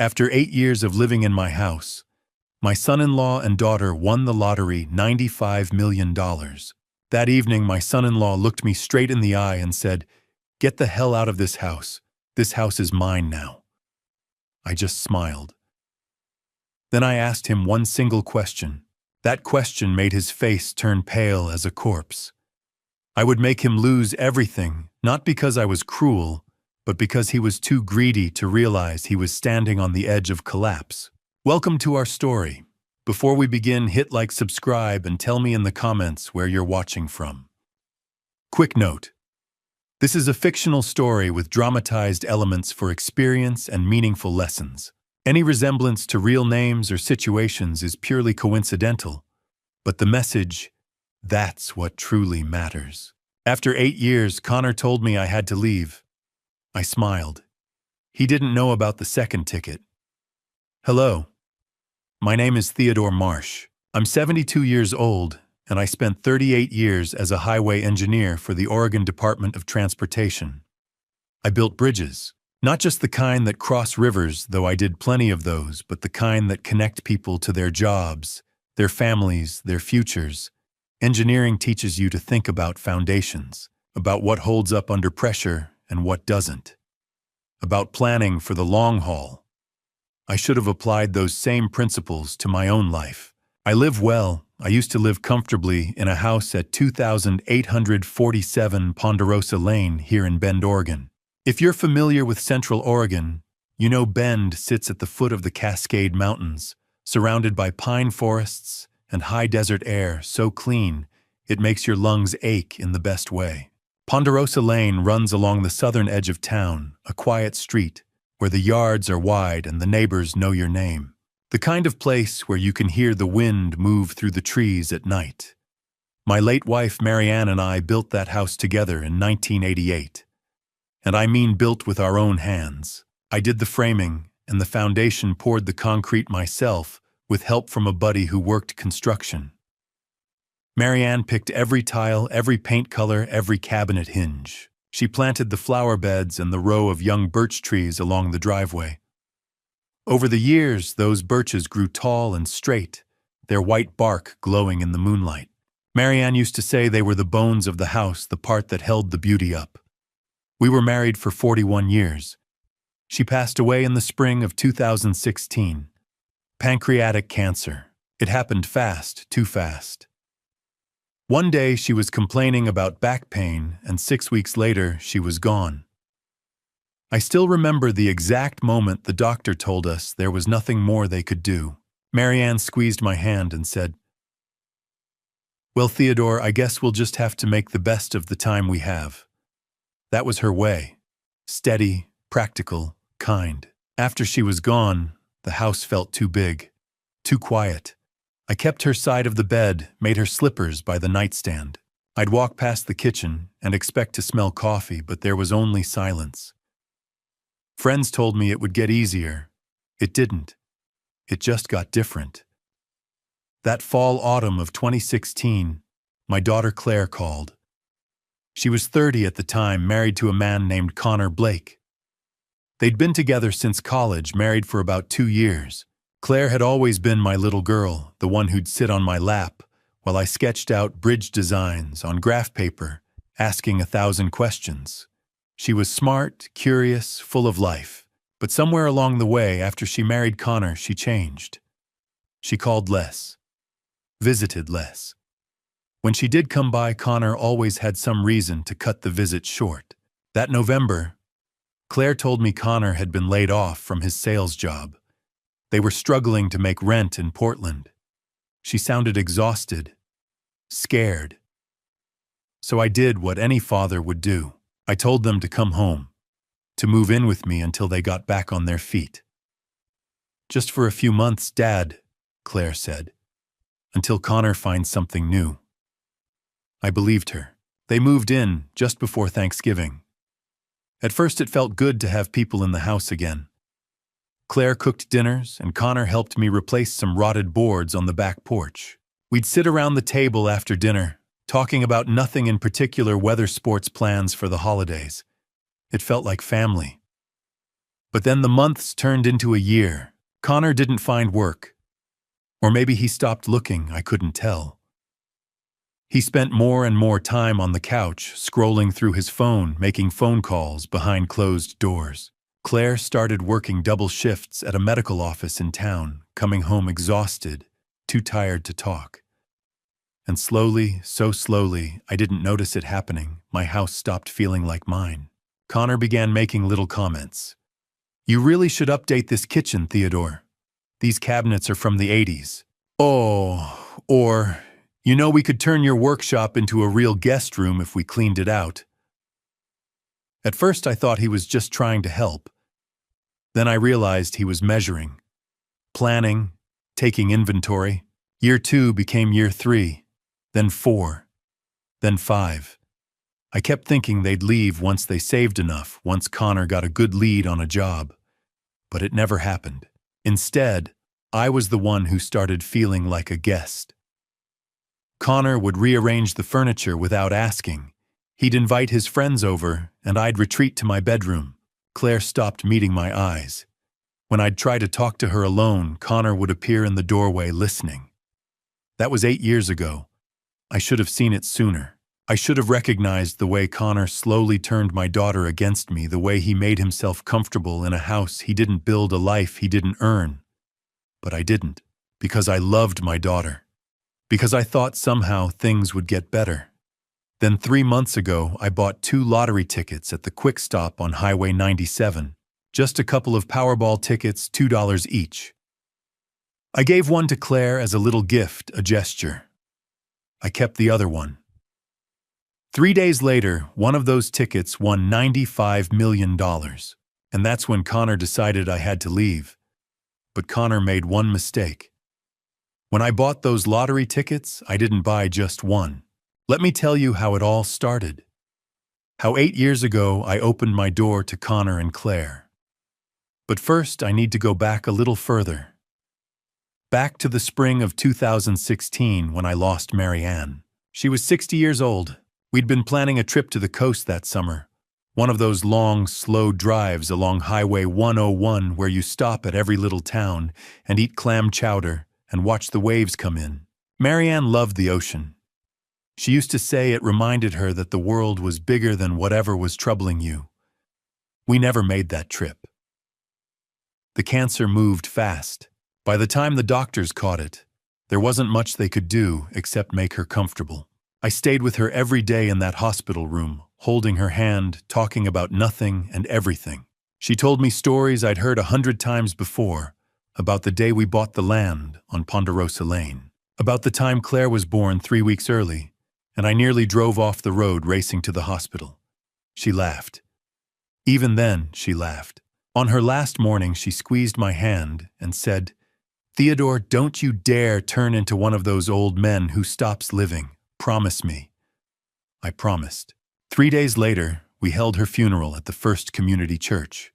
After 8 years of living in my house, my son-in-law and daughter won the lottery $95 million. That evening, my son-in-law looked me straight in the eye and said, "Get the hell out of this house. This house is mine now." I just smiled. Then I asked him one single question. That question made his face turn pale as a corpse. I would make him lose everything, not because I was cruel, but because he was too greedy to realize he was standing on the edge of collapse. Welcome to our story. Before we begin, hit like, subscribe, and tell me in the comments where you're watching from. Quick note. This is a fictional story with dramatized elements for experience and meaningful lessons. Any resemblance to real names or situations is purely coincidental, but the message, that's what truly matters. After 8 years, Connor told me I had to leave. I smiled. He didn't know about the second ticket. Hello. My name is Theodore Marsh. I'm 72 years old, and I spent 38 years as a highway engineer for the Oregon Department of Transportation. I built bridges, not just the kind that cross rivers, though I did plenty of those, but the kind that connect people to their jobs, their families, their futures. Engineering teaches you to think about foundations, about what holds up under pressure and what doesn't, about planning for the long haul. I should have applied those same principles to my own life. I live well. I used to live comfortably in a house at 2847 Ponderosa Lane here in Bend, Oregon. If you're familiar with Central Oregon, you know Bend sits at the foot of the Cascade Mountains, surrounded by pine forests and high desert air so clean it makes your lungs ache in the best way. Ponderosa Lane runs along the southern edge of town, a quiet street where the yards are wide and the neighbors know your name. The kind of place where you can hear the wind move through the trees at night. My late wife Marianne and I built that house together in 1988. And I mean built with our own hands. I did the framing, and the foundation poured the concrete myself with help from a buddy who worked construction. Marianne picked every tile, every paint color, every cabinet hinge. She planted the flower beds and the row of young birch trees along the driveway. Over the years, those birches grew tall and straight, their white bark glowing in the moonlight. Marianne used to say they were the bones of the house, the part that held the beauty up. We were married for 41 years. She passed away in the spring of 2016. Pancreatic cancer. It happened fast, too fast. One day she was complaining about back pain, and 6 weeks later she was gone. I still remember the exact moment the doctor told us there was nothing more they could do. Marianne squeezed my hand and said, "Well, Theodore, I guess we'll just have to make the best of the time we have." That was her way. Steady, practical, kind. After she was gone, the house felt too big, too quiet. I kept her side of the bed, made her slippers by the nightstand. I'd walk past the kitchen and expect to smell coffee, but there was only silence. Friends told me it would get easier. It didn't. It just got different. That fall-autumn of 2016, my daughter Claire called. She was 30 at the time, married to a man named Connor Blake. They'd been together since college, married for about 2 years. Claire had always been my little girl, the one who'd sit on my lap while I sketched out bridge designs on graph paper, asking 1,000 questions. She was smart, curious, full of life. But somewhere along the way, after she married Connor, she changed. She called less, visited less. When she did come by, Connor always had some reason to cut the visit short. That November, Claire told me Connor had been laid off from his sales job. They were struggling to make rent in Portland. She sounded exhausted, scared. So I did what any father would do. I told them to come home, to move in with me until they got back on their feet. "Just for a few months, Dad," Claire said, "until Connor finds something new." I believed her. They moved in just before Thanksgiving. At first it felt good to have people in the house again. Claire cooked dinners, and Connor helped me replace some rotted boards on the back porch. We'd sit around the table after dinner, talking about nothing in particular, weather, sports plans for the holidays. It felt like family. But then the months turned into a year. Connor didn't find work. Or maybe he stopped looking, I couldn't tell. He spent more and more time on the couch, scrolling through his phone, making phone calls behind closed doors. Claire started working double shifts at a medical office in town, coming home exhausted, too tired to talk. And slowly, so slowly, I didn't notice it happening, my house stopped feeling like mine. Connor began making little comments. "You really should update this kitchen, Theodore. These cabinets are from the 80s. Oh, or, you know, we could turn your workshop into a real guest room if we cleaned it out." At first I thought he was just trying to help. Then I realized he was measuring, planning, taking inventory. Year 2 became year 3, then 4, then 5. I kept thinking they'd leave once they saved enough, once Connor got a good lead on a job. But it never happened. Instead, I was the one who started feeling like a guest. Connor would rearrange the furniture without asking. He'd invite his friends over, and I'd retreat to my bedroom. Claire stopped meeting my eyes. When I'd try to talk to her alone, Connor would appear in the doorway listening. That was 8 years ago. I should have seen it sooner. I should have recognized the way Connor slowly turned my daughter against me, the way he made himself comfortable in a house he didn't build, a life he didn't earn. But I didn't, because I loved my daughter. Because I thought somehow things would get better. Then 3 months ago, I bought 2 lottery tickets at the Quick Stop on Highway 97. Just a couple of Powerball tickets, $2 each. I gave one to Claire as a little gift, a gesture. I kept the other one. 3 days later, one of those tickets won $95 million. And that's when Connor decided I had to leave. But Connor made one mistake. When I bought those lottery tickets, I didn't buy just one. Let me tell you how it all started. How 8 years ago I opened my door to Connor and Claire. But first, I need to go back a little further. Back to the spring of 2016 when I lost Marianne. She was 60 years old. We'd been planning a trip to the coast that summer. One of those long, slow drives along Highway 101 where you stop at every little town and eat clam chowder and watch the waves come in. Marianne loved the ocean. She used to say it reminded her that the world was bigger than whatever was troubling you. We never made that trip. The cancer moved fast. By the time the doctors caught it, there wasn't much they could do except make her comfortable. I stayed with her every day in that hospital room, holding her hand, talking about nothing and everything. She told me stories I'd heard 100 times before, about the day we bought the land on Ponderosa Lane, about the time Claire was born 3 weeks early, and I nearly drove off the road racing to the hospital. She laughed. Even then, she laughed. On her last morning, she squeezed my hand and said, "Theodore, don't you dare turn into one of those old men who stops living. Promise me." I promised. 3 days later, we held her funeral at the First Community Church.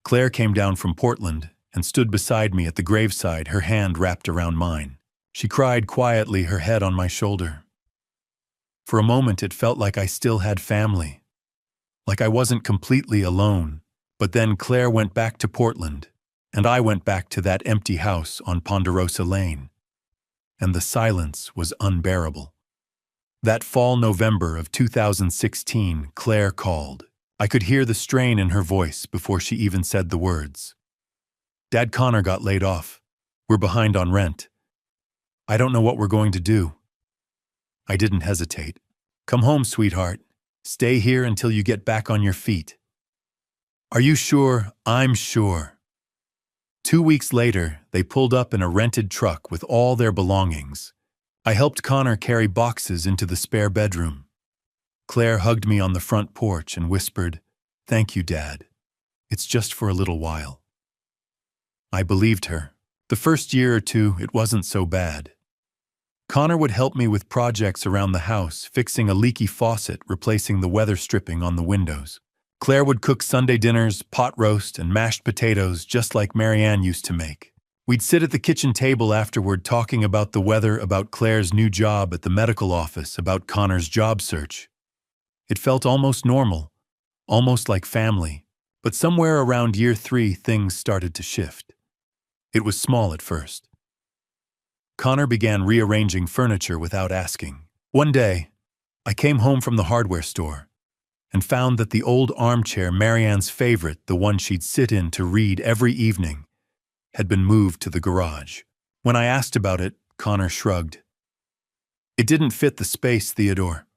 Claire came down from Portland and stood beside me at the graveside, her hand wrapped around mine. She cried quietly, her head on my shoulder. For a moment, it felt like I still had family, like I wasn't completely alone. But then Claire went back to Portland, and I went back to that empty house on Ponderosa Lane. And the silence was unbearable. That fall November of 2016, Claire called. I could hear the strain in her voice before she even said the words. "Dad, Connor got laid off. We're behind on rent. I don't know what we're going to do." I didn't hesitate. "Come home, sweetheart. Stay here until you get back on your feet." "Are you sure?" "I'm sure." 2 weeks later, they pulled up in a rented truck with all their belongings. I helped Connor carry boxes into the spare bedroom. Claire hugged me on the front porch and whispered, "Thank you, Dad. It's just for a little while." I believed her. The first year or two, it wasn't so bad. Connor would help me with projects around the house, fixing a leaky faucet, replacing the weather stripping on the windows. Claire would cook Sunday dinners, pot roast, and mashed potatoes just like Marianne used to make. We'd sit at the kitchen table afterward talking about the weather, about Claire's new job at the medical office, about Connor's job search. It felt almost normal, almost like family. But somewhere around year 3, things started to shift. It was small at first. Connor began rearranging furniture without asking. One day, I came home from the hardware store and found that the old armchair, Marianne's favorite, the one she'd sit in to read every evening, had been moved to the garage. When I asked about it, Connor shrugged. It didn't fit the space, Theodore.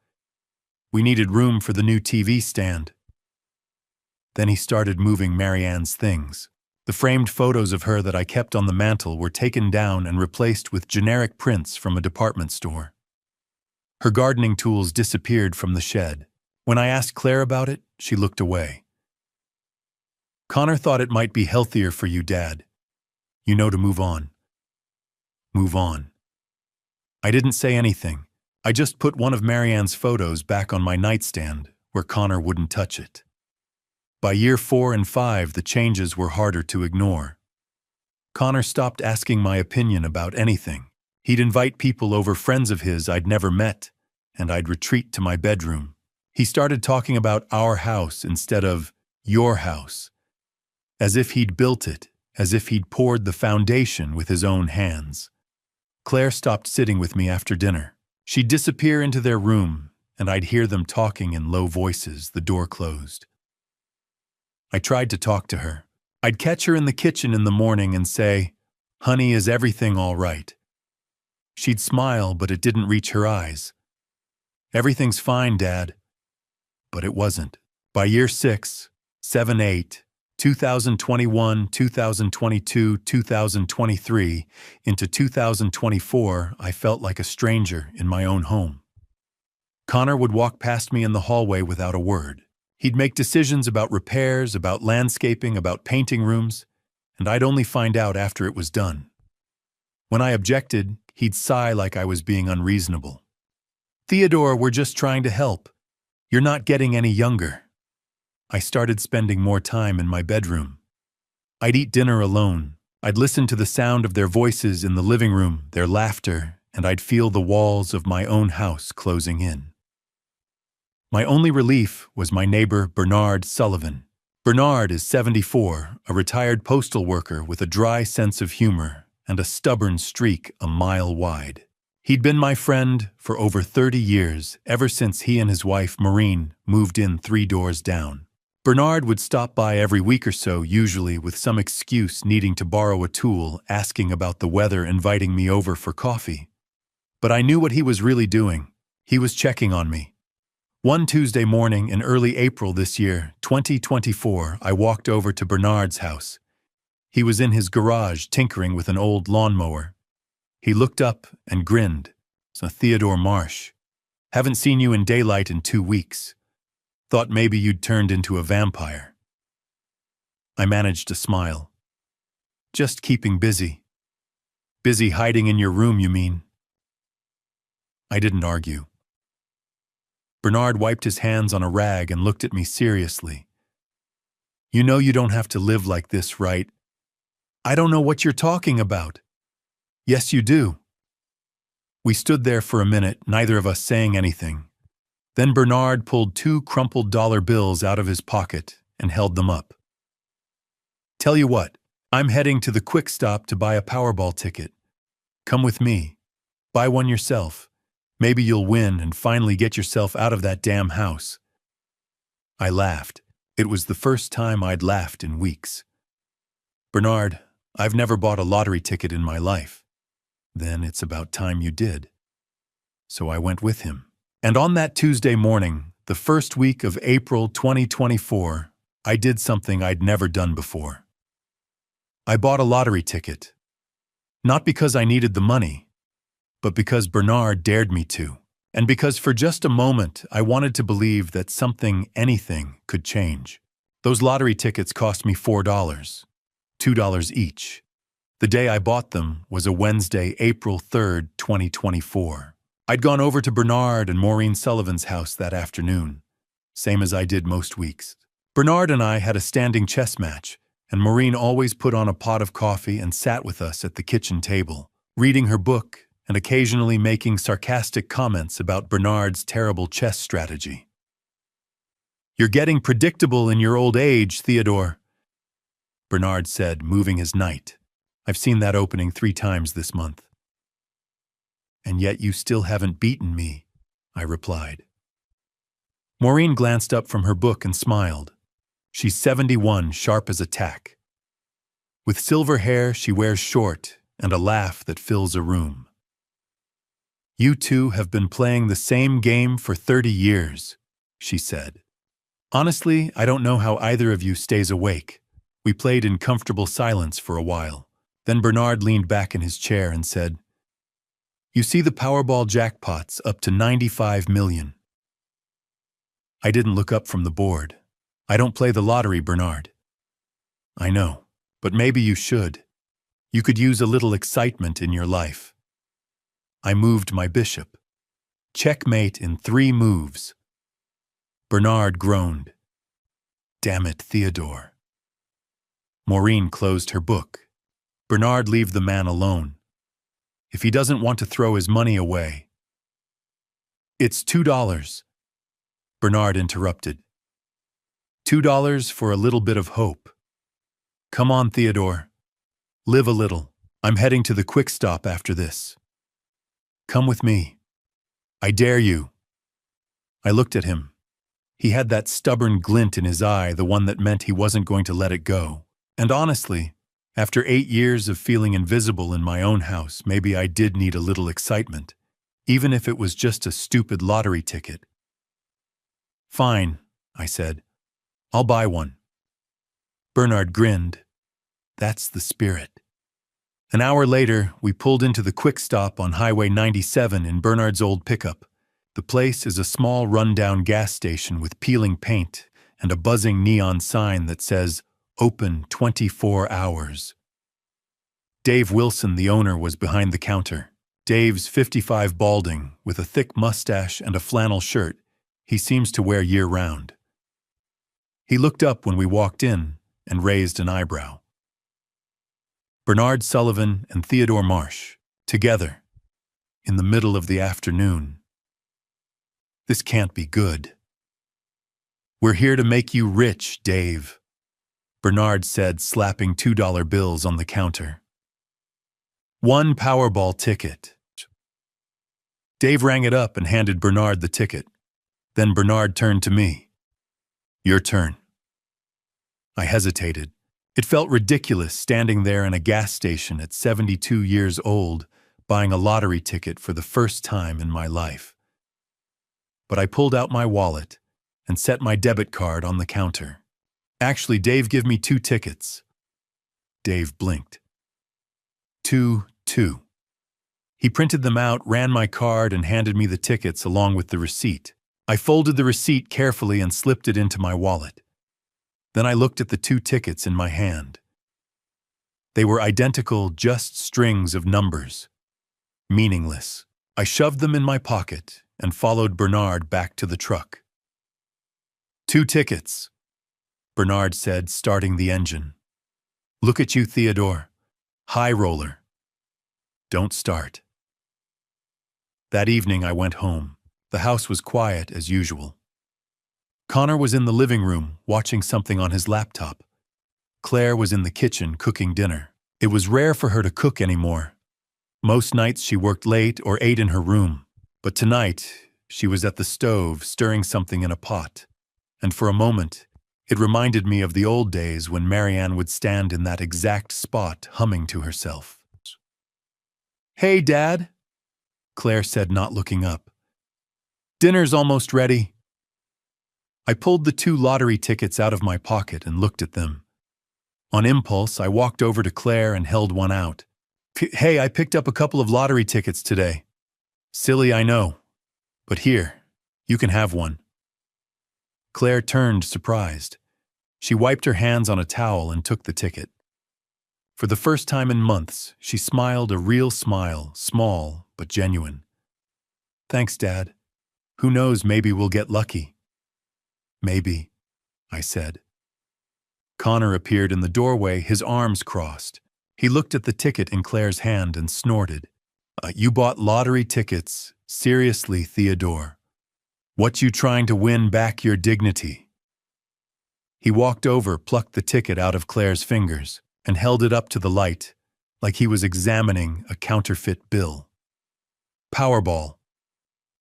We needed room for the new TV stand. Then he started moving Marianne's things. The framed photos of her that I kept on the mantel were taken down and replaced with generic prints from a department store. Her gardening tools disappeared from the shed. When I asked Claire about it, she looked away. Connor thought it might be healthier for you, Dad. You know to move on. Move on. I didn't say anything. I just put one of Marianne's photos back on my nightstand where Connor wouldn't touch it. By year 4 and 5, the changes were harder to ignore. Connor stopped asking my opinion about anything. He'd invite people over, friends of his I'd never met, and I'd retreat to my bedroom. He started talking about our house instead of your house, as if he'd built it, as if he'd poured the foundation with his own hands. Claire stopped sitting with me after dinner. She'd disappear into their room, and I'd hear them talking in low voices, the door closed. I tried to talk to her. I'd catch her in the kitchen in the morning and say, "Honey, is everything all right?" She'd smile, but it didn't reach her eyes. "Everything's fine, Dad." But it wasn't. By year 6, 7, 8, 2021, 2022, 2023, into 2024, I felt like a stranger in my own home. Connor would walk past me in the hallway without a word. He'd make decisions about repairs, about landscaping, about painting rooms, and I'd only find out after it was done. When I objected, he'd sigh like I was being unreasonable. "Theodore, we're just trying to help. You're not getting any younger." I started spending more time in my bedroom. I'd eat dinner alone. I'd listen to the sound of their voices in the living room, their laughter, and I'd feel the walls of my own house closing in. My only relief was my neighbor, Bernard Sullivan. Bernard is 74, a retired postal worker with a dry sense of humor and a stubborn streak a mile wide. He'd been my friend for over 30 years, ever since he and his wife, Maureen, moved in 3 doors down. Bernard would stop by every week or so, usually with some excuse, needing to borrow a tool, asking about the weather, inviting me over for coffee. But I knew what he was really doing. He was checking on me. One Tuesday morning in early April this year, 2024, I walked over to Bernard's house. He was in his garage tinkering with an old lawnmower. He looked up and grinned. "So, Theodore Marsh, haven't seen you in daylight in 2 weeks. Thought maybe you'd turned into a vampire." I managed to smile. "Just keeping busy." "Busy hiding in your room, you mean?" I didn't argue. Bernard wiped his hands on a rag and looked at me seriously. "You know you don't have to live like this, right?" "I don't know what you're talking about." "Yes, you do." We stood there for a minute, neither of us saying anything. Then Bernard pulled 2 crumpled dollar bills out of his pocket and held them up. "Tell you what, I'm heading to the Quick Stop to buy a Powerball ticket. Come with me. Buy one yourself. Maybe you'll win and finally get yourself out of that damn house." I laughed. It was the first time I'd laughed in weeks. "Bernard, I've never bought a lottery ticket in my life." "Then it's about time you did." So I went with him. And on that Tuesday morning, the first week of April 2024, I did something I'd never done before. I bought a lottery ticket. Not because I needed the money, but because Bernard dared me to, and because for just a moment I wanted to believe that something, anything, could change. Those lottery tickets cost me $4, $2 each. The day I bought them was a Wednesday, April 3rd, 2024. I'd gone over to Bernard and Maureen Sullivan's house that afternoon, same as I did most weeks. Bernard and I had a standing chess match, and Maureen always put on a pot of coffee and sat with us at the kitchen table, reading her book and occasionally making sarcastic comments about Bernard's terrible chess strategy. You're getting predictable in your old age, Theodore, Bernard said, moving his knight. I've seen that opening 3 times this month. And yet you still haven't beaten me, I replied. Maureen glanced up from her book and smiled. She's 71, sharp as a tack. With silver hair she wears short and a laugh that fills a room. You two have been playing the same game for 30 years, she said. Honestly, I don't know how either of you stays awake. We played in comfortable silence for a while. Then Bernard leaned back in his chair and said, You see the Powerball jackpots up to 95 million. I didn't look up from the board. I don't play the lottery, Bernard. I know, but maybe you should. You could use a little excitement in your life. I moved my bishop. Checkmate in 3 moves. Bernard groaned. Damn it, Theodore. Maureen closed her book. Bernard, leave the man alone. If he doesn't want to throw his money away. It's $2. Bernard interrupted. $2 for a little bit of hope. Come on, Theodore. Live a little. I'm heading to the quick stop after this. Come with me. I dare you. I looked at him. He had that stubborn glint in his eye, the one that meant he wasn't going to let it go. And honestly, after 8 years of feeling invisible in my own house, maybe I did need a little excitement, even if it was just a stupid lottery ticket. Fine, I said. I'll buy one. Bernard grinned. That's the spirit. An hour later, we pulled into the quick stop on Highway 97 in Bernard's old pickup. The place is a small rundown gas station with peeling paint and a buzzing neon sign that says, Open 24 hours. Dave Wilson, the owner, was behind the counter. Dave's 55, balding, with a thick mustache and a flannel shirt he seems to wear year-round. He looked up when we walked in and raised an eyebrow. Bernard Sullivan and Theodore Marsh, together, in the middle of the afternoon. This can't be good. We're here to make you rich, Dave, Bernard said, slapping $2 bills on the counter. 1 Powerball ticket. Dave rang it up and handed Bernard the ticket. Then Bernard turned to me. Your turn. I hesitated. It felt ridiculous standing there in a gas station at 72 years old, buying a lottery ticket for the first time in my life. But I pulled out my wallet and set my debit card on the counter. Actually, Dave, give me 2 tickets. Dave blinked. 2. He printed them out, ran my card, and handed me the tickets along with the receipt. I folded the receipt carefully and slipped it into my wallet. Then I looked at the 2 tickets in my hand. They were identical, just strings of numbers. Meaningless. I shoved them in my pocket and followed Bernard back to the truck. 2 tickets, Bernard said, starting the engine. Look at you, Theodore. High roller. Don't start. That evening I went home. The house was quiet as usual. Connor was in the living room watching something on his laptop. Claire was in the kitchen cooking dinner. It was rare for her to cook anymore. Most nights she worked late or ate in her room, but tonight she was at the stove stirring something in a pot. And for a moment, it reminded me of the old days when Marianne would stand in that exact spot humming to herself. Hey, Dad, Claire said, not looking up. Dinner's almost ready. I pulled the 2 lottery tickets out of my pocket and looked at them. On impulse, I walked over to Claire and held one out. Hey, I picked up a couple of lottery tickets today. Silly, I know. But here, you can have one. Claire turned, surprised. She wiped her hands on a towel and took the ticket. For the first time in months, she smiled a real smile, small but genuine. Thanks, Dad. Who knows, maybe we'll get lucky. Maybe, I said. Connor appeared in the doorway, his arms crossed. He looked at the ticket in Claire's hand and snorted. You bought lottery tickets? Seriously, Theodore. What you trying to win back your dignity? He walked over, plucked the ticket out of Claire's fingers, and held it up to the light, like he was examining a counterfeit bill. Powerball.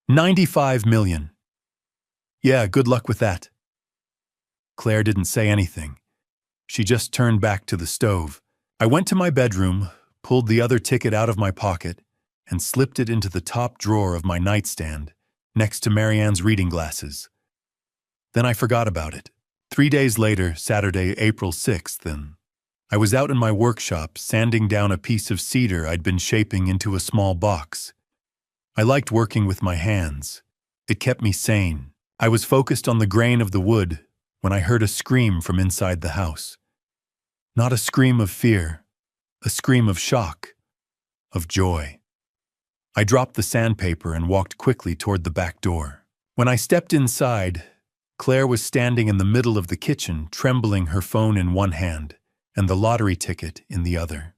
95 million. Yeah, good luck with that. Claire didn't say anything. She just turned back to the stove. I went to my bedroom, pulled the other ticket out of my pocket, and slipped it into the top drawer of my nightstand, next to Marianne's reading glasses. Then I forgot about it. 3 days later, Saturday, April 6th, I was out in my workshop sanding down a piece of cedar I'd been shaping into a small box. I liked working with my hands. It kept me sane. I was focused on the grain of the wood when I heard a scream from inside the house. Not a scream of fear, a scream of shock, of joy. I dropped the sandpaper and walked quickly toward the back door. When I stepped inside, Claire was standing in the middle of the kitchen, trembling, her phone in one hand and the lottery ticket in the other.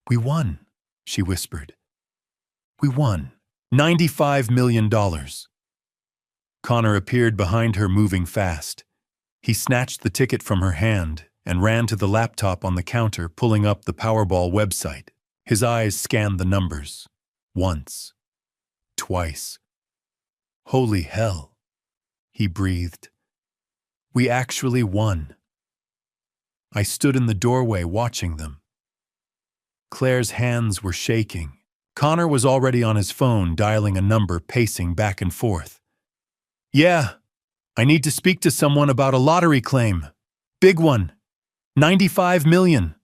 "We won," she whispered. "We won. $95 million. Connor appeared behind her, moving fast. He snatched the ticket from her hand and ran to the laptop on the counter, pulling up the Powerball website. His eyes scanned the numbers. Once. Twice. "Holy hell," he breathed. "We actually won." I stood in the doorway watching them. Claire's hands were shaking. Connor was already on his phone, dialing a number, pacing back and forth. "Yeah, I need to speak to someone about a lottery claim. Big one. 95 million.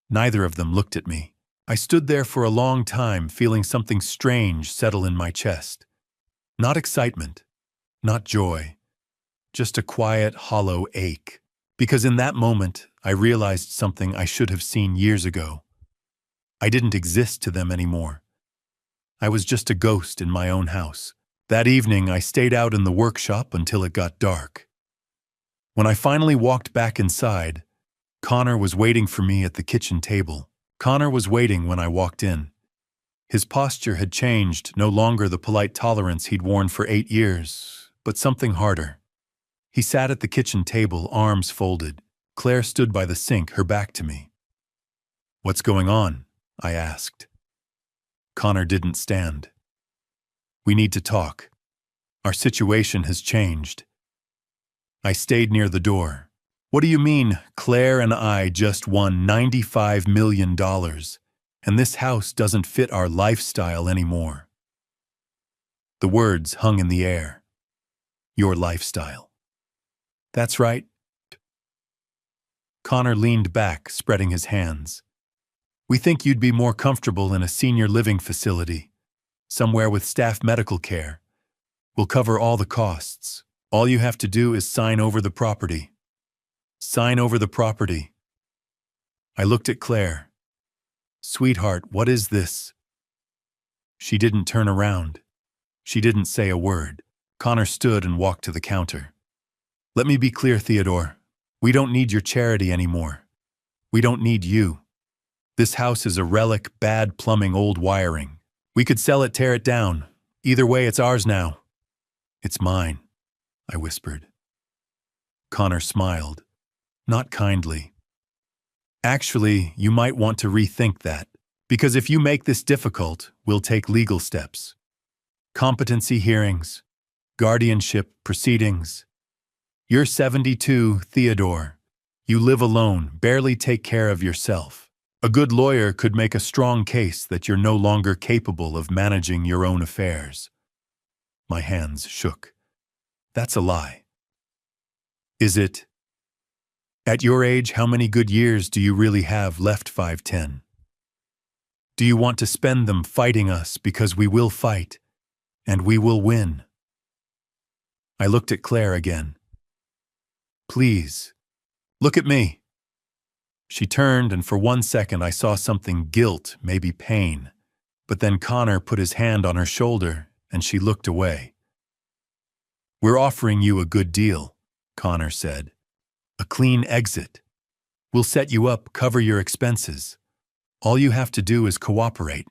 Neither of them looked at me. I stood there for a long time, feeling something strange settle in my chest. Not excitement, not joy, just a quiet, hollow ache. Because in that moment, I realized something I should have seen years ago. I didn't exist to them anymore. I was just a ghost in my own house. That evening, I stayed out in the workshop until it got dark. When I finally walked back inside, Connor was waiting for me at the kitchen table. Connor was waiting when I walked in. His posture had changed, no longer the polite tolerance he'd worn for 8 years, but something harder. He sat at the kitchen table, arms folded. Claire stood by the sink, her back to me. "What's going on?" I asked. Connor didn't stand. "We need to talk. Our situation has changed." I stayed near the door. "What do you mean, Claire and I just won $95 million, and this house doesn't fit our lifestyle anymore?" The words hung in the air. "Your lifestyle." "That's right." Connor leaned back, spreading his hands. "We think you'd be more comfortable in a senior living facility, somewhere with staff medical care. We'll cover all the costs. All you have to do is sign over the property." "Sign over the property." I looked at Claire. "Sweetheart, what is this?" She didn't turn around. She didn't say a word. Connor stood and walked to the counter. "Let me be clear, Theodore. We don't need your charity anymore. We don't need you. This house is a relic, bad plumbing, old wiring. We could sell it, tear it down. Either way, it's ours now." "It's mine," I whispered. Connor smiled, not kindly. "Actually, you might want to rethink that, because if you make this difficult, we'll take legal steps. Competency hearings, guardianship proceedings. You're 72, Theodore. You live alone, barely take care of yourself. A good lawyer could make a strong case that you're no longer capable of managing your own affairs." My hands shook. "That's a lie." "Is it? At your age, how many good years do you really have left? 5, 10? Do you want to spend them fighting us? Because we will fight, and we will win." I looked at Claire again. "Please, look at me." She turned, and for 1 second I saw something, guilt, maybe pain. But then Connor put his hand on her shoulder, and she looked away. "We're offering you a good deal," Connor said. "A clean exit. We'll set you up, cover your expenses. All you have to do is cooperate.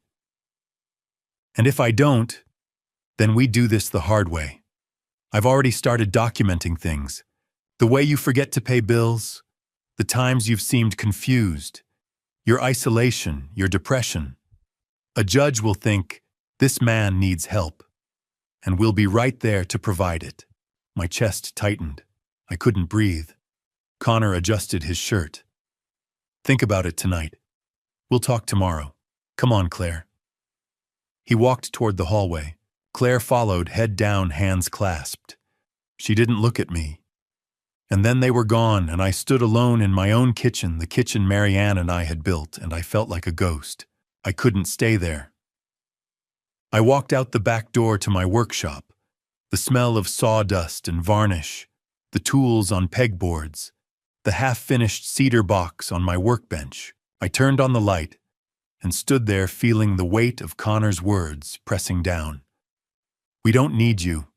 And if I don't, then we do this the hard way. I've already started documenting things. The way you forget to pay bills, the times you've seemed confused, your isolation, your depression. A judge will think, this man needs help, and we'll be right there to provide it. My chest tightened. I couldn't breathe. Connor adjusted his shirt. Think about it tonight. We'll talk tomorrow. Come on, Claire. He walked toward the hallway. Claire followed, head down, hands clasped. She didn't look at me. And then they were gone, and I stood alone in my own kitchen, the kitchen Marianne and I had built, and I felt like a ghost. I couldn't stay there. I walked out the back door to my workshop. The smell of sawdust and varnish, the tools on pegboards, the half-finished cedar box on my workbench. I turned on the light and stood there feeling the weight of Connor's words pressing down. We don't need you.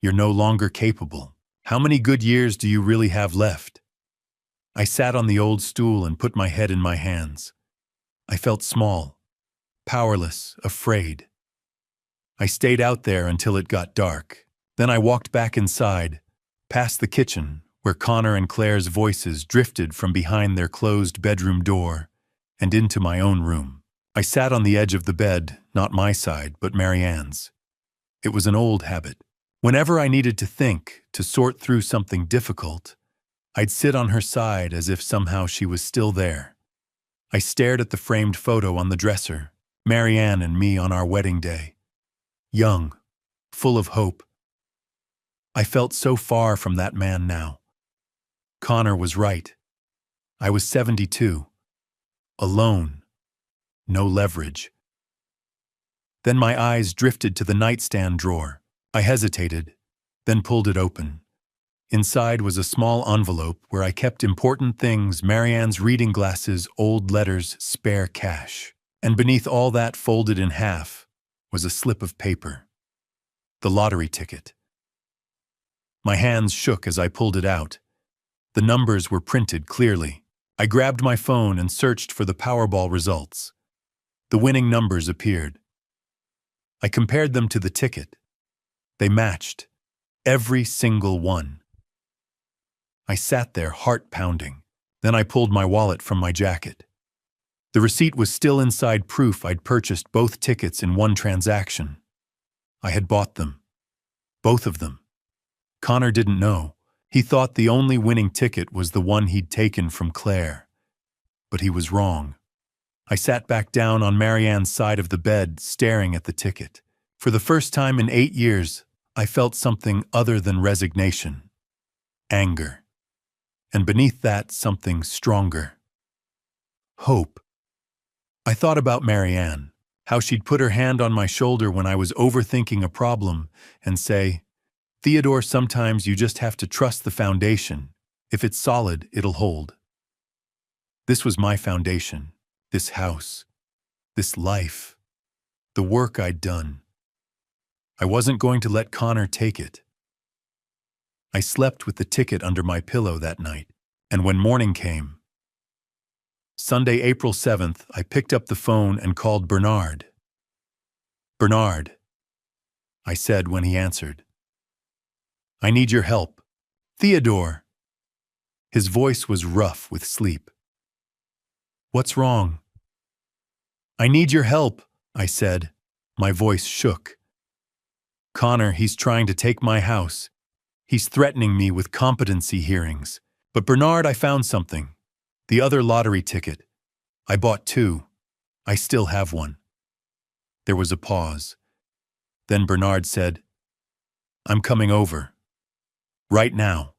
You're no longer capable. How many good years do you really have left? I sat on the old stool and put my head in my hands. I felt small, powerless, afraid. I stayed out there until it got dark. Then I walked back inside, past the kitchen, where Connor and Claire's voices drifted from behind their closed bedroom door, and into my own room. I sat on the edge of the bed, not my side, but Marianne's. It was an old habit. Whenever I needed to think, to sort through something difficult, I'd sit on her side as if somehow she was still there. I stared at the framed photo on the dresser, Marianne and me on our wedding day. Young, full of hope. I felt so far from that man now. Connor was right. I was 72. Alone. No leverage. Then my eyes drifted to the nightstand drawer. I hesitated, then pulled it open. Inside was a small envelope where I kept important things, Marianne's reading glasses, old letters, spare cash. And beneath all that, folded in half, was a slip of paper. The lottery ticket. My hands shook as I pulled it out. The numbers were printed clearly. I grabbed my phone and searched for the Powerball results. The winning numbers appeared. I compared them to the ticket. They matched. Every single one. I sat there, heart pounding. Then I pulled my wallet from my jacket. The receipt was still inside, proof I'd purchased both tickets in one transaction. I had bought them. Both of them. Connor didn't know. He thought the only winning ticket was the one he'd taken from Claire. But he was wrong. I sat back down on Marianne's side of the bed, staring at the ticket. For the first time in 8 years, I felt something other than resignation. Anger. And beneath that, something stronger. Hope. I thought about Marianne, how she'd put her hand on my shoulder when I was overthinking a problem and say, Theodore, sometimes you just have to trust the foundation. If it's solid, it'll hold. This was my foundation, this house, this life, the work I'd done. I wasn't going to let Connor take it. I slept with the ticket under my pillow that night, and when morning came, Sunday, April 7th, I picked up the phone and called Bernard. Bernard, I said when he answered. I need your help. Theodore. His voice was rough with sleep. What's wrong? I need your help, I said. My voice shook. Connor, he's trying to take my house. He's threatening me with competency hearings. But Bernard, I found something. The other lottery ticket. I bought 2. I still have one. There was a pause. Then Bernard said, I'm coming over. Right now.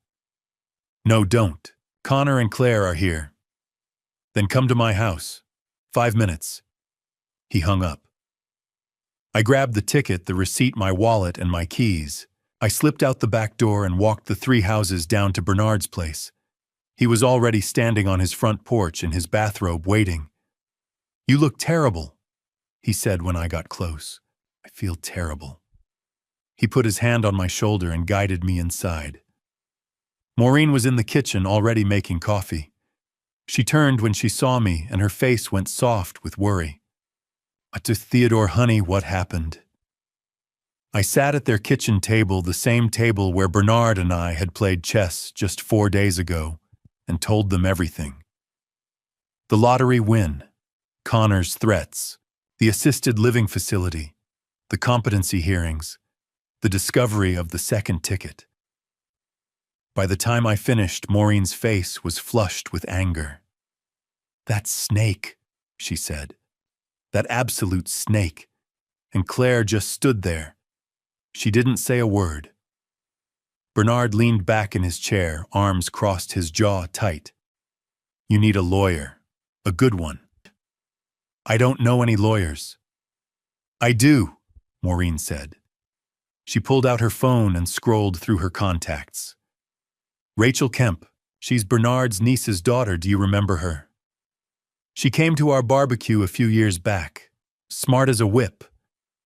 No, don't. Connor and Claire are here. Then come to my house. 5 minutes. He hung up. I grabbed the ticket, the receipt, my wallet, and my keys. I slipped out the back door and walked the 3 houses down to Bernard's place. He was already standing on his front porch in his bathrobe, waiting. You look terrible, he said when I got close. I feel terrible. He put his hand on my shoulder and guided me inside. Maureen was in the kitchen already making coffee. She turned when she saw me and her face went soft with worry. To Theodore, honey, what happened? I sat at their kitchen table, the same table where Bernard and I had played chess just 4 days ago, and told them everything. The lottery win, Connor's threats, the assisted living facility, the competency hearings, the discovery of the second ticket. By the time I finished, Maureen's face was flushed with anger. "That snake," she said. "That absolute snake." And Claire just stood there. She didn't say a word. Bernard leaned back in his chair, arms crossed, his jaw tight. "You need a lawyer. A good one." "I don't know any lawyers." "I do," Maureen said. She pulled out her phone and scrolled through her contacts. "Rachel Kemp. She's Bernard's niece's daughter. Do you remember her? She came to our barbecue a few years back. Smart as a whip.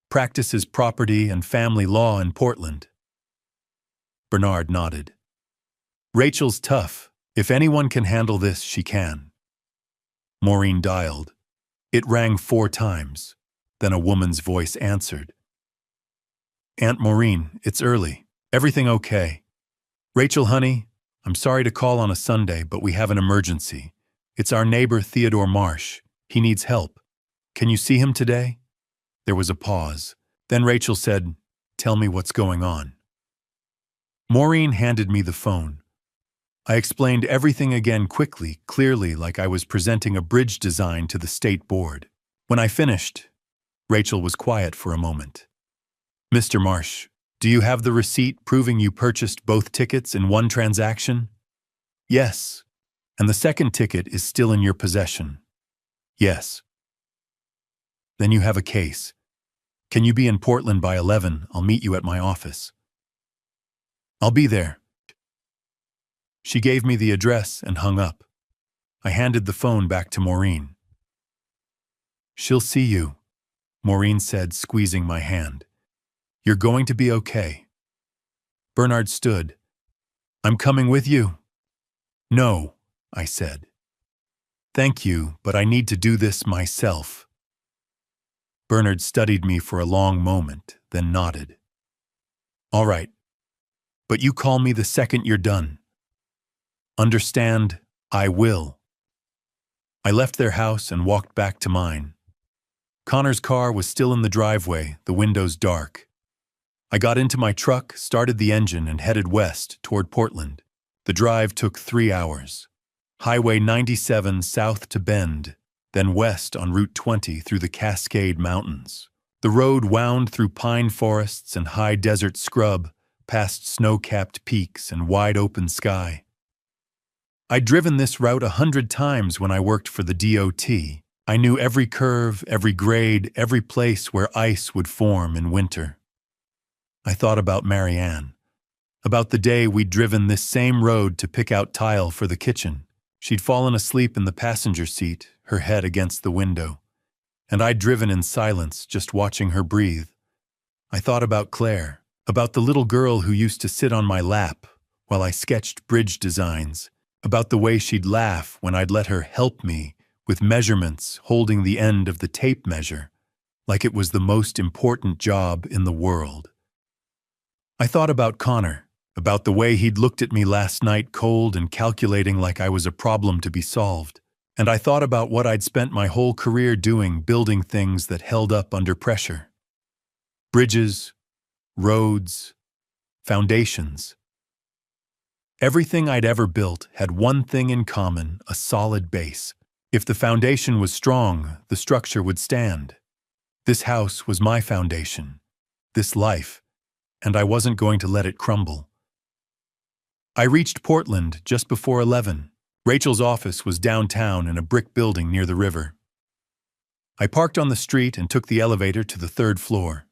Practices property and family law in Portland." Bernard nodded. "Rachel's tough. If anyone can handle this, she can." Maureen dialed. It rang 4 times. Then a woman's voice answered. "Aunt Maureen, it's early. Everything okay? Rachel, honey, I'm sorry to call on a Sunday, but we have an emergency. It's our neighbor Theodore Marsh. He needs help. Can you see him today?" There was a pause. Then Rachel said, "Tell me what's going on." Maureen handed me the phone. I explained everything again quickly, clearly, like I was presenting a bridge design to the state board. When I finished, Rachel was quiet for a moment. "Mr. Marsh, do you have the receipt proving you purchased both tickets in one transaction?" "Yes." "And the second ticket is still in your possession?" "Yes." "Then you have a case. Can you be in Portland by 11? I'll meet you at my office." "I'll be there." She gave me the address and hung up. I handed the phone back to Maureen. "She'll see you," Maureen said, squeezing my hand. "You're going to be okay." Bernard stood. "I'm coming with you." "No," I said. "Thank you, but I need to do this myself." Bernard studied me for a long moment, then nodded. "All right. But you call me the second you're done." "Understand, I will." I left their house and walked back to mine. Connor's car was still in the driveway, the windows dark. I got into my truck, started the engine, and headed west toward Portland. The drive took 3 hours. Highway 97 south to Bend, then west on Route 20 through the Cascade Mountains. The road wound through pine forests and high desert scrub, past snow-capped peaks and wide-open sky. I'd driven this route 100 times when I worked for the DOT. I knew every curve, every grade, every place where ice would form in winter. I thought about Marianne, about the day we'd driven this same road to pick out tile for the kitchen. She'd fallen asleep in the passenger seat, her head against the window, and I'd driven in silence, just watching her breathe. I thought about Claire, about the little girl who used to sit on my lap while I sketched bridge designs, about the way she'd laugh when I'd let her help me with measurements, holding the end of the tape measure, like it was the most important job in the world. I thought about Connor, about the way he'd looked at me last night, cold and calculating, like I was a problem to be solved. And I thought about what I'd spent my whole career doing, building things that held up under pressure. Bridges, roads, foundations. Everything I'd ever built had one thing in common: a solid base. If the foundation was strong, the structure would stand. This house was my foundation, this life, and I wasn't going to let it crumble. I reached Portland just before 11. Rachel's office was downtown in a brick building near the river. I parked on the street and took the elevator to the 3rd floor.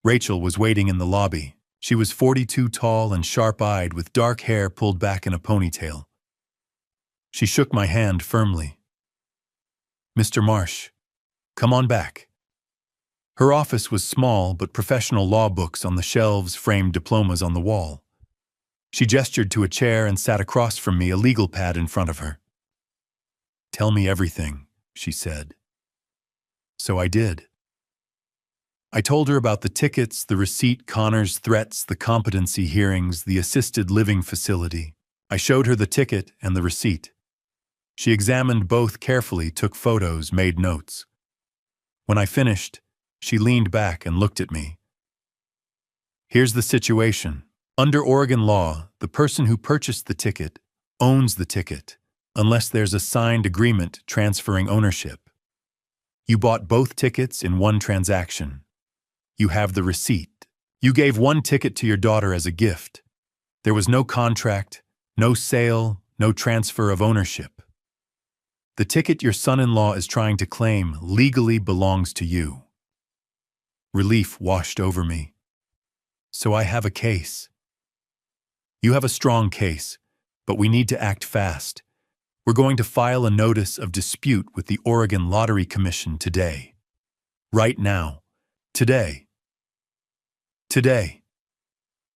Rachel was waiting in the lobby. She was 42 tall and sharp-eyed, with dark hair pulled back in a ponytail. She shook my hand firmly. "Mr. Marsh, come on back." Her office was small, but professional law books on the shelves, framed diplomas on the wall. She gestured to a chair and sat across from me, a legal pad in front of her. "Tell me everything," she said. So I did. I told her about the tickets, the receipt, Connor's threats, the competency hearings, the assisted living facility. I showed her the ticket and the receipt. She examined both carefully, took photos, made notes. When I finished, she leaned back and looked at me. Here's the situation. Under Oregon law, the person who purchased the ticket owns the ticket, unless there's a signed agreement transferring ownership. You bought both tickets in one transaction. You have the receipt. You gave one ticket to your daughter as a gift. There was no contract, no sale, no transfer of ownership. The ticket your son-in-law is trying to claim legally belongs to you. Relief washed over me. So I have a case. You have a strong case, but we need to act fast. We're going to file a notice of dispute with the Oregon Lottery Commission today. Right now. Today. Today.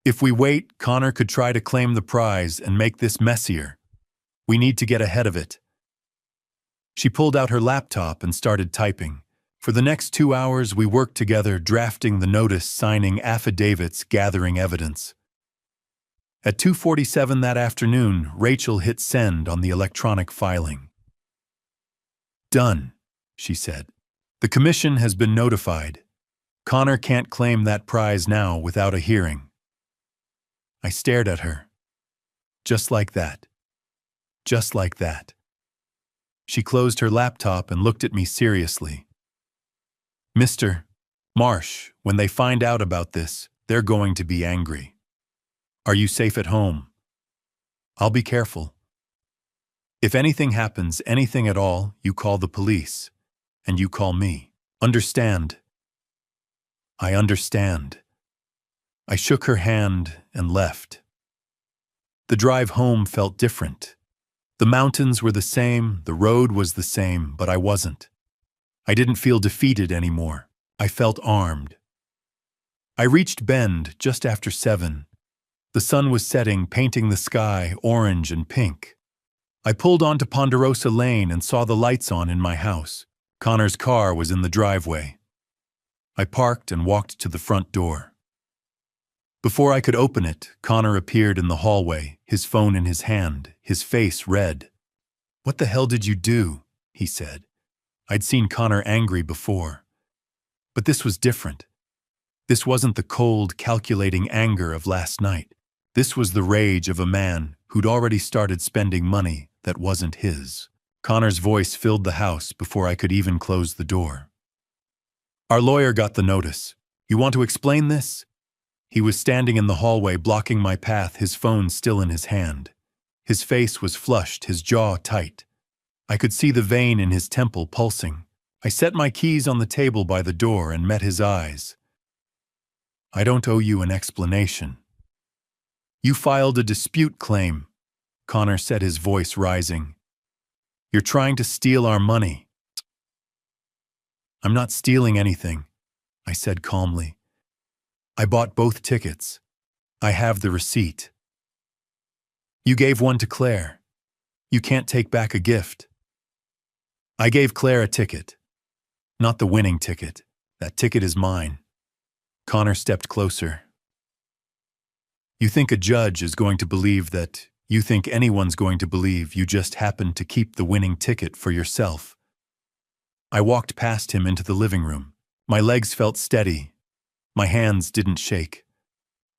If we wait, Connor could try to claim the prize and make this messier. We need to get ahead of it. She pulled out her laptop and started typing. For the next 2 hours, we worked together, drafting the notice, signing affidavits, gathering evidence. At 2:47 that afternoon, Rachel hit send on the electronic filing. Done, she said. The commission has been notified. Connor can't claim that prize now without a hearing. I stared at her. Just like that. Just like that. She closed her laptop and looked at me seriously. Mr. Marsh, when they find out about this, they're going to be angry. Are you safe at home? I'll be careful. If anything happens, anything at all, you call the police, and you call me. Understand? I understand. I shook her hand and left. The drive home felt different. The mountains were the same, the road was the same, but I wasn't. I didn't feel defeated anymore. I felt armed. I reached Bend just after 7. The sun was setting, painting the sky orange and pink. I pulled onto Ponderosa Lane and saw the lights on in my house. Connor's car was in the driveway. I parked and walked to the front door. Before I could open it, Connor appeared in the hallway, his phone in his hand, his face red. "What the hell did you do?" he said. I'd seen Connor angry before. But this was different. This wasn't the cold, calculating anger of last night. This was the rage of a man who'd already started spending money that wasn't his. Connor's voice filled the house before I could even close the door. "Our lawyer got the notice. You want to explain this?" He was standing in the hallway, blocking my path, his phone still in his hand. His face was flushed, his jaw tight. I could see the vein in his temple pulsing. I set my keys on the table by the door and met his eyes. "I don't owe you an explanation." "You filed a dispute claim," Connor said, his voice rising. "You're trying to steal our money." "I'm not stealing anything," I said calmly. "I bought both tickets. I have the receipt." "You gave one to Claire. You can't take back a gift." "I gave Claire a ticket. Not the winning ticket. That ticket is mine." Connor stepped closer. "You think a judge is going to believe that? You think anyone's going to believe you just happened to keep the winning ticket for yourself?" I walked past him into the living room. My legs felt steady. My hands didn't shake.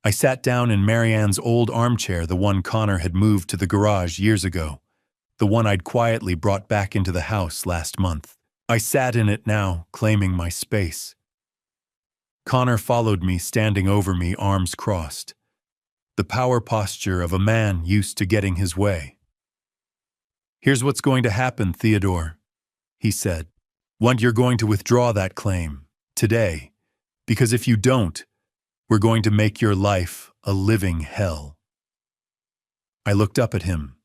I sat down in Marianne's old armchair, the one Connor had moved to the garage years ago, the one I'd quietly brought back into the house last month. I sat in it now, claiming my space. Connor followed me, standing over me, arms crossed. The power posture of a man used to getting his way. "Here's what's going to happen, Theodore," he said. "You're going to withdraw that claim, today. Because if you don't, we're going to make your life a living hell." I looked up at him.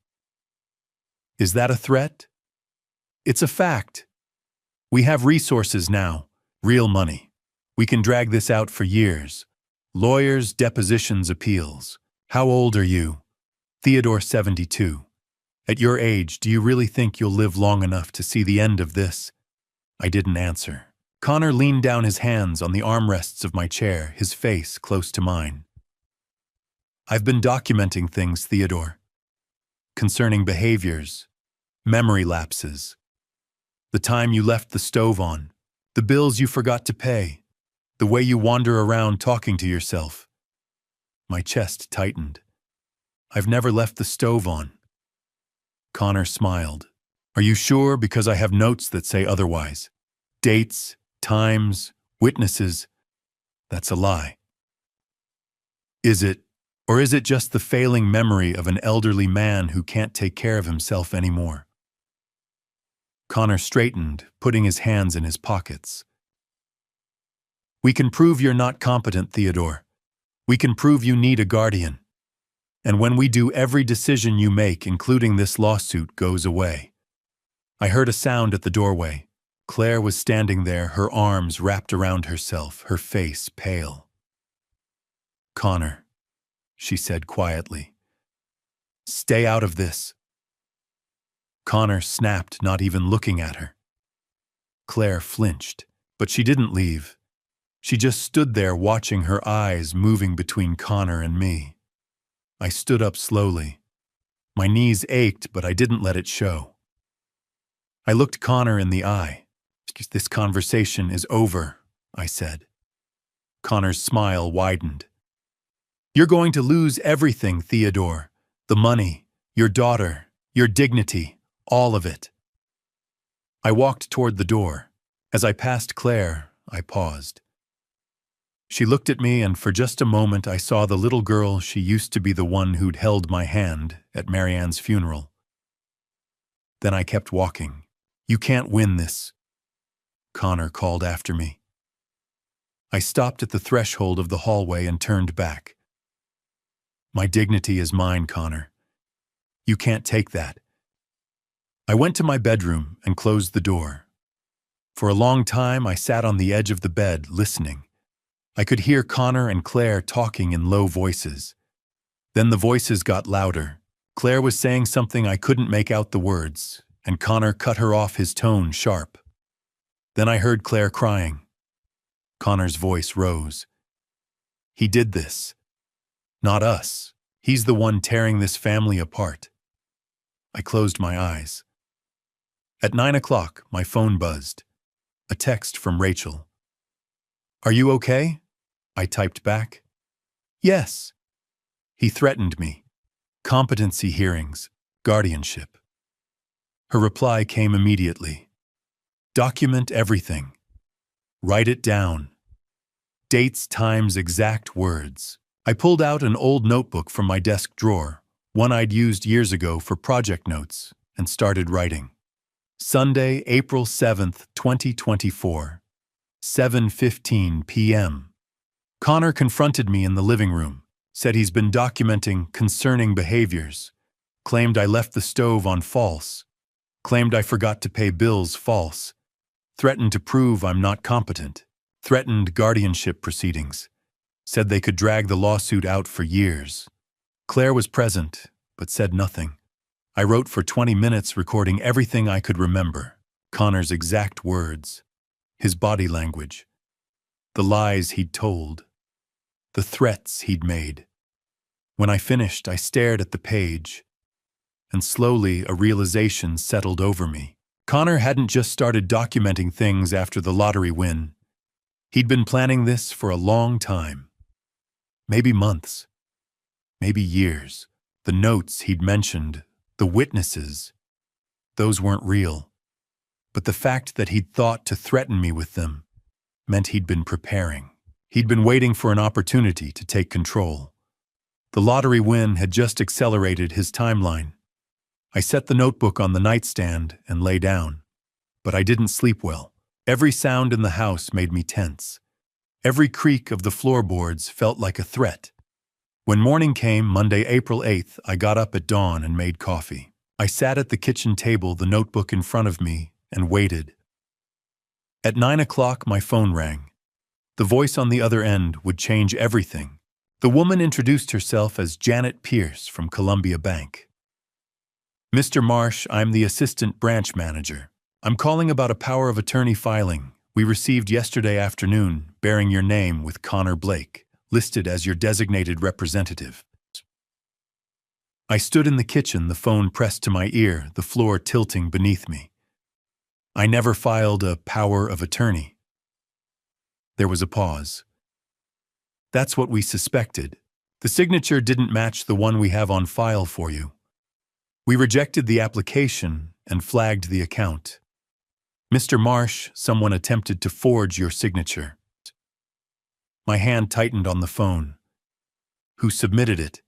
"Is that a threat?" "It's a fact. We have resources now, real money. We can drag this out for years. Lawyers, depositions, appeals. How old are you?" "Theodore, 72. At your age, do you really think you'll live long enough to see the end of this?" I didn't answer. Connor leaned down his hands on the armrests of my chair, his face close to mine. I've been documenting things, Theodore. Concerning behaviors, memory lapses, the time you left the stove on, the bills you forgot to pay, the way you wander around talking to yourself. My chest tightened. I've never left the stove on. Connor smiled. Are you sure? Because I have notes that say otherwise. Dates, times, witnesses. That's a lie. Is it, or is it just the failing memory of an elderly man who can't take care of himself anymore? Connor straightened, putting his hands in his pockets. We can prove you're not competent, Theodore. We can prove you need a guardian. And when we do, every decision you make, including this lawsuit, goes away. I heard a sound at the doorway. Claire was standing there, her arms wrapped around herself, her face pale. Connor, she said quietly. Stay out of this. Connor snapped, not even looking at her. Claire flinched, but she didn't leave. She just stood there watching, her eyes moving between Connor and me. I stood up slowly. My knees ached, but I didn't let it show. I looked Connor in the eye. This conversation is over, I said. Connor's smile widened. You're going to lose everything, Theodore. The money, your daughter, your dignity, all of it. I walked toward the door. As I passed Claire, I paused. She looked at me, and for just a moment I saw the little girl she used to be, the one who'd held my hand at Marianne's funeral. Then I kept walking. You can't win this, Connor called after me. I stopped at the threshold of the hallway and turned back. My dignity is mine, Connor. You can't take that. I went to my bedroom and closed the door. For a long time I sat on the edge of the bed, listening. I could hear Connor and Claire talking in low voices. Then the voices got louder. Claire was saying something I couldn't make out the words, and Connor cut her off, his tone sharp. Then I heard Claire crying. Connor's voice rose. He did this. Not us. He's the one tearing this family apart. I closed my eyes. At 9 o'clock, my phone buzzed. A text from Rachel. Are you okay? I typed back. Yes. He threatened me. Competency hearings, guardianship. Her reply came immediately. Document everything. Write it down. Dates, times, exact words. I pulled out an old notebook from my desk drawer, one I'd used years ago for project notes, and started writing. Sunday, April 7th, 2024. 7:15 p.m. Connor confronted me in the living room, said he's been documenting concerning behaviors, claimed I left the stove on false, claimed I forgot to pay bills false, threatened to prove I'm not competent, threatened guardianship proceedings, said they could drag the lawsuit out for years. Claire was present, but said nothing. I wrote for 20 minutes, recording everything I could remember, Connor's exact words, his body language, the lies he'd told, the threats he'd made. When I finished, I stared at the page, and slowly a realization settled over me. Connor hadn't just started documenting things after the lottery win. He'd been planning this for a long time. Maybe months, maybe years. The notes he'd mentioned, the witnesses, those weren't real. But the fact that he'd thought to threaten me with them meant he'd been preparing. He'd been waiting for an opportunity to take control. The lottery win had just accelerated his timeline. I set the notebook on the nightstand and lay down. But I didn't sleep well. Every sound in the house made me tense. Every creak of the floorboards felt like a threat. When morning came, Monday, April 8th, I got up at dawn and made coffee. I sat at the kitchen table, the notebook in front of me, and waited. At 9 o'clock, my phone rang. The voice on the other end would change everything. The woman introduced herself as Janet Pierce from Columbia Bank. Mr. Marsh, I'm the assistant branch manager. I'm calling about a power of attorney filing. we received yesterday afternoon, bearing your name with Connor Blake, listed as your designated representative. I stood in the kitchen, the phone pressed to my ear, the floor tilting beneath me. I never filed a power of attorney. There was a pause. That's what we suspected. The signature didn't match the one we have on file for you. We rejected the application and flagged the account. Mr. Marsh, someone attempted to forge your signature. My hand tightened on the phone. Who submitted it?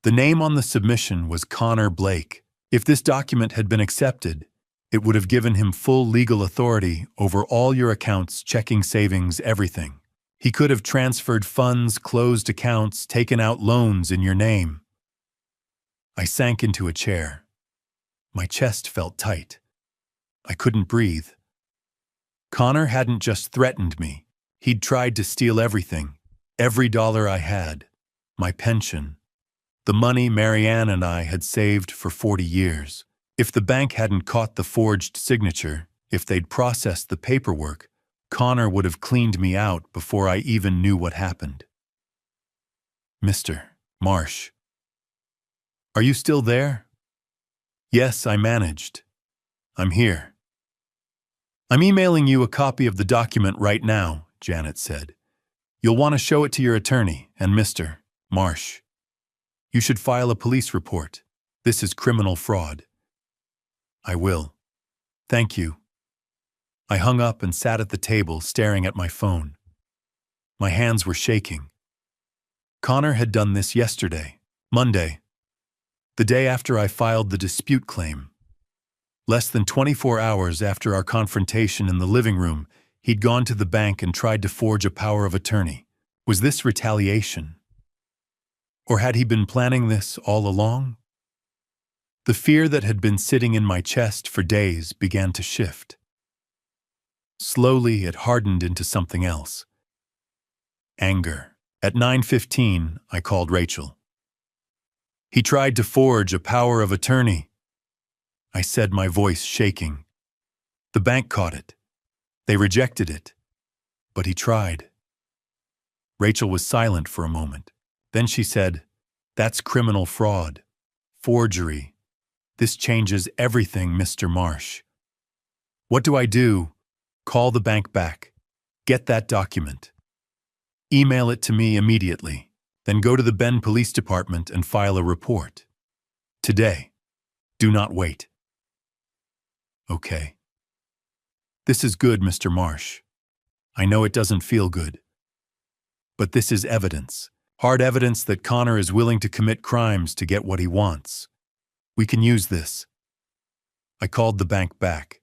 The name on the submission was Connor Blake. If this document had been accepted, it would have given him full legal authority over all your accounts, checking, savings, everything. He could have transferred funds, closed accounts, taken out loans in your name. I sank into a chair. My chest felt tight. I couldn't breathe. Connor hadn't just threatened me. He'd tried to steal everything, every dollar I had, my pension, the money Marianne and I had saved for 40 years. If the bank hadn't caught the forged signature, if they'd processed the paperwork, Connor would have cleaned me out before I even knew what happened. Mr. Marsh. Are you still there? Yes, I managed. I'm here. I'm emailing you a copy of the document right now, Janet said. You'll want to show it to your attorney and Mr. Marsh. You should file a police report. This is criminal fraud. I will. Thank you. I hung up and sat at the table staring at my phone. My hands were shaking. Connor had done this yesterday, Monday, the day after I filed the dispute claim. Less than 24 hours after our confrontation in the living room, he'd gone to the bank and tried to forge a power of attorney. Was this retaliation? Or had he been planning this all along? The fear that had been sitting in my chest for days began to shift. Slowly, it hardened into something else. Anger. At 9:15, I called Rachel. He tried to forge a power of attorney, I said, my voice shaking. The bank caught it. They rejected it. But he tried. Rachel was silent for a moment. Then she said, "That's criminal fraud. Forgery. This changes everything, Mr. Marsh." What do I do? Call the bank back. Get that document. Email it to me immediately. Then go to the Bend Police Department and file a report. Today. Do not wait. Okay. This is good, Mr. Marsh. I know it doesn't feel good. But this is evidence. Hard evidence that Connor is willing to commit crimes to get what he wants. We can use this. I called the bank back.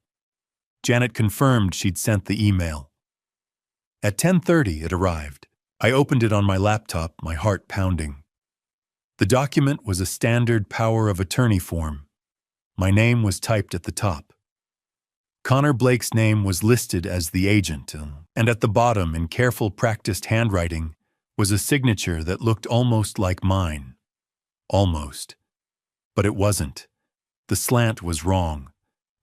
Janet confirmed she'd sent the email. At 10:30 it arrived. I opened it on my laptop, my heart pounding. The document was a standard power of attorney form. My name was typed at the top. Connor Blake's name was listed as the agent, and at the bottom, in careful practiced handwriting, was a signature that looked almost like mine. Almost. But it wasn't. The slant was wrong.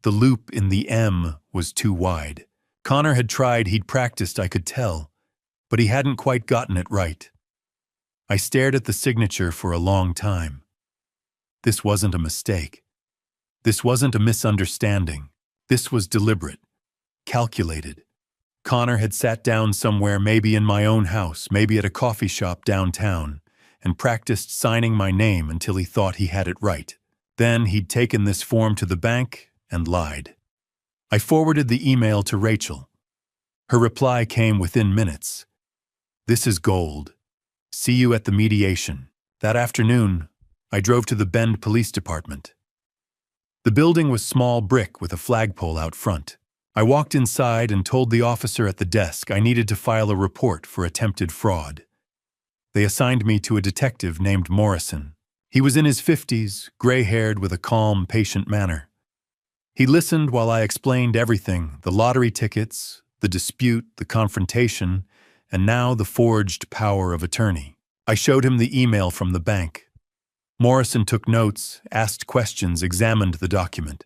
The loop in the M was too wide. Connor had tried, he'd practiced, I could tell, but he hadn't quite gotten it right. I stared at the signature for a long time. This wasn't a mistake. This wasn't a misunderstanding. This was deliberate, calculated. Connor had sat down somewhere, maybe in my own house, maybe at a coffee shop downtown, and practiced signing my name until he thought he had it right. Then he'd taken this form to the bank and lied. I forwarded the email to Rachel. Her reply came within minutes. "This is gold. See you at the mediation." That afternoon, I drove to the Bend Police Department. The building was small brick with a flagpole out front. I walked inside and told the officer at the desk I needed to file a report for attempted fraud. They assigned me to a detective named Morrison. He was in his 50s, gray-haired with a calm, patient manner. He listened while I explained everything, the lottery tickets, the dispute, the confrontation, and now the forged power of attorney. I showed him the email from the bank. Morrison took notes, asked questions, examined the document.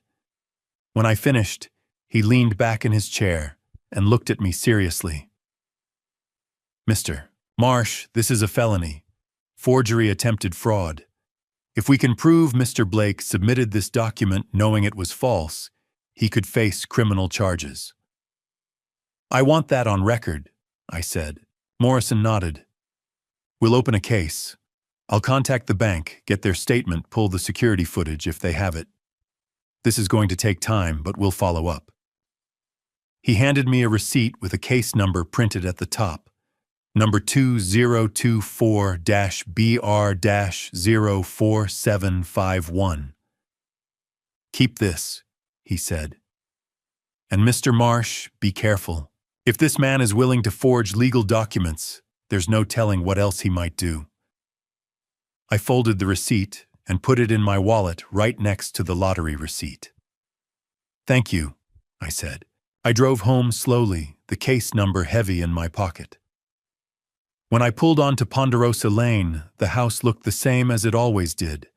When I finished, he leaned back in his chair, and looked at me seriously. "Mr. Marsh, this is a felony. Forgery, attempted fraud. If we can prove Mr. Blake submitted this document knowing it was false, he could face criminal charges." "I want that on record," I said. Morrison nodded. "We'll open a case. I'll contact the bank, get their statement, pull the security footage if they have it. This is going to take time, but we'll follow up." He handed me a receipt with a case number printed at the top. Number 2024-BR-04751. "Keep this," he said. "And Mr. Marsh, be careful. If this man is willing to forge legal documents, there's no telling what else he might do." I folded the receipt and put it in my wallet right next to the lottery receipt. "Thank you," I said. I drove home slowly, the case number heavy in my pocket. When I pulled onto Ponderosa Lane, the house looked the same as it always did.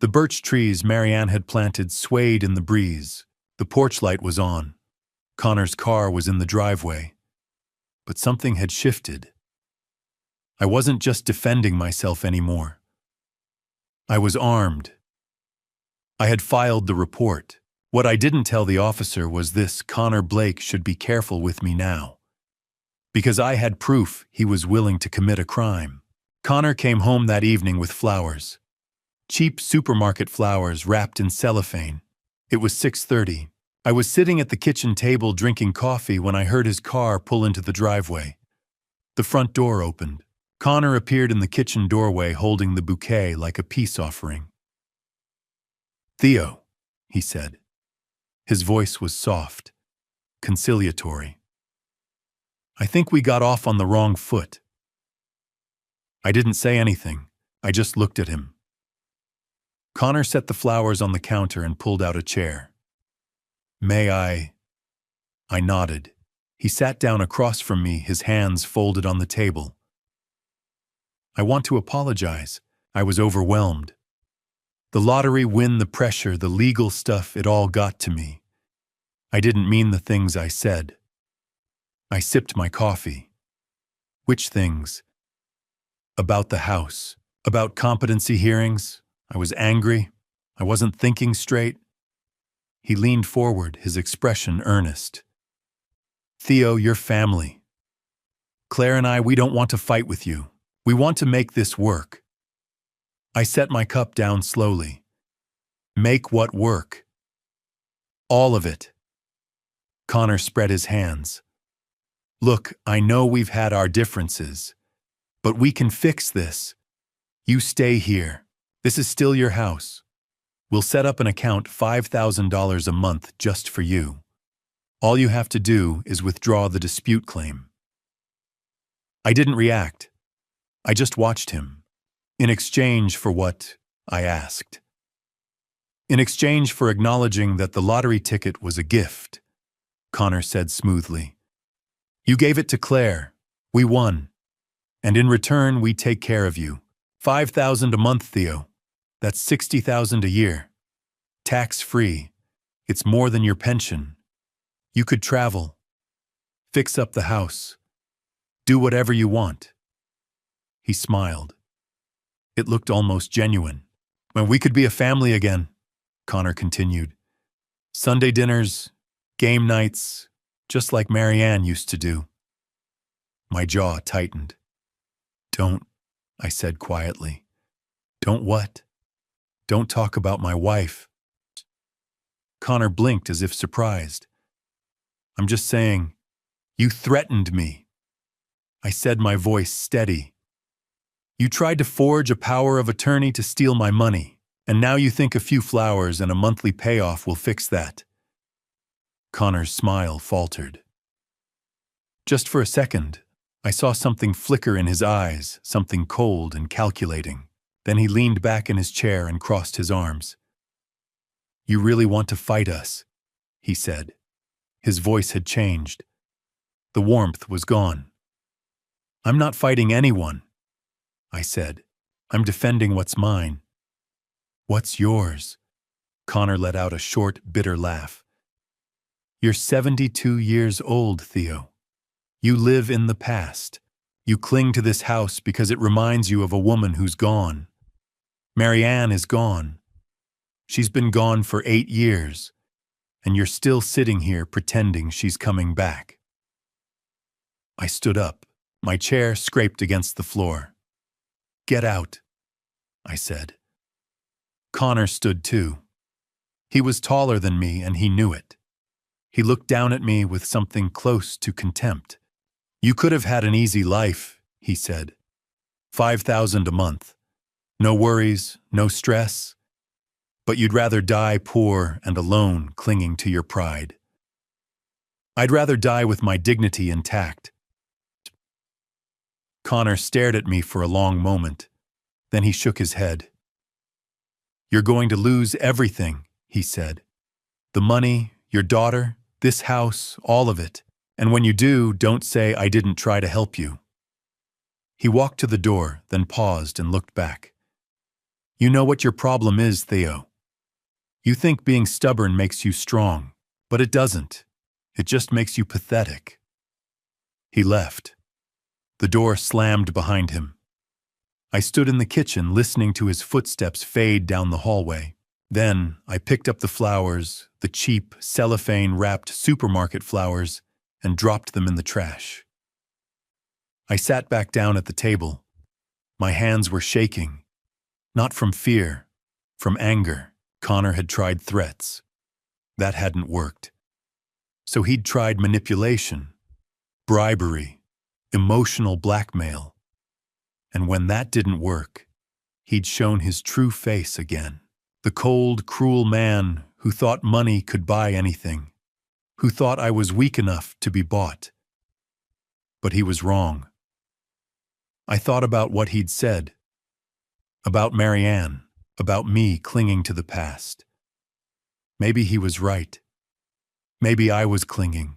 The birch trees Marianne had planted swayed in the breeze. The porch light was on. Connor's car was in the driveway. But something had shifted. I wasn't just defending myself anymore. I was armed. I had filed the report. What I didn't tell the officer was this: Connor Blake should be careful with me now. Because I had proof he was willing to commit a crime. Connor came home that evening with flowers. Cheap supermarket flowers wrapped in cellophane. It was 6:30. I was sitting at the kitchen table drinking coffee when I heard his car pull into the driveway. The front door opened. Connor appeared in the kitchen doorway holding the bouquet like a peace offering. "Theo," he said. His voice was soft, conciliatory. "I think we got off on the wrong foot." I didn't say anything. I just looked at him. Connor set the flowers on the counter and pulled out a chair. "May I?" I nodded. He sat down across from me, his hands folded on the table. "I want to apologize. I was overwhelmed. The lottery win, the pressure, the legal stuff, it all got to me. I didn't mean the things I said." I sipped my coffee. "Which things?" "About the house. About competency hearings. I was angry. I wasn't thinking straight." He leaned forward, his expression earnest. "Theo, you're family. Claire and I, we don't want to fight with you. We want to make this work." I set my cup down slowly. "Make what work?" "All of it." Connor spread his hands. "Look, I know we've had our differences, but we can fix this. You stay here. This is still your house. We'll set up an account, $5,000 a month just for you. All you have to do is withdraw the dispute claim." I didn't react. I just watched him. In exchange for what? I asked. "In exchange for acknowledging that the lottery ticket was a gift," Connor said smoothly. "You gave it to Claire. We won. And in return, we take care of you. $5,000 a month, Theo. That's $60,000 a year. Tax-free. It's more than your pension. You could travel. Fix up the house. Do whatever you want." He smiled. It looked almost genuine. "When we could be a family again," Connor continued. "Sunday dinners, game nights, just like Marianne used to do." My jaw tightened. "Don't," I said quietly. "Don't what?" "Don't talk about my wife." Connor blinked as if surprised. "I'm just saying, you threatened me." I said, my voice steady. "You tried to forge a power of attorney to steal my money, and now you think a few flowers and a monthly payoff will fix that." Connor's smile faltered. Just for a second, I saw something flicker in his eyes, something cold and calculating. Then he leaned back in his chair and crossed his arms. "You really want to fight us?" he said. His voice had changed. The warmth was gone. "I'm not fighting anyone," I said. "I'm defending what's mine." "What's yours?" Connor let out a short, bitter laugh. You're 72 years old, Theo. You live in the past. You cling to this house because it reminds you of a woman who's gone. Marianne is gone. She's been gone for 8 years, and you're still sitting here pretending she's coming back. I stood up. My chair scraped against the floor. Get out, I said. Connor stood too. He was taller than me, and he knew it. He looked down at me with something close to contempt. You could have had an easy life, he said. 5,000 a month. No worries, no stress. But you'd rather die poor and alone, clinging to your pride. I'd rather die with my dignity intact. Connor stared at me for a long moment. Then he shook his head. You're going to lose everything, he said. The money, your daughter, this house, all of it. And when you do, don't say I didn't try to help you. He walked to the door, then paused and looked back. You know what your problem is, Theo. You think being stubborn makes you strong, but it doesn't. It just makes you pathetic. He left. The door slammed behind him. I stood in the kitchen listening to his footsteps fade down the hallway. Then I picked up the flowers, the cheap, cellophane-wrapped supermarket flowers, and dropped them in the trash. I sat back down at the table. My hands were shaking. Not from fear, from anger. Connor had tried threats. That hadn't worked. So he'd tried manipulation, bribery, emotional blackmail. And when that didn't work, he'd shown his true face again. The cold, cruel man who thought money could buy anything, who thought I was weak enough to be bought. But he was wrong. I thought about what he'd said, about Marianne, about me clinging to the past. Maybe he was right. Maybe I was clinging.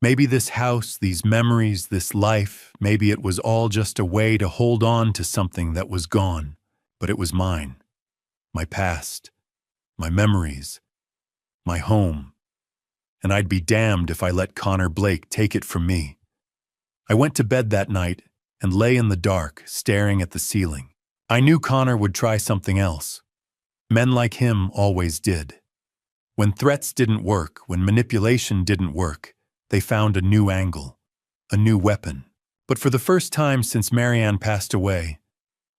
Maybe this house, these memories, this life, maybe it was all just a way to hold on to something that was gone, but it was mine. My past, my memories, my home. And I'd be damned if I let Connor Blake take it from me. I went to bed that night and lay in the dark, staring at the ceiling. I knew Connor would try something else. Men like him always did. When threats didn't work, when manipulation didn't work, they found a new angle, a new weapon. But for the first time since Marianne passed away,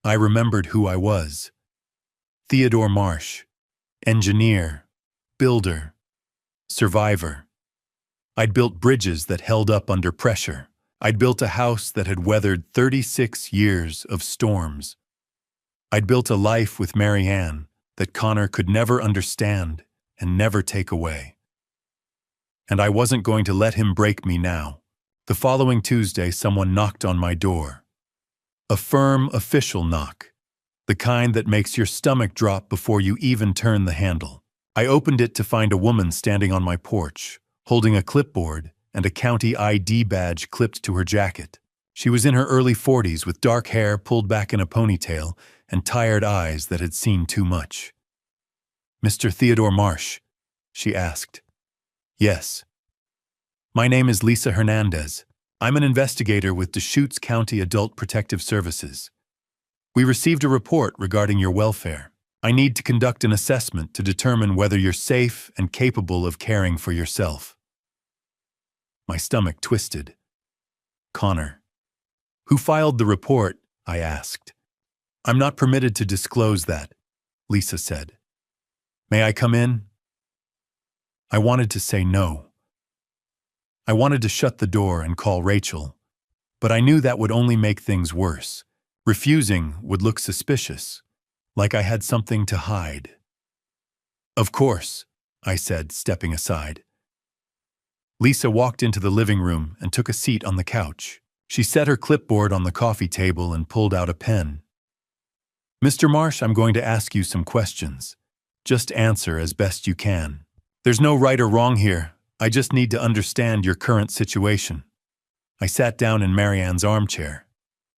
I remembered who I was. Theodore Marsh, engineer, builder, survivor. I'd built bridges that held up under pressure. I'd built a house that had weathered 36 years of storms. I'd built a life with Marianne that Connor could never understand and never take away. And I wasn't going to let him break me now. The following Tuesday, someone knocked on my door. A firm, official knock. The kind that makes your stomach drop before you even turn the handle. I opened it to find a woman standing on my porch, holding a clipboard and a county ID badge clipped to her jacket. She was in her early 40s with dark hair pulled back in a ponytail and tired eyes that had seen too much. Mr. Theodore Marsh, she asked. Yes. My name is Lisa Hernandez. I'm an investigator with Deschutes County Adult Protective Services. We received a report regarding your welfare. I need to conduct an assessment to determine whether you're safe and capable of caring for yourself. My stomach twisted. Connor. Who filed the report? I asked. I'm not permitted to disclose that, Lisa said. May I come in? I wanted to say no. I wanted to shut the door and call Rachel, but I knew that would only make things worse. Refusing would look suspicious, like I had something to hide. Of course, I said, stepping aside. Lisa walked into the living room and took a seat on the couch. She set her clipboard on the coffee table and pulled out a pen. Mr. Marsh, I'm going to ask you some questions. Just answer as best you can. There's no right or wrong here. I just need to understand your current situation. I sat down in Marianne's armchair.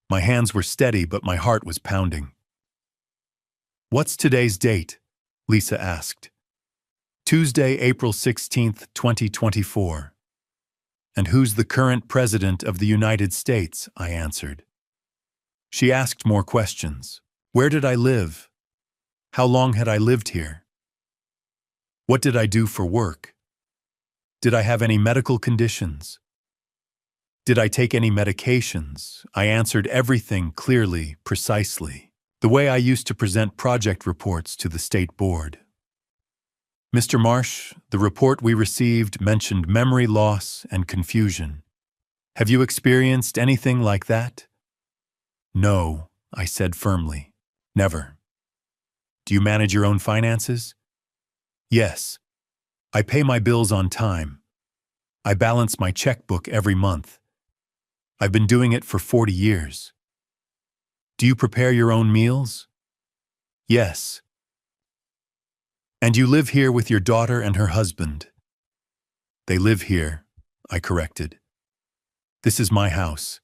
My hands were steady, but my heart was pounding. What's today's date? Lisa asked. Tuesday, April 16th, 2024. And who's the current president of the United States? I answered. She asked more questions. Where did I live? How long had I lived here? What did I do for work? Did I have any medical conditions? Did I take any medications? I answered everything clearly, precisely, the way I used to present project reports to the state board. Mr. Marsh, the report we received mentioned memory loss and confusion. Have you experienced anything like that? No, I said firmly. Never. Do you manage your own finances? Yes. I pay my bills on time. I balance my checkbook every month. I've been doing it for 40 years. Do you prepare your own meals? Yes. And you live here with your daughter and her husband? They live here, I corrected. This is my house.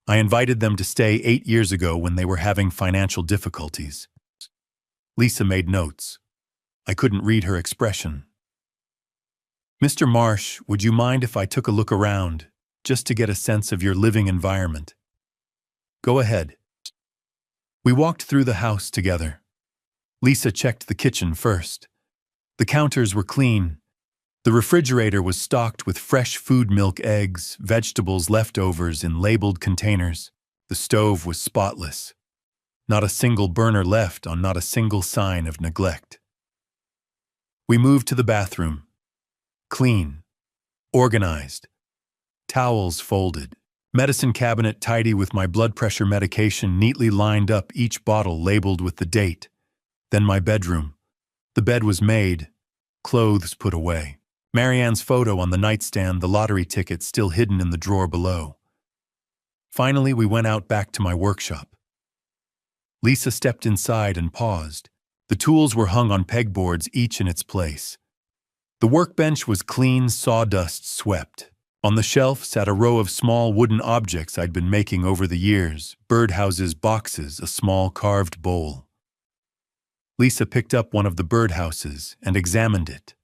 I invited them to stay 8 years ago when they were having financial difficulties. Lisa made notes. I couldn't read her expression. Mr. Marsh, would you mind if I took a look around, just to get a sense of your living environment? Go ahead. We walked through the house together. Lisa checked the kitchen first. The counters were clean. The refrigerator was stocked with fresh food, milk, eggs, vegetables, leftovers in labeled containers. The stove was spotless. Not a single burner left on not a single sign of neglect. We moved to the bathroom. Clean. Organized. Towels folded. Medicine cabinet tidy with my blood pressure medication neatly lined up, each bottle labeled with the date. Then my bedroom. The bed was made. Clothes put away. Marianne's photo on the nightstand, the lottery ticket still hidden in the drawer below. Finally, we went out back to my workshop. Lisa stepped inside and paused. The tools were hung on pegboards, each in its place. The workbench was clean, sawdust swept. On the shelf sat a row of small wooden objects I'd been making over the years, birdhouses, boxes, a small carved bowl. Lisa picked up one of the birdhouses and examined it.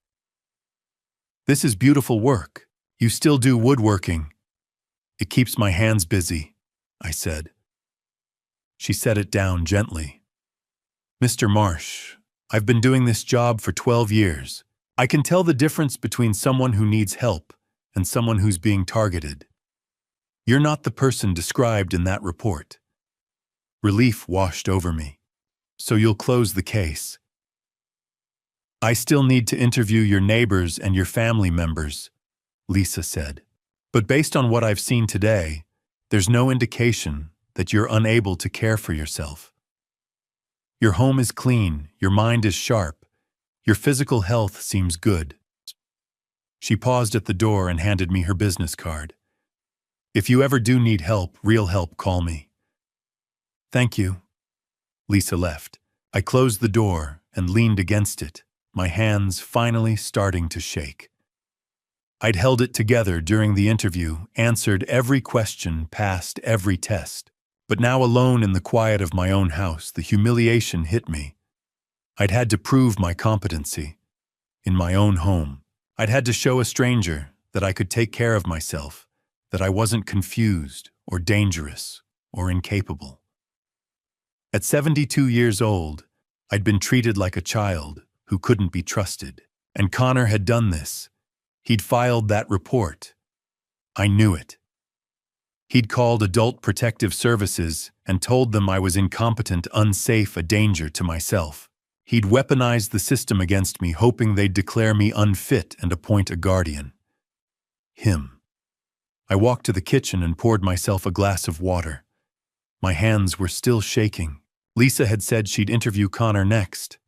This is beautiful work. You still do woodworking. It keeps my hands busy, I said. She set it down gently. Mr. Marsh, I've been doing this job for 12 years. I can tell the difference between someone who needs help and someone who's being targeted. You're not the person described in that report. Relief washed over me. So you'll close the case. I still need to interview your neighbors and your family members, Lisa said. But based on what I've seen today, there's no indication that you're unable to care for yourself. Your home is clean, your mind is sharp, your physical health seems good. She paused at the door and handed me her business card. If you ever do need help, real help, call me. Thank you. Lisa left. I closed the door and leaned against it, my hands finally starting to shake. I'd held it together during the interview, answered every question, passed every test. But now alone in the quiet of my own house, the humiliation hit me. I'd had to prove my competency. In my own home, I'd had to show a stranger that I could take care of myself, that I wasn't confused or dangerous or incapable. At 72 years old, I'd been treated like a child who couldn't be trusted. And Connor had done this. He'd filed that report. I knew it. He'd called Adult Protective Services and told them I was incompetent, unsafe, a danger to myself. He'd weaponized the system against me, hoping they'd declare me unfit and appoint a guardian. Him. I walked to the kitchen and poured myself a glass of water. My hands were still shaking. Lisa had said she'd interview Connor next,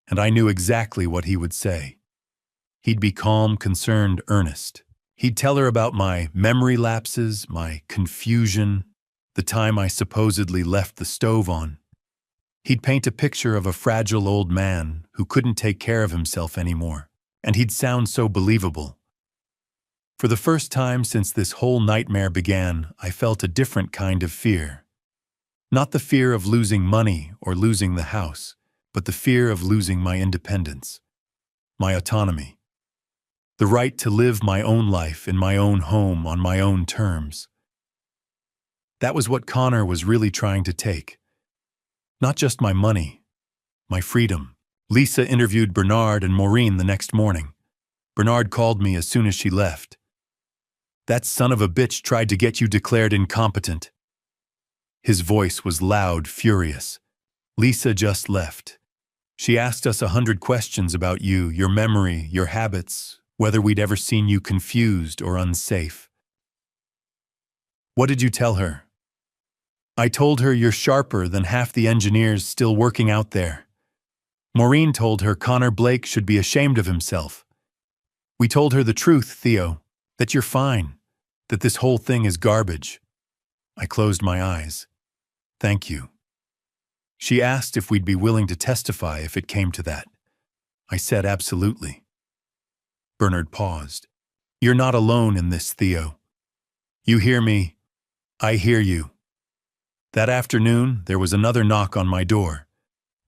and I knew exactly what he would say. He'd be calm, concerned, earnest. He'd tell her about my memory lapses, my confusion, the time I supposedly left the stove on. He'd paint a picture of a fragile old man who couldn't take care of himself anymore, and he'd sound so believable. For the first time since this whole nightmare began, I felt a different kind of fear. Not the fear of losing money or losing the house, but the fear of losing my independence. my autonomy. The right to live my own life in my own home on my own terms. That was what Connor was really trying to take. Not just my money, my freedom. Lisa interviewed Bernard and Maureen the next morning. Bernard called me as soon as she left. That son of a bitch tried to get you declared incompetent. His voice was loud, furious. Lisa just left. She asked us 100 questions about you, your memory, your habits, whether we'd ever seen you confused or unsafe. What did you tell her? I told her you're sharper than half the engineers still working out there. Maureen told her Connor Blake should be ashamed of himself. We told her the truth, Theo, that you're fine, that this whole thing is garbage. I closed my eyes. Thank you. She asked if we'd be willing to testify if it came to that. I said absolutely. Bernard paused. You're not alone in this, Theo. You hear me? I hear you. That afternoon, there was another knock on my door.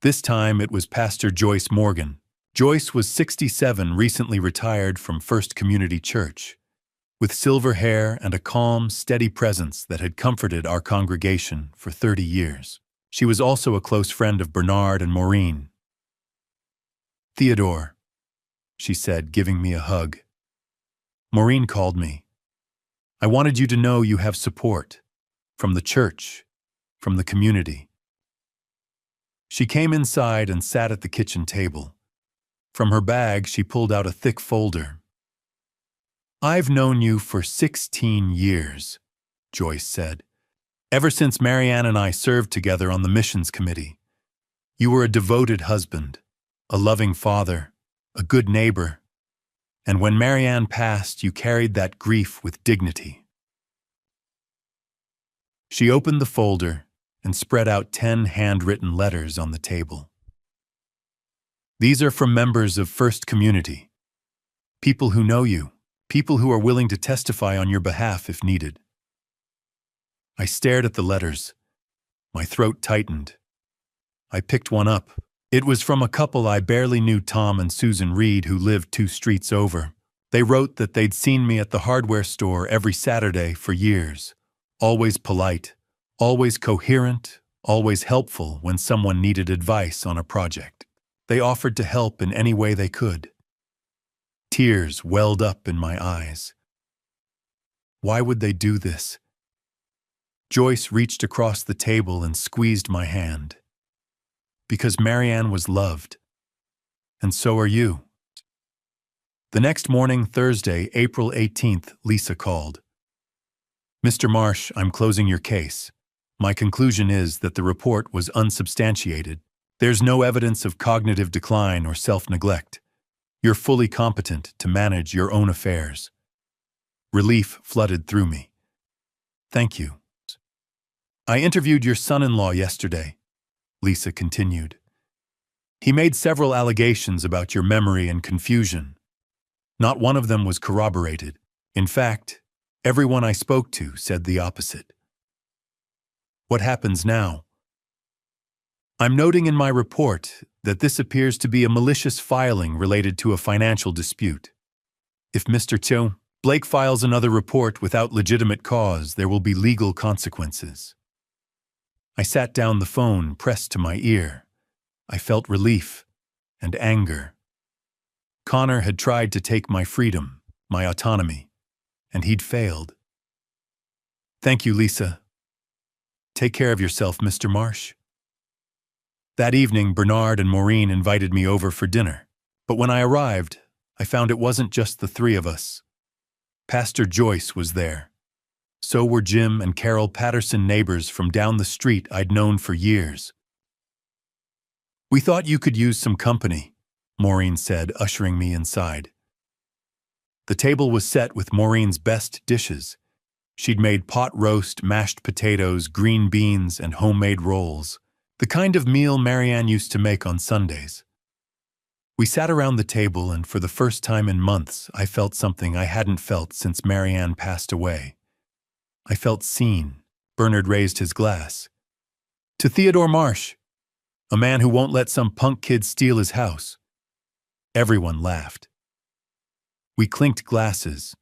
This time, it was Pastor Joyce Morgan. Joyce was 67, recently retired from First Community Church, with silver hair and a calm, steady presence that had comforted our congregation for 30 years. She was also a close friend of Bernard and Maureen. Theodore, she said, giving me a hug. Maureen called me. I wanted you to know you have support from the church, from the community. She came inside and sat at the kitchen table. From her bag, she pulled out a thick folder. I've known you for 16 years, Joyce said. Ever since Marianne and I served together on the missions committee. You were a devoted husband, a loving father, a good neighbor. And when Marianne passed, you carried that grief with dignity. She opened the folder and spread out 10 handwritten letters on the table. These are from members of First Community, people who know you, people who are willing to testify on your behalf if needed. I stared at the letters. My throat tightened. I picked one up. It was from a couple I barely knew, Tom and Susan Reed, who lived 2 streets over. They wrote that they'd seen me at the hardware store every Saturday for years. Always polite, always coherent, always helpful when someone needed advice on a project. They offered to help in any way they could. Tears welled up in my eyes. Why would they do this? Joyce reached across the table and squeezed my hand. Because Marianne was loved. And so are you. The next morning, Thursday, April 18th, Lisa called. Mr. Marsh, I'm closing your case. My conclusion is that the report was unsubstantiated. There's no evidence of cognitive decline or self-neglect. You're fully competent to manage your own affairs. Relief flooded through me. Thank you. I interviewed your son-in-law yesterday, Lisa continued. He made several allegations about your memory and confusion. Not one of them was corroborated. In fact, everyone I spoke to said the opposite. What happens now? I'm noting in my report that this appears to be a malicious filing related to a financial dispute. If Mr. Blake files another report without legitimate cause, there will be legal consequences. I sat down, the phone pressed to my ear. I felt relief and anger. Connor had tried to take my freedom, my autonomy, and he'd failed. Thank you, Lisa. Take care of yourself, Mr. Marsh. That evening, Bernard and Maureen invited me over for dinner. But when I arrived, I found it wasn't just the 3 of us. Pastor Joyce was there. So were Jim and Carol Patterson, neighbors from down the street I'd known for years. We thought you could use some company, Maureen said, ushering me inside. The table was set with Maureen's best dishes. She'd made pot roast, mashed potatoes, green beans, and homemade rolls, the kind of meal Marianne used to make on Sundays. We sat around the table, and for the first time in months, I felt something I hadn't felt since Marianne passed away. I felt seen. Bernard raised his glass. To Theodore Marsh, a man who won't let some punk kid steal his house. Everyone laughed. We clinked glasses.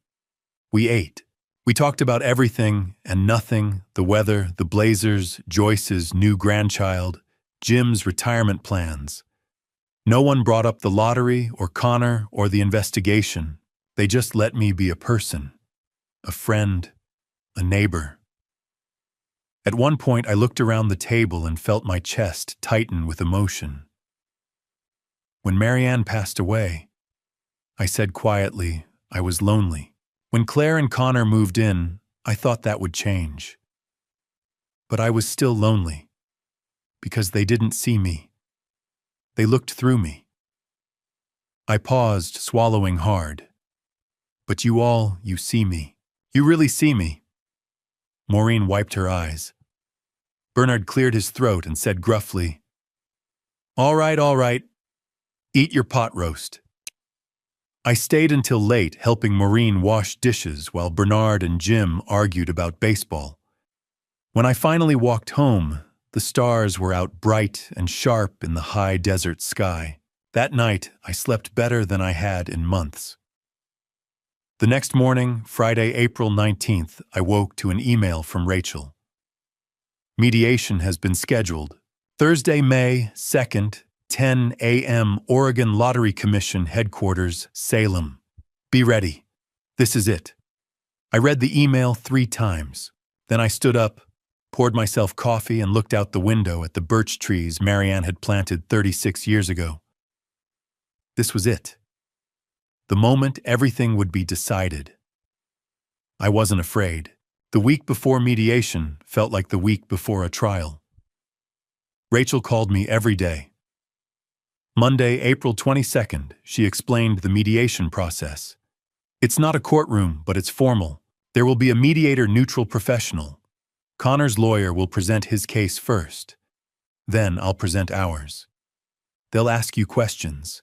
We ate. We talked about everything and nothing, the weather, the Blazers, Joyce's new grandchild, Jim's retirement plans. No one brought up the lottery or Connor or the investigation. They just let me be a person, a friend, a neighbor. At one point, I looked around the table and felt my chest tighten with emotion. When Marianne passed away, I said quietly, I was lonely. When Claire and Connor moved in, I thought that would change. But I was still lonely, because they didn't see me. They looked through me. I paused, swallowing hard. But you see me. You really see me. Maureen wiped her eyes. Bernard cleared his throat and said gruffly, all right. Eat your pot roast. I stayed until late helping Maureen wash dishes while Bernard and Jim argued about baseball. When I finally walked home, the stars were out bright and sharp in the high desert sky. That night, I slept better than I had in months. The next morning, Friday, April 19th, I woke to an email from Rachel. Mediation has been scheduled. Thursday, May 2nd, 10 a.m. Oregon Lottery Commission Headquarters, Salem. Be ready. This is it. I read the email 3 times. Then I stood up, poured myself coffee, and looked out the window at the birch trees Marianne had planted 36 years ago. This was it. The moment everything would be decided. I wasn't afraid. The week before mediation felt like the week before a trial. Rachel called me every day. Monday, April 22nd, she explained the mediation process. It's not a courtroom, but it's formal. There will be a mediator neutral professional. Connor's lawyer will present his case first. Then I'll present ours. They'll ask you questions.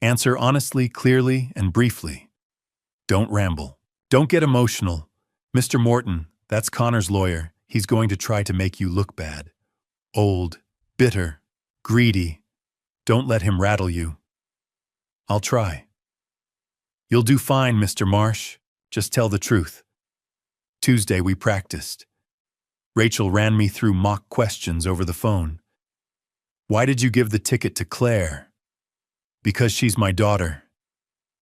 Answer honestly, clearly, and briefly. Don't ramble. Don't get emotional. Mr. Morton, that's Connor's lawyer. He's going to try to make you look bad. Old, bitter, greedy. Don't let him rattle you. I'll try. You'll do fine, Mr. Marsh. Just tell the truth. Tuesday we practiced. Rachel ran me through mock questions over the phone. Why did you give the ticket to Claire? Because she's my daughter.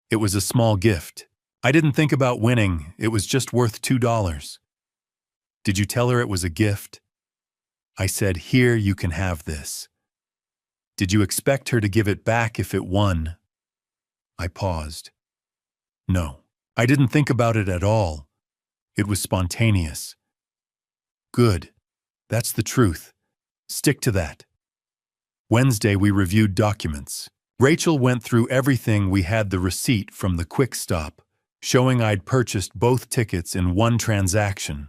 It was a small gift. I didn't think about winning. It was just worth $2. Did you tell her it was a gift? I said, here, you can have this. Did you expect her to give it back if it won? I paused. No, I didn't think about it at all. It was spontaneous. Good. That's the truth. Stick to that. Wednesday, we reviewed documents. Rachel went through everything. We had the receipt from the Quick Stop, showing I'd purchased both tickets in one transaction,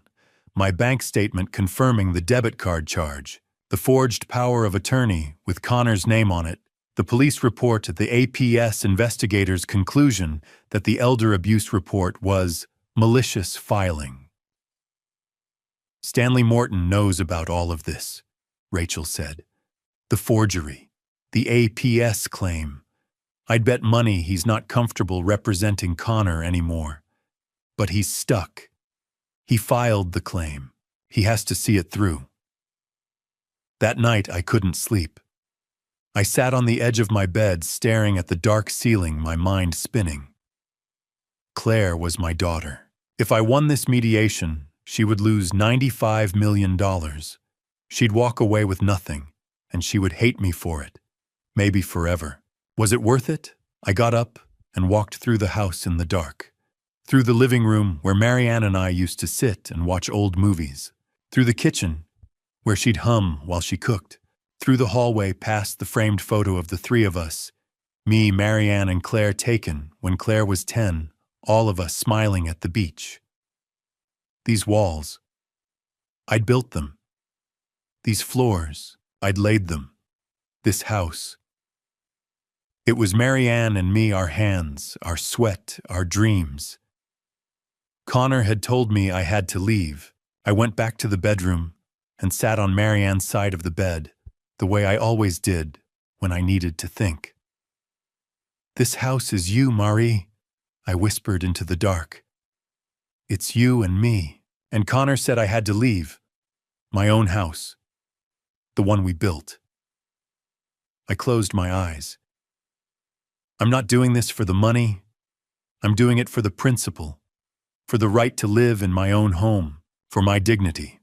my bank statement confirming the debit card charge, the forged power of attorney with Connor's name on it, the police report, the APS investigators' conclusion that the elder abuse report was malicious filing. Stanley Morton knows about all of this, Rachel said. The forgery, the APS claim. I'd bet money he's not comfortable representing Connor anymore. But he's stuck. He filed the claim. He has to see it through. That night I couldn't sleep. I sat on the edge of my bed staring at the dark ceiling, my mind spinning. Claire was my daughter. If I won this mediation, she would lose $95 million. She'd walk away with nothing, and she would hate me for it. Maybe forever. Was it worth it? I got up and walked through the house in the dark. Through the living room where Marianne and I used to sit and watch old movies. Through the kitchen where she'd hum while she cooked. Through the hallway past the framed photo of the 3 of us. Me, Marianne, and Claire taken when Claire was 10, all of us smiling at the beach. These walls, I'd built them. These floors, I'd laid them. This house. It was Marianne and me, our hands, our sweat, our dreams. Connor had told me I had to leave. I went back to the bedroom and sat on Marianne's side of the bed, the way I always did when I needed to think. "This house is you, Marie," I whispered into the dark. "It's you and me." And Connor said I had to leave. My own house. The one we built. I closed my eyes. I'm not doing this for the money. I'm doing it for the principle. For the right to live in my own home. For my dignity.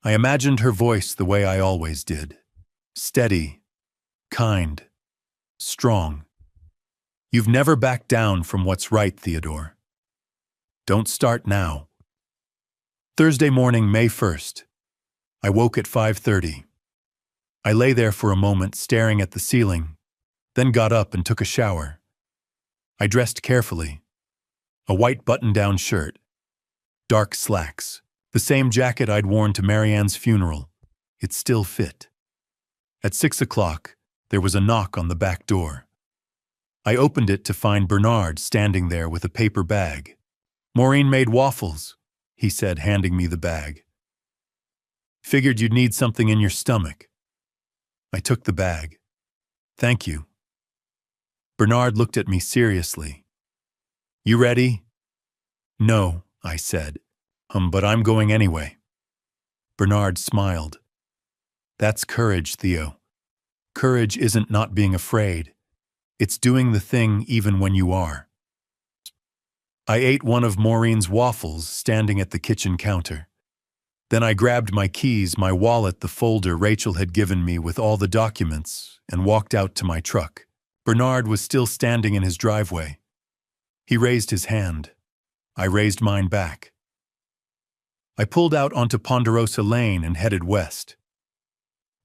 I imagined her voice the way I always did. Steady. Kind. Strong. "You've never backed down from what's right, Theodore. Don't start now." Thursday morning, May 1st. I woke at 5:30. I lay there for a moment staring at the ceiling, then got up and took a shower. I dressed carefully. A white button-down shirt. Dark slacks. The same jacket I'd worn to Marianne's funeral. It still fit. At 6 o'clock, there was a knock on the back door. I opened it to find Bernard standing there with a paper bag. "Maureen made waffles," he said, handing me the bag. "Figured you'd need something in your stomach." I took the bag. "Thank you." Bernard looked at me seriously. "You ready?" "No," I said. But I'm going anyway." Bernard smiled. "That's courage, Theo. Courage isn't not being afraid. It's doing the thing even when you are." I ate one of Maureen's waffles standing at the kitchen counter. Then I grabbed my keys, my wallet, the folder Rachel had given me with all the documents, and walked out to my truck. Bernard was still standing in his driveway. He raised his hand. I raised mine back. I pulled out onto Ponderosa Lane and headed west.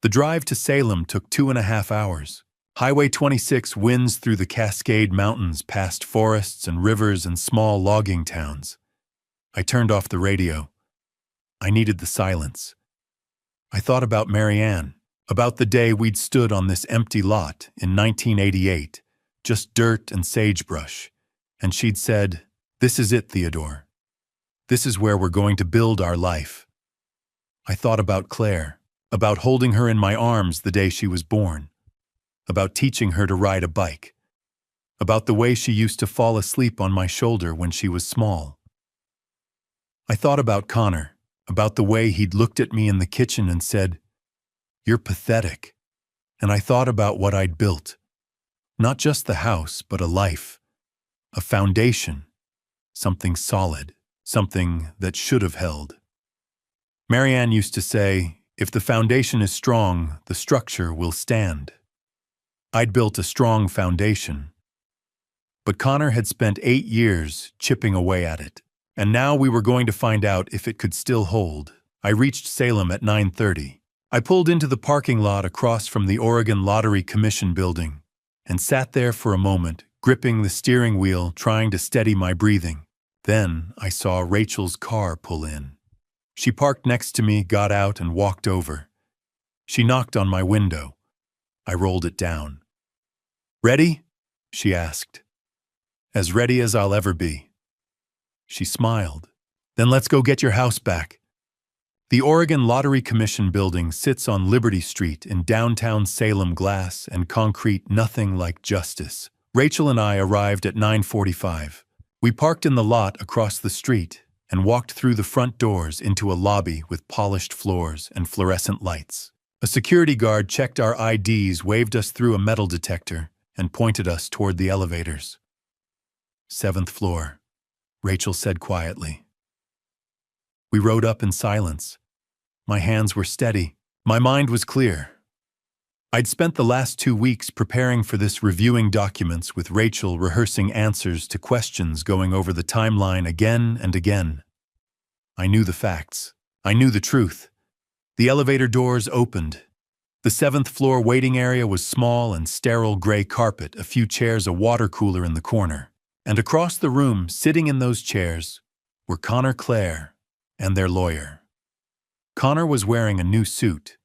The drive to Salem took 2.5 hours. Highway 26 winds through the Cascade Mountains past forests and rivers and small logging towns. I turned off the radio. I needed the silence. I thought about Marianne, about the day we'd stood on this empty lot in 1988, just dirt and sagebrush, and she'd said, "This is it, Theodore. This is where we're going to build our life." I thought about Claire, about holding her in my arms the day she was born, about teaching her to ride a bike, about the way she used to fall asleep on my shoulder when she was small. I thought about Connor, about the way he'd looked at me in the kitchen and said, "You're pathetic." And I thought about what I'd built. Not just the house, but a life, a foundation, something solid. Something that should have held. Marianne used to say, "If the foundation is strong, the structure will stand." I'd built a strong foundation. But Connor had spent 8 years chipping away at it, and now we were going to find out if it could still hold. I reached Salem at 9:30. I pulled into the parking lot across from the Oregon Lottery Commission building and sat there for a moment, gripping the steering wheel, trying to steady my breathing. Then I saw Rachel's car pull in. She parked next to me, got out, and walked over. She knocked on my window. I rolled it down. "Ready?" she asked. "As ready as I'll ever be." She smiled. "Then let's go get your house back." The Oregon Lottery Commission building sits on Liberty Street in downtown Salem. Glass and concrete, nothing like justice. Rachel and I arrived at 9:45. We parked in the lot across the street and walked through the front doors into a lobby with polished floors and fluorescent lights. A security guard checked our IDs, waved us through a metal detector, and pointed us toward the elevators. "7th floor," Rachel said quietly. We rode up in silence. My hands were steady. My mind was clear. I'd spent the last 2 weeks preparing for this, reviewing documents with Rachel, rehearsing answers to questions, going over the timeline again and again. I knew the facts. I knew the truth. The elevator doors opened. The 7th floor waiting area was small and sterile, gray carpet, a few chairs, a water cooler in the corner. And across the room, sitting in those chairs, were Connor, Claire, and their lawyer. Connor was wearing a new suit.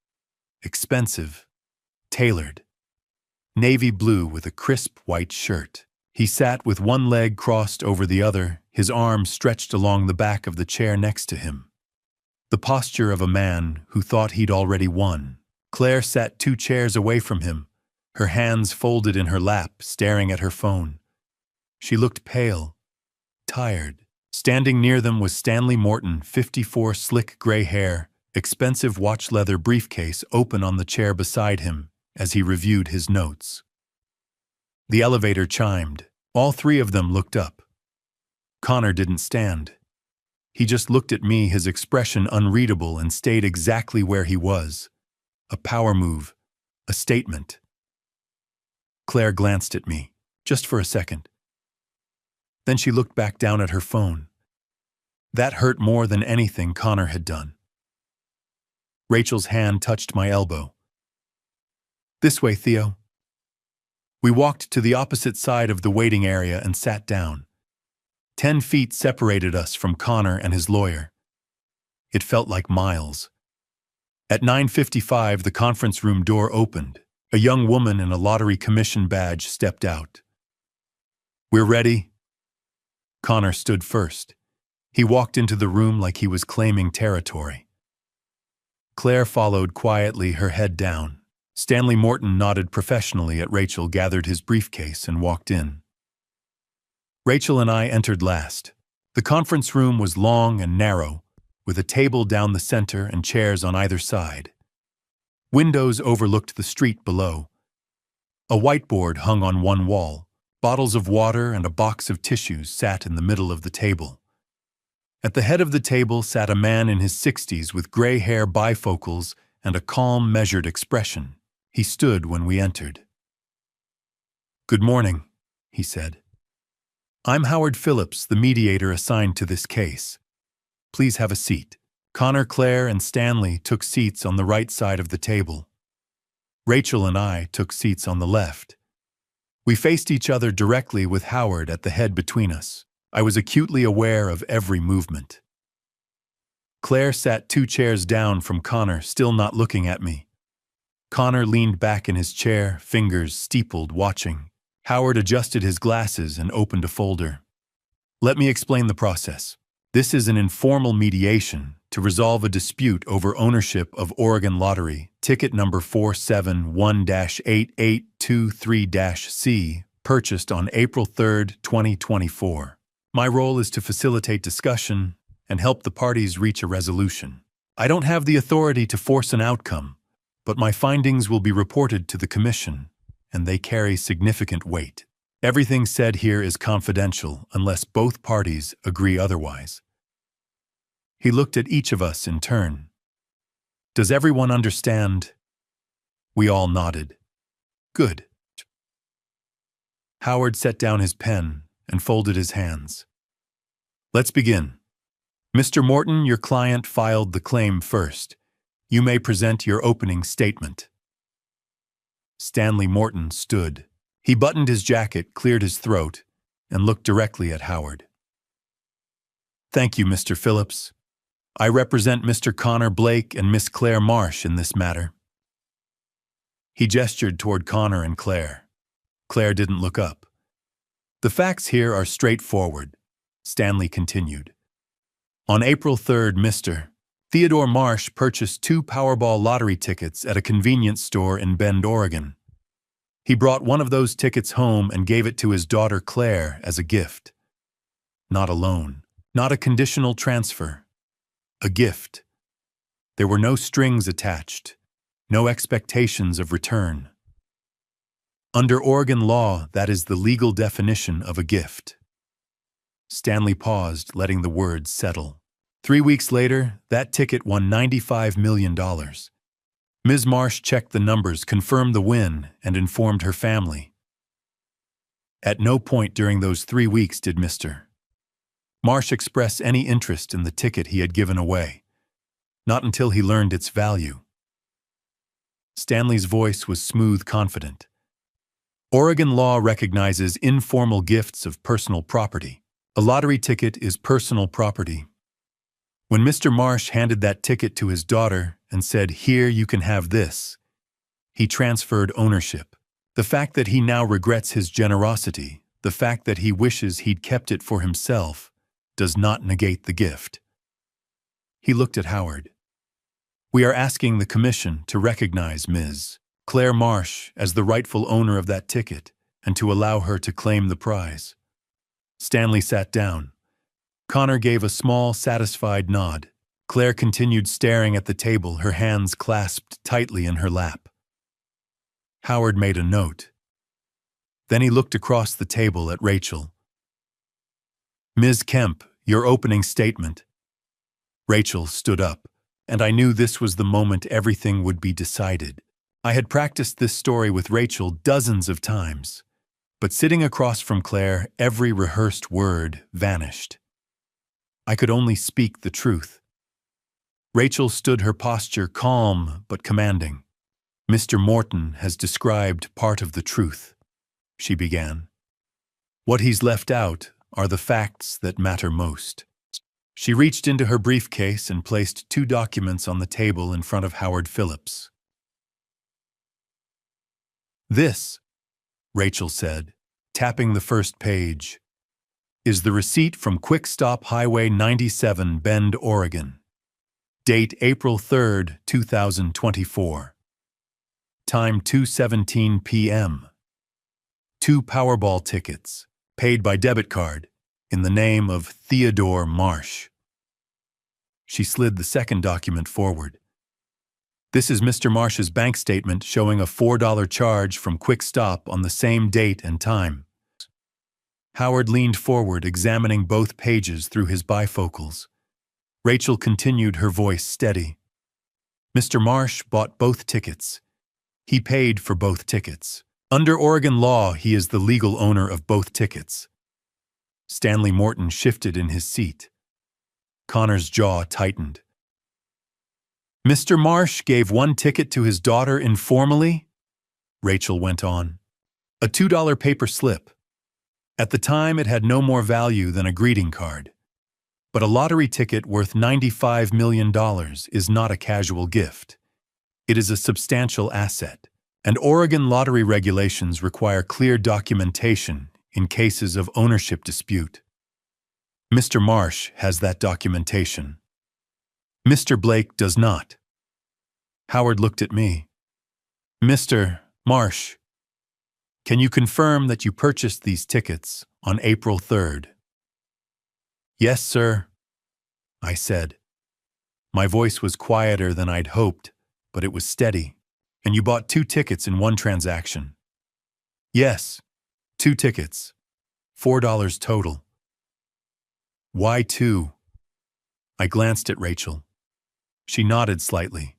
Expensive. Tailored. Navy blue with a crisp white shirt. He sat with one leg crossed over the other, his arms stretched along the back of the chair next to him. The posture of a man who thought he'd already won. Claire sat 2 chairs away from him, her hands folded in her lap, staring at her phone. She looked pale, tired. Standing near them was Stanley Morton, 54, slick gray hair, expensive watch leather briefcase open on the chair beside him as he reviewed his notes. The elevator chimed. All three of them looked up. Connor didn't stand. He just looked at me, his expression unreadable, and stayed exactly where he was. A power move, a statement. Claire glanced at me, just for a second. Then she looked back down at her phone. That hurt more than anything Connor had done. Rachel's hand touched my elbow. This way, Theo. We walked to the opposite side of the waiting area and sat down. 10 feet separated us from Connor and his lawyer. It felt like miles. At 9:55, the conference room door opened. A young woman in a lottery commission badge stepped out. We're ready. Connor stood first. He walked into the room like he was claiming territory. Claire followed quietly, her head down. Stanley Morton nodded professionally at Rachel, gathered his briefcase, and walked in. Rachel and I entered last. The conference room was long and narrow, with a table down the center and chairs on either side. Windows overlooked the street below. A whiteboard hung on one wall. Bottles of water and a box of tissues sat in the middle of the table. At the head of the table sat a man in his 60s with gray hair, bifocals, and a calm, measured expression. He stood when we entered. Good morning, he said. I'm Howard Phillips, the mediator assigned to this case. Please have a seat. Connor, Claire, and Stanley took seats on the right side of the table. Rachel and I took seats on the left. We faced each other directly with Howard at the head between us. I was acutely aware of every movement. Claire sat 2 chairs down from Connor, still not looking at me. Connor leaned back in his chair, fingers steepled, watching. Howard adjusted his glasses and opened a folder. Let me explain the process. This is an informal mediation to resolve a dispute over ownership of Oregon Lottery, ticket number 471-8823-C, purchased on April 3, 2024. My role is to facilitate discussion and help the parties reach a resolution. I don't have the authority to force an outcome, but my findings will be reported to the Commission, and they carry significant weight. Everything said here is confidential unless both parties agree otherwise. He looked at each of us in turn. Does everyone understand? We all nodded. Good. Howard set down his pen and folded his hands. Let's begin. Mr. Morton, your client filed the claim first. You may present your opening statement. Stanley Morton stood. He buttoned his jacket, cleared his throat, and looked directly at Howard. Thank you, Mr. Phillips. I represent Mr. Connor Blake and Miss Claire Marsh in this matter. He gestured toward Connor and Claire. Claire didn't look up. The facts here are straightforward, Stanley continued. On April 3rd, Mr. Theodore Marsh purchased 2 Powerball lottery tickets at a convenience store in Bend, Oregon. He brought one of those tickets home and gave it to his daughter Claire as a gift. Not a loan, not a conditional transfer. A gift. There were no strings attached, no expectations of return. Under Oregon law, that is the legal definition of a gift. Stanley paused, letting the words settle. 3 weeks later, that ticket won $95 million. Ms. Marsh checked the numbers, confirmed the win, and informed her family. At no point during those 3 weeks did Mr. Marsh express any interest in the ticket he had given away. Not until he learned its value. Stanley's voice was smooth, confident. Oregon law recognizes informal gifts of personal property. A lottery ticket is personal property. When Mr. Marsh handed that ticket to his daughter and said, "Here, you can have this," he transferred ownership. The fact that he now regrets his generosity, the fact that he wishes he'd kept it for himself, does not negate the gift. He looked at Howard. We are asking the Commission to recognize Ms. Claire Marsh as the rightful owner of that ticket and to allow her to claim the prize. Stanley sat down. Connor gave a small, satisfied nod. Claire continued staring at the table, her hands clasped tightly in her lap. Howard made a note. Then he looked across the table at Rachel. "Ms. Kemp, your opening statement." Rachel stood up, and I knew this was the moment everything would be decided. I had practiced this story with Rachel dozens of times, but sitting across from Claire, every rehearsed word vanished. I could only speak the truth. Rachel stood, her posture calm but commanding. "Mr. Morton has described part of the truth," she began. "What he's left out are the facts that matter most." She reached into her briefcase and placed 2 documents on the table in front of Howard Phillips. "This," Rachel said, tapping the first page, "is the receipt from Quick Stop Highway 97, Bend, Oregon. Date April 3rd, 2024. Time 2:17 p.m. 2 Powerball tickets, paid by debit card, in the name of Theodore Marsh." She slid the second document forward. "This is Mr. Marsh's bank statement showing a $4 charge from Quick Stop on the same date and time." Howard leaned forward, examining both pages through his bifocals. Rachel continued, her voice steady. "Mr. Marsh bought both tickets. He paid for both tickets. Under Oregon law, he is the legal owner of both tickets." Stanley Morton shifted in his seat. Connor's jaw tightened. "Mr. Marsh gave 1 ticket to his daughter informally?" Rachel went on. "A $2 paper slip. At the time, it had no more value than a greeting card. But a lottery ticket worth $95 million is not a casual gift. It is a substantial asset, and Oregon lottery regulations require clear documentation in cases of ownership dispute. Mr. Marsh has that documentation. Mr. Blake does not." Howard looked at me. "Mr. Marsh, can you confirm that you purchased these tickets on April 3rd? "Yes, sir," I said. My voice was quieter than I'd hoped, but it was steady. "And you bought 2 tickets in one transaction?" "Yes, 2 tickets. $4 total." "Why 2? I glanced at Rachel. She nodded slightly.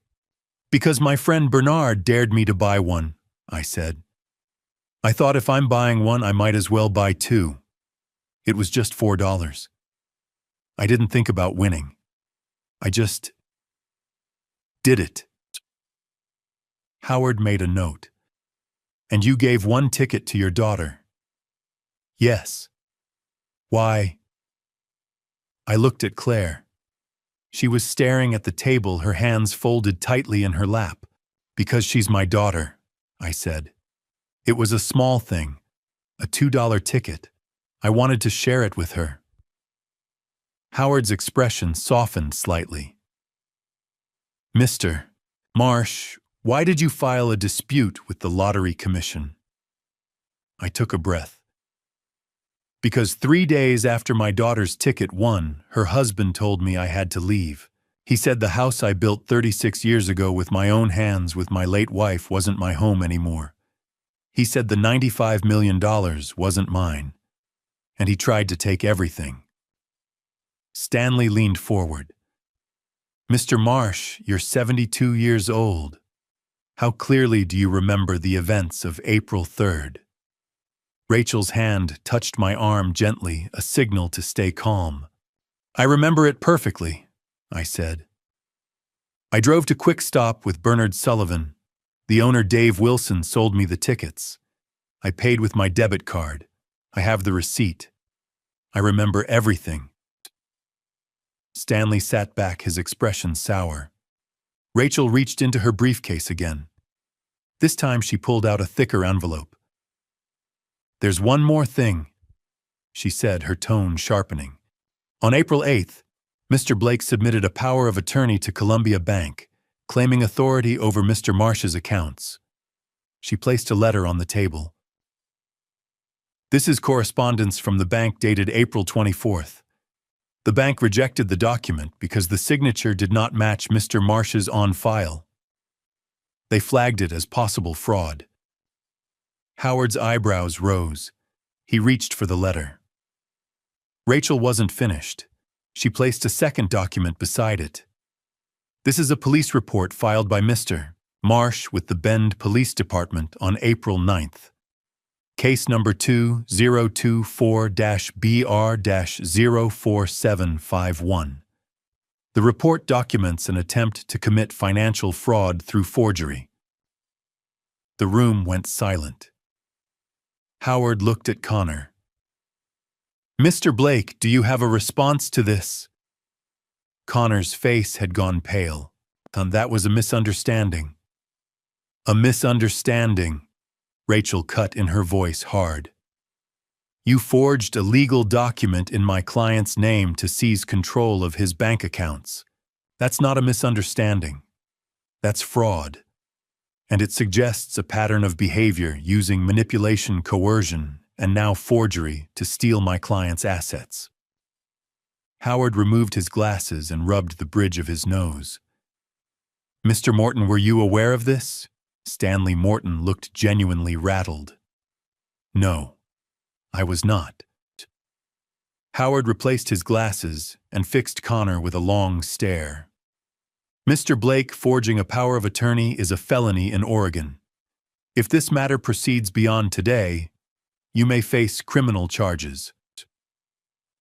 "Because my friend Bernard dared me to buy one," I said. "I thought if I'm buying one, I might as well buy 2. It was just $4. I didn't think about winning. I just did it." Howard made a note. "And you gave 1 ticket to your daughter?" "Yes." "Why?" I looked at Claire. She was staring at the table, her hands folded tightly in her lap. "Because she's my daughter," I said. "It was a small thing, a $2 ticket. I wanted to share it with her." Howard's expression softened slightly. "Mr. Marsh, why did you file a dispute with the Lottery Commission?" I took a breath. "Because 3 days after my daughter's ticket won, her husband told me I had to leave. He said the house I built 36 years ago with my own hands with my late wife wasn't my home anymore. He said the $95 million wasn't mine, and he tried to take everything." Stanley leaned forward. "Mr. Marsh, you're 72 years old. How clearly do you remember the events of April 3rd? Rachel's hand touched my arm gently, a signal to stay calm. "I remember it perfectly," I said. "I drove to Quick Stop with Bernard Sullivan. The owner, Dave Wilson, sold me the tickets. I paid with my debit card. I have the receipt. I remember everything." Stanley sat back, his expression sour. Rachel reached into her briefcase again. This time she pulled out a thicker envelope. "There's one more thing," she said, her tone sharpening. "On April 8th, Mr. Blake submitted a power of attorney to Columbia Bank, claiming authority over Mr. Marsh's accounts. She placed a letter on the table. This is correspondence from the bank dated April 24th. The bank rejected the document because the signature did not match Mr. Marsh's on file. They flagged it as possible fraud. Howard's eyebrows rose. He reached for the letter. Rachel wasn't finished. She placed a second document beside it. This is a police report filed by Mr. Marsh with the Bend Police Department on April 9th. Case number 2024-BR-04751. The report documents an attempt to commit financial fraud through forgery. The room went silent. Howard looked at Connor. Mr. Blake, do you have a response to this? Connor's face had gone pale. That was a misunderstanding. A misunderstanding. Rachel cut in her voice hard. You forged a legal document in my client's name to seize control of his bank accounts. That's not a misunderstanding. That's fraud. And it suggests a pattern of behavior using manipulation, coercion, and now forgery to steal my client's assets. Howard removed his glasses and rubbed the bridge of his nose. Mr. Morton, were you aware of this? Stanley Morton looked genuinely rattled. No, I was not. Howard replaced his glasses and fixed Connor with a long stare. Mr. Blake, forging a power of attorney is a felony in Oregon. If this matter proceeds beyond today, you may face criminal charges.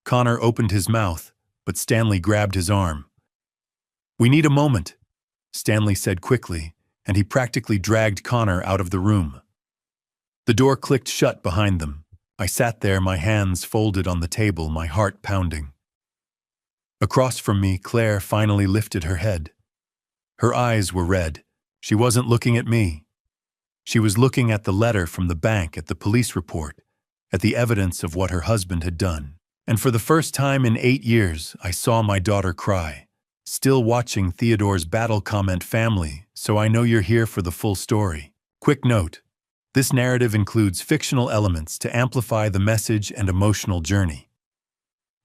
Connor opened his mouth, but Stanley grabbed his arm. We need a moment, Stanley said quickly, and he practically dragged Connor out of the room. The door clicked shut behind them. I sat there, my hands folded on the table, my heart pounding. Across from me, Claire finally lifted her head. Her eyes were red. She wasn't looking at me. She was looking at the letter from the bank, at the police report, at the evidence of what her husband had done. And for the first time in 8 years, I saw my daughter cry. Still watching Theodore's battle comment family, so I know you're here for the full story. Quick note, this narrative includes fictional elements to amplify the message and emotional journey.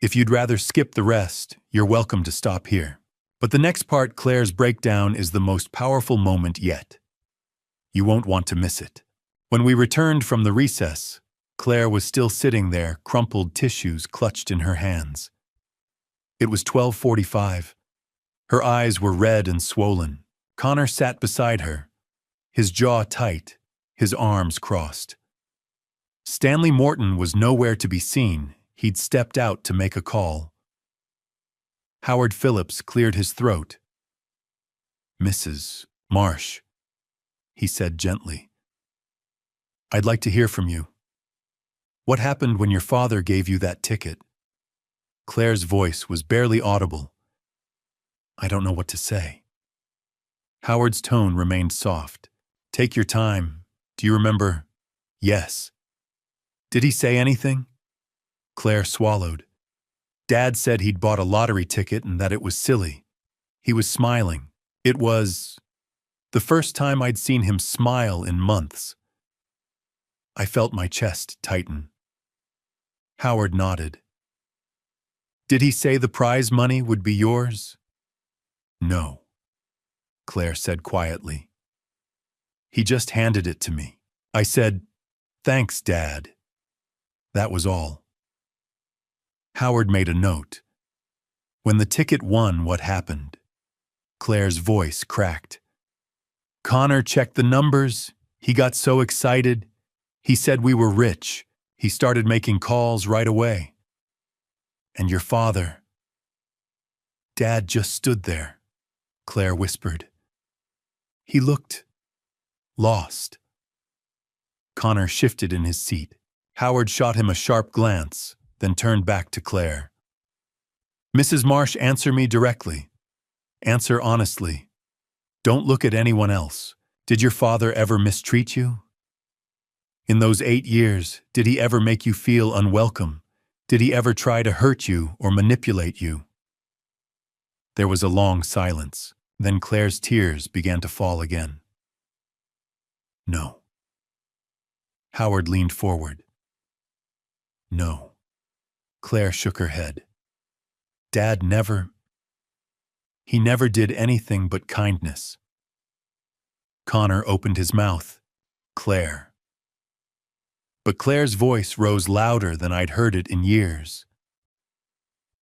If you'd rather skip the rest, you're welcome to stop here. But the next part, Claire's breakdown, is the most powerful moment yet. You won't want to miss it. When we returned from the recess, Claire was still sitting there, crumpled tissues clutched in her hands. It was 12:45. Her eyes were red and swollen. Connor sat beside her, his jaw tight, his arms crossed. Stanley Morton was nowhere to be seen. He'd stepped out to make a call. Howard Phillips cleared his throat. Mrs. Marsh, he said gently. I'd like to hear from you. What happened when your father gave you that ticket? Claire's voice was barely audible. I don't know what to say. Howard's tone remained soft. Take your time. Do you remember? Yes. Did he say anything? Claire swallowed. Dad said he'd bought a lottery ticket and that it was silly. He was smiling. It was the first time I'd seen him smile in months. I felt my chest tighten. Howard nodded. Did he say the prize money would be yours? No, Claire said quietly. He just handed it to me. I said, thanks, Dad. That was all. Howard made a note. When the ticket won, what happened? Claire's voice cracked. Connor checked the numbers. He got so excited. He said we were rich. He started making calls right away. And your father? Dad just stood there, Claire whispered. He looked lost. Connor shifted in his seat. Howard shot him a sharp glance, then turned back to Claire. Mrs. Marsh, answer me directly. Answer honestly. Don't look at anyone else. Did your father ever mistreat you? In those 8 years, did he ever make you feel unwelcome? Did he ever try to hurt you or manipulate you? There was a long silence. Then Claire's tears began to fall again. No. Howard leaned forward. No. Claire shook her head. Dad he never did anything but kindness. Connor opened his mouth. Claire. But Claire's voice rose louder than I'd heard it in years.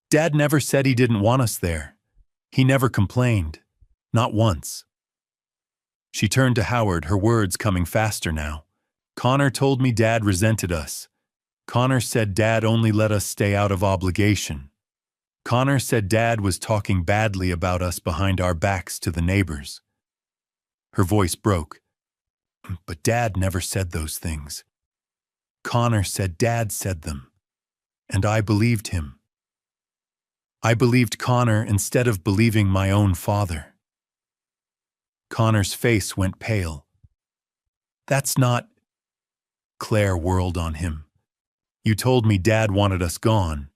Dad never said he didn't want us there. He never complained. Not once. She turned to Howard, her words coming faster now. Connor told me Dad resented us. Connor said Dad only let us stay out of obligation. Connor said Dad was talking badly about us behind our backs to the neighbors. Her voice broke. But Dad never said those things. Connor said Dad said them. And I believed him. I believed Connor instead of believing my own father. Connor's face went pale. That's not... Claire whirled on him. You told me Dad wanted us gone.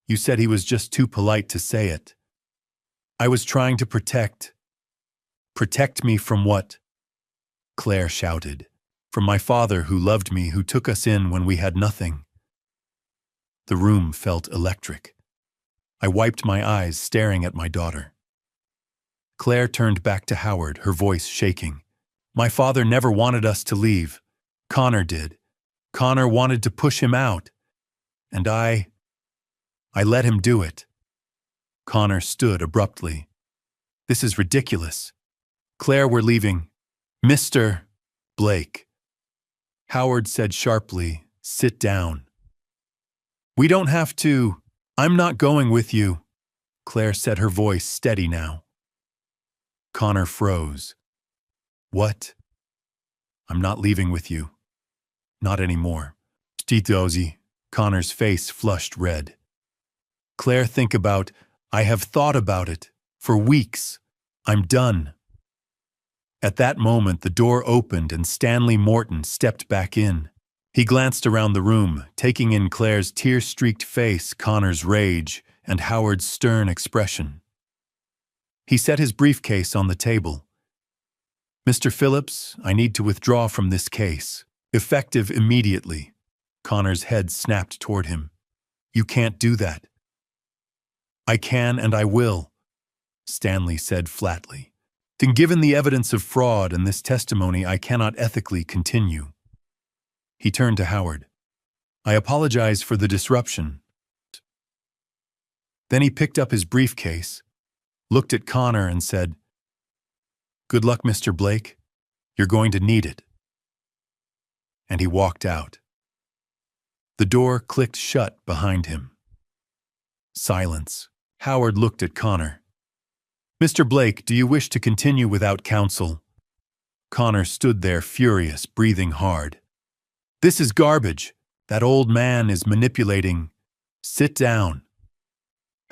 You said he was just too polite to say it. I was trying to protect. Protect me from what? Claire shouted. From my father who loved me, who took us in when we had nothing. The room felt electric. I wiped my eyes, staring at my daughter. Claire turned back to Howard, her voice shaking. My father never wanted us to leave. Connor did. Connor wanted to push him out. And I let him do it. Connor stood abruptly. This is ridiculous. Claire, we're leaving. Mr. Blake. Howard said sharply, sit down. We don't have to. I'm not going with you. Claire said, her voice steady now. Connor froze. What? I'm not leaving with you. Not anymore. Stitozi. Connor's face flushed red. Claire, I have thought about it. For weeks. I'm done. At that moment, the door opened and Stanley Morton stepped back in. He glanced around the room, taking in Claire's tear-streaked face, Connor's rage, and Howard's stern expression. He set his briefcase on the table. Mr. Phillips, I need to withdraw from this case. Effective immediately. Connor's head snapped toward him. You can't do that. I can and I will, Stanley said flatly. Given the evidence of fraud and this testimony, I cannot ethically continue. He turned to Howard. I apologize for the disruption. Then he picked up his briefcase, looked at Connor and said, Good luck, Mr. Blake. You're going to need it. And he walked out. The door clicked shut behind him. Silence. Howard looked at Connor. Mr. Blake, do you wish to continue without counsel? Connor stood there furious, breathing hard. This is garbage. That old man is manipulating. Sit down.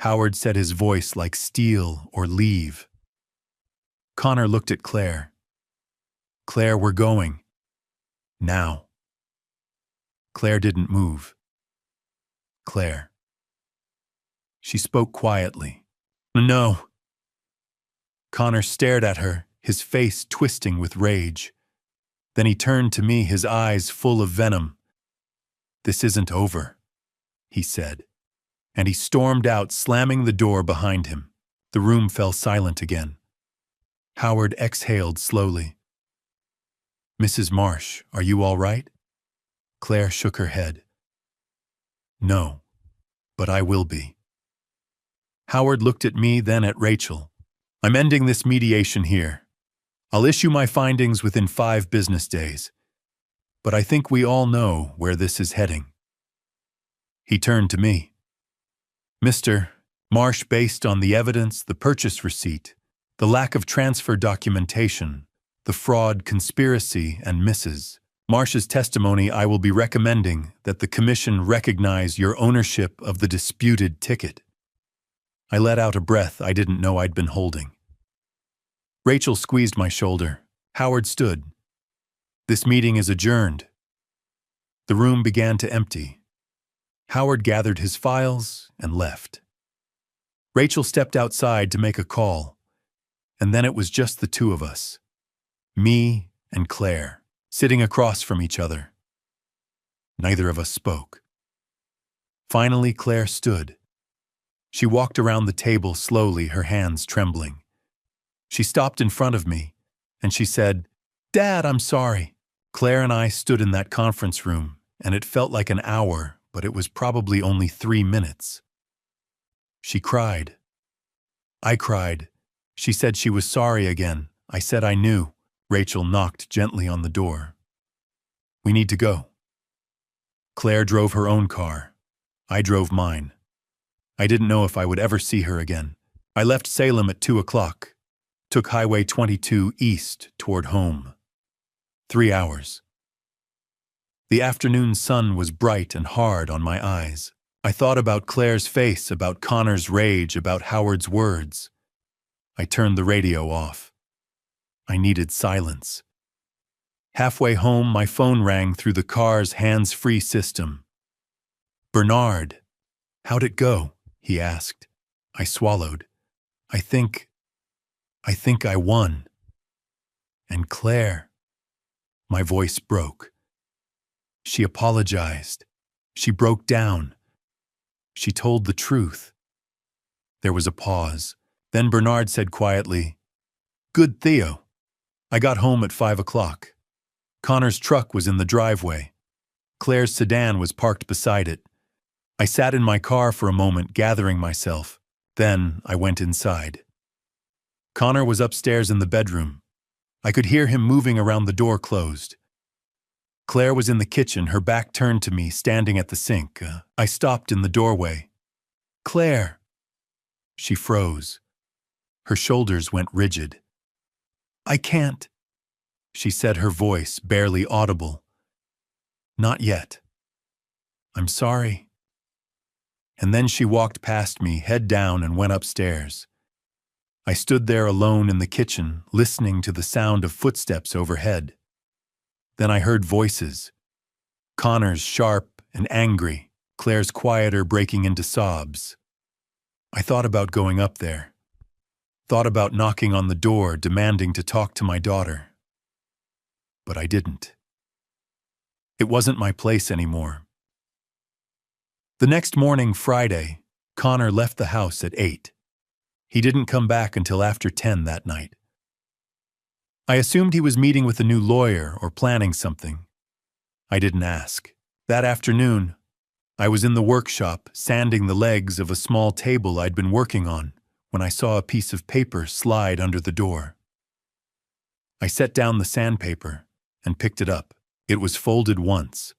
Howard said, his voice like steel, or leave. Connor looked at Claire. Claire, we're going. Now. Claire didn't move. Claire. She spoke quietly. No. Connor stared at her, his face twisting with rage. Then he turned to me, his eyes full of venom. This isn't over, he said. And he stormed out, slamming the door behind him. The room fell silent again. Howard exhaled slowly. Mrs. Marsh, are you all right? Claire shook her head. No, but I will be. Howard looked at me, then at Rachel. I'm ending this mediation here. I'll issue my findings within 5 business days. But I think we all know where this is heading. He turned to me. Mr. Marsh, based on the evidence, the purchase receipt, the lack of transfer documentation, the fraud, conspiracy, and Mrs. Marsh's testimony, I will be recommending that the commission recognize your ownership of the disputed ticket. I let out a breath I didn't know I'd been holding. Rachel squeezed my shoulder. Howard stood. This meeting is adjourned. The room began to empty. Howard gathered his files and left. Rachel stepped outside to make a call, and then it was just the two of us. Me and Claire, sitting across from each other. Neither of us spoke. Finally, Claire stood. She walked around the table slowly, her hands trembling. She stopped in front of me, and she said, "Dad, I'm sorry." Claire and I stood in that conference room, and it felt like an hour, but it was probably only 3 minutes. She cried. I cried. She said she was sorry again. I said I knew. Rachel knocked gently on the door. "We need to go." Claire drove her own car. I drove mine. I didn't know if I would ever see her again. I left Salem at 2 o'clock, took Highway 22 east toward home. 3 hours. The afternoon sun was bright and hard on my eyes. I thought about Claire's face, about Connor's rage, about Howard's words. I turned the radio off. I needed silence. Halfway home, my phone rang through the car's hands-free system. "Bernard, how'd it go?" he asked. I swallowed. I think I won. And Claire. My voice broke. She apologized. She broke down. She told the truth. There was a pause. Then Bernard said quietly, "Good, Theo. I got home at 5 o'clock. Connor's truck was in the driveway. Claire's sedan was parked beside it. I sat in my car for a moment, gathering myself. Then I went inside. Connor was upstairs in the bedroom. I could hear him moving around the door closed. Claire was in the kitchen, her back turned to me, standing at the sink. I stopped in the doorway. "Claire." She froze. Her shoulders went rigid. "I can't," she said, her voice barely audible. "Not yet. I'm sorry." And then she walked past me, head down, and went upstairs. I stood there alone in the kitchen, listening to the sound of footsteps overhead. Then I heard voices. Connor's sharp and angry, Claire's quieter, breaking into sobs. I thought about going up there. Thought about knocking on the door, demanding to talk to my daughter. But I didn't. It wasn't my place anymore. The next morning, Friday, Connor left the house at 8. He didn't come back until after 10 that night. I assumed he was meeting with a new lawyer or planning something. I didn't ask. That afternoon, I was in the workshop, sanding the legs of a small table I'd been working on, when I saw a piece of paper slide under the door. I set down the sandpaper and picked it up. It was folded once.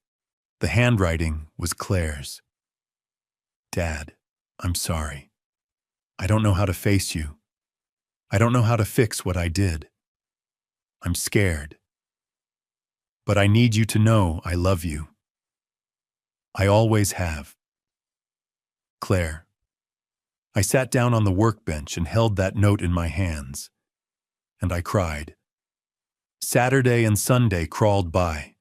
The handwriting was Claire's. "Dad, I'm sorry. I don't know how to face you. I don't know how to fix what I did. I'm scared. But I need you to know I love you. I always have. Claire." I sat down on the workbench and held that note in my hands. And I cried. Saturday and Sunday crawled by.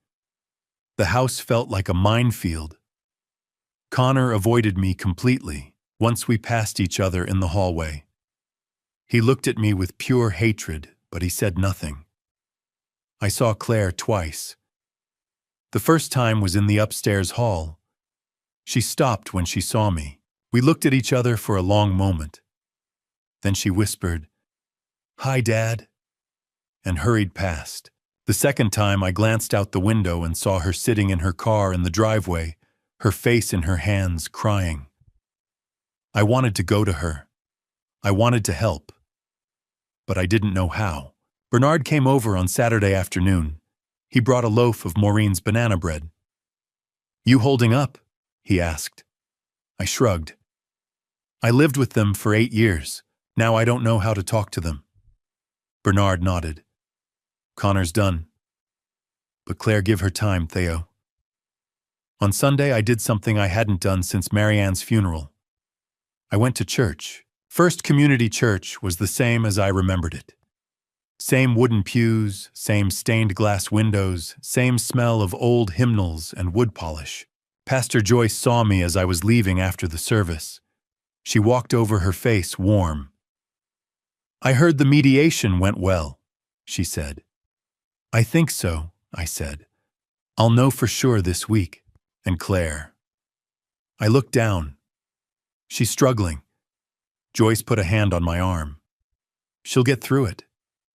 The house felt like a minefield. Connor avoided me completely once we passed each other in the hallway. He looked at me with pure hatred, but he said nothing. I saw Claire twice. The first time was in the upstairs hall. She stopped when she saw me. We looked at each other for a long moment. Then she whispered, "Hi, Dad," and hurried past. The second time, I glanced out the window and saw her sitting in her car in the driveway, her face in her hands, crying. I wanted to go to her. I wanted to help. But I didn't know how. Bernard came over on Saturday afternoon. He brought a loaf of Maureen's banana bread. "You holding up?" he asked. I shrugged. I lived with them for 8 years. Now I don't know how to talk to them. Bernard nodded. "Connor's done. But Claire, give her time, Theo." On Sunday, I did something I hadn't done since Marianne's funeral. I went to church. First Community Church was the same as I remembered it. Same wooden pews, same stained glass windows, same smell of old hymnals and wood polish. Pastor Joyce saw me as I was leaving after the service. She walked over, her face warm. "I heard the mediation went well," she said. "I think so," I said. "I'll know for sure this week." And Claire. I looked down. She's struggling. Joyce put a hand on my arm. She'll get through it.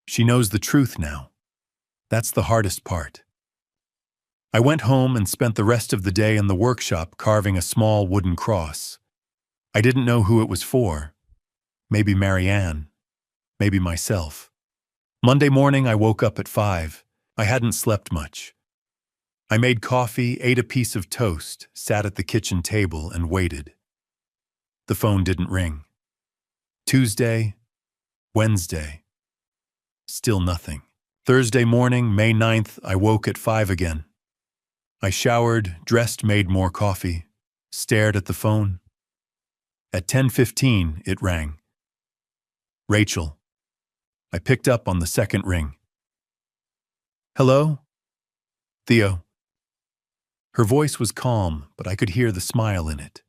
She knows the truth now. That's the hardest part. I went home and spent the rest of the day in the workshop carving a small wooden cross. I didn't know who it was for. Maybe Marianne. Maybe myself. Monday morning I woke up at 5. I hadn't slept much. I made coffee, ate a piece of toast, sat at the kitchen table and waited. The phone didn't ring. Tuesday, Wednesday. Still nothing. Thursday morning, May 9th, I woke at 5 again. I showered, dressed, made more coffee, stared at the phone. At 10:15, it rang. Rachel. I picked up on the second ring. Hello? Theo. Her voice was calm, but I could hear the smile in it.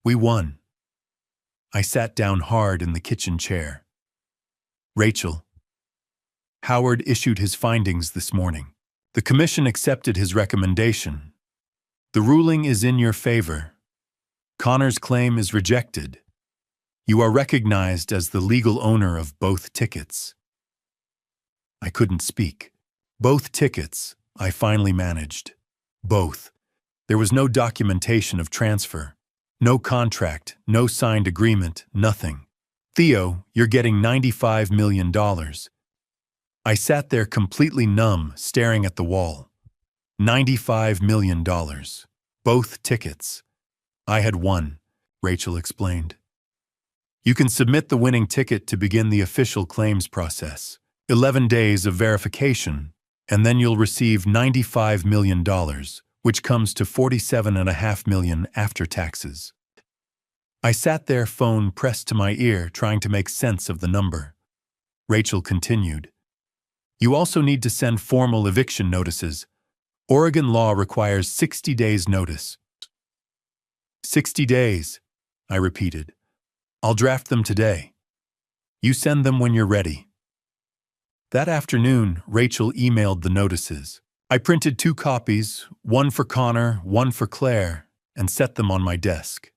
We won. I sat down hard in the kitchen chair. Rachel. Howard issued his findings this morning. The commission accepted his recommendation. The ruling is in your favor. Connor's claim is rejected. You are recognized as the legal owner of both tickets. I couldn't speak. Both tickets, I finally managed. Both. There was no documentation of transfer. No contract, no signed agreement, nothing. Theo, you're getting $95 million. I sat there completely numb, staring at the wall. $95 million. Both tickets. I had won, Rachel explained. You can submit the winning ticket to begin the official claims process. 11 days of verification, and then you'll receive $95 million, which comes to $47.5 million after taxes. I sat there, phone pressed to my ear, trying to make sense of the number. Rachel continued. You also need to send formal eviction notices. Oregon law requires 60 days notice. 60 days, I repeated. I'll draft them today. You send them when you're ready. That afternoon, Rachel emailed the notices. I printed 2 copies, one for Connor, one for Claire, and set them on my desk.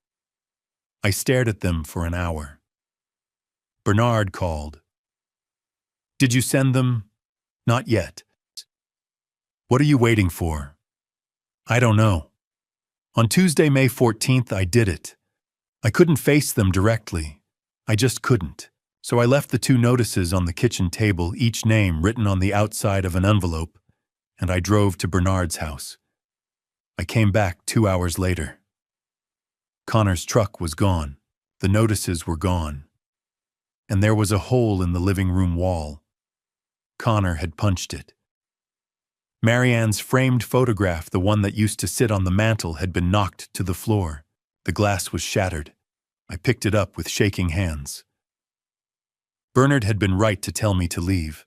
I stared at them for an hour. Bernard called. Did you send them? Not yet. What are you waiting for? I don't know. On Tuesday, May 14th, I did it. I couldn't face them directly. I just couldn't. So I left the 2 notices on the kitchen table, each name written on the outside of an envelope, and I drove to Bernard's house. I came back 2 hours later. Connor's truck was gone. The notices were gone. And there was a hole in the living room wall. Connor had punched it. Marianne's framed photograph, the one that used to sit on the mantel, had been knocked to the floor. The glass was shattered. I picked it up with shaking hands. Bernard had been right to tell me to leave.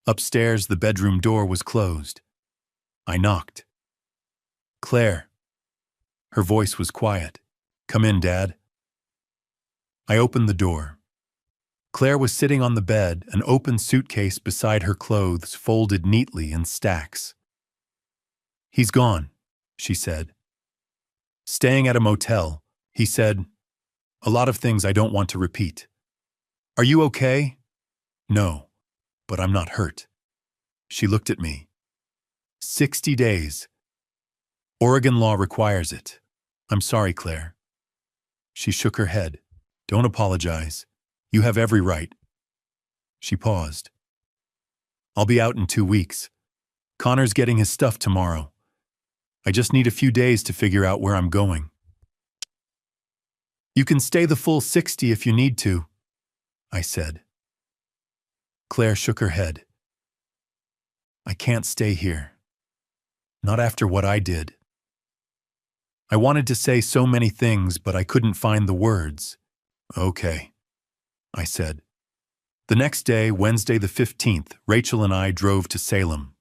Upstairs, the bedroom door was closed. I knocked. Claire. Her voice was quiet. Come in, Dad. I opened the door. Claire was sitting on the bed, an open suitcase beside her clothes folded neatly in stacks. He's gone, she said. Staying at a motel, he said, a lot of things I don't want to repeat. Are you okay? No, but I'm not hurt. She looked at me. 60 days. Oregon law requires it. I'm sorry, Claire. She shook her head. Don't apologize. You have every right. She paused. I'll be out in 2 weeks. Connor's getting his stuff tomorrow. I just need a few days to figure out where I'm going. You can stay the full 60 if you need to, I said. Claire shook her head. I can't stay here. Not after what I did. I wanted to say so many things, but I couldn't find the words. Okay, I said. The next day, Wednesday the 15th, Rachel and I drove to Salem.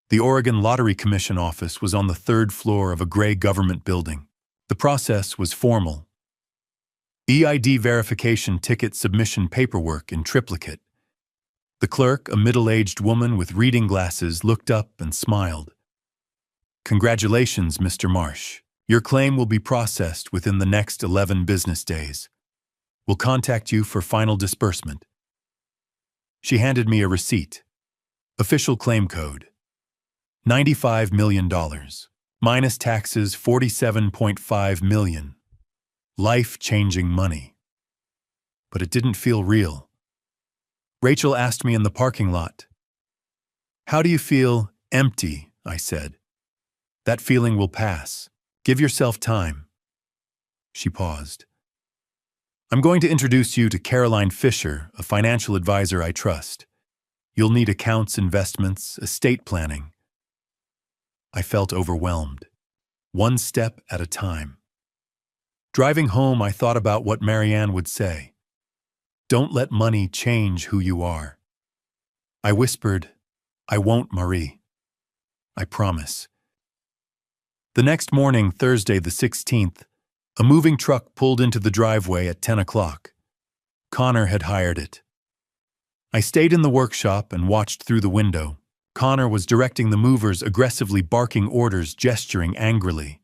The Oregon Lottery Commission office was on the 3rd floor of a gray government building. The process was formal. EID verification, ticket submission paperwork in triplicate. The clerk, a middle-aged woman with reading glasses, looked up and smiled. Congratulations, Mr. Marsh. Your claim will be processed within the next 11 business days. We'll contact you for final disbursement. She handed me a receipt. Official claim code. $95 million. Minus taxes, $47.5 million. Life-changing money. But it didn't feel real. Rachel asked me in the parking lot. How do you feel? Empty, I said. That feeling will pass. Give yourself time. She paused. I'm going to introduce you to Caroline Fisher, a financial advisor I trust. You'll need accounts, investments, estate planning. I felt overwhelmed. One step at a time. Driving home, I thought about what Marianne would say. Don't let money change who you are. I whispered, I won't, Marie. I promise. The next morning, Thursday the 16th, a moving truck pulled into the driveway at 10 o'clock. Connor had hired it. I stayed in the workshop and watched through the window. Connor was directing the movers, aggressively barking orders, gesturing angrily.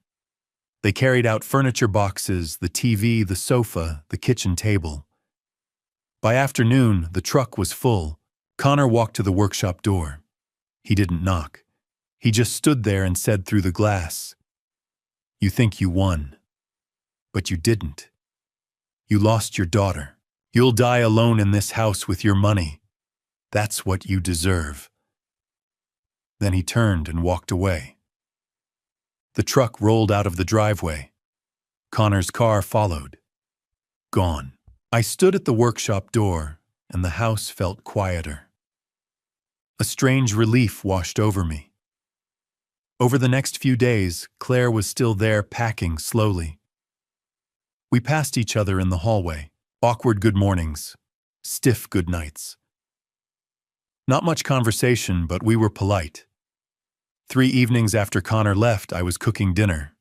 They carried out furniture boxes, the TV, the sofa, the kitchen table. By afternoon, the truck was full. Connor walked to the workshop door. He didn't knock. He just stood there and said through the glass, You think you won, but you didn't. You lost your daughter. You'll die alone in this house with your money. That's what you deserve. Then he turned and walked away. The truck rolled out of the driveway. Connor's car followed. Gone. I stood at the workshop door, and the house felt quieter. A strange relief washed over me. Over the next few days, Claire was still there, packing slowly. We passed each other in the hallway. Awkward good mornings, stiff good nights. Not much conversation, but we were polite. 3 evenings after Connor left, I was cooking dinner.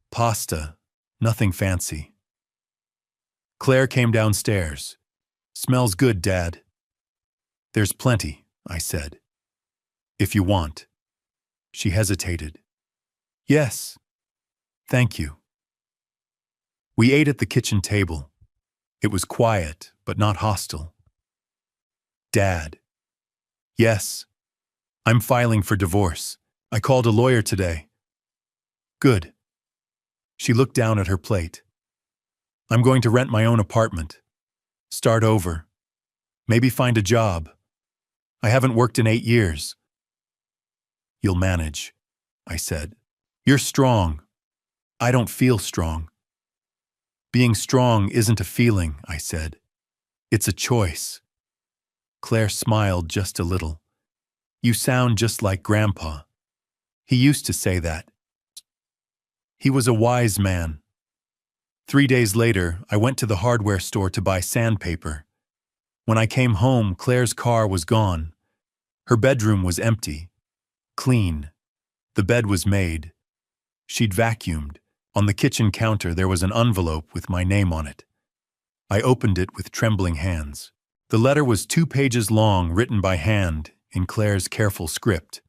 Pasta, nothing fancy. Claire came downstairs. Smells good, Dad. There's plenty, I said. If you want. She hesitated. Yes. Thank you. We ate at the kitchen table. It was quiet, but not hostile. Dad. Yes. I'm filing for divorce. I called a lawyer today. Good. She looked down at her plate. I'm going to rent my own apartment. Start over. Maybe find a job. I haven't worked in 8 years. You'll manage, I said. You're strong. I don't feel strong. Being strong isn't a feeling, I said. It's a choice. Claire smiled just a little. You sound just like Grandpa. He used to say that. He was a wise man. 3 days later, I went to the hardware store to buy sandpaper. When I came home, Claire's car was gone. Her bedroom was empty. Clean. The bed was made. She'd vacuumed. On the kitchen counter, there was an envelope with my name on it. I opened it with trembling hands. The letter was 2 pages long, written by hand, in Claire's careful script.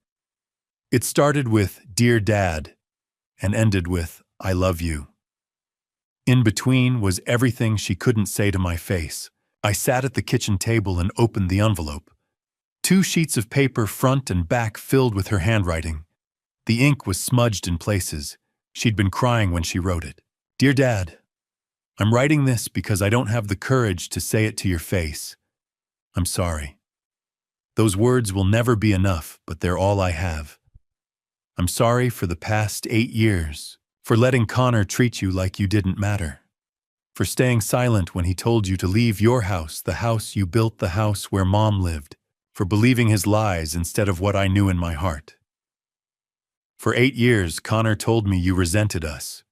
It started with, Dear Dad, and ended with, I love you. In between was everything she couldn't say to my face. I sat at the kitchen table and opened the envelope. 2 sheets of paper, front and back, filled with her handwriting. The ink was smudged in places. She'd been crying when she wrote it. Dear Dad, I'm writing this because I don't have the courage to say it to your face. I'm sorry. Those words will never be enough, but they're all I have. I'm sorry for the past 8 years, for letting Connor treat you like you didn't matter, for staying silent when he told you to leave your house, the house you built, the house where Mom lived, for believing his lies instead of what I knew in my heart. For 8 years, Connor told me you resented us,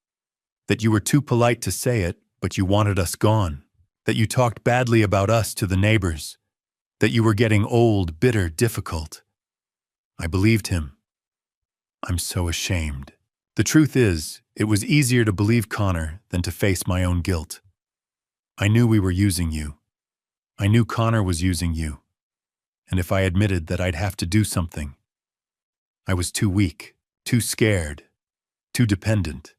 that you were too polite to say it, but you wanted us gone, that you talked badly about us to the neighbors, that you were getting old, bitter, difficult. I believed him. I'm so ashamed. The truth is, it was easier to believe Connor than to face my own guilt. I knew we were using you. I knew Connor was using you. And if I admitted that I'd have to do something, I was too weak. too scared, too dependent.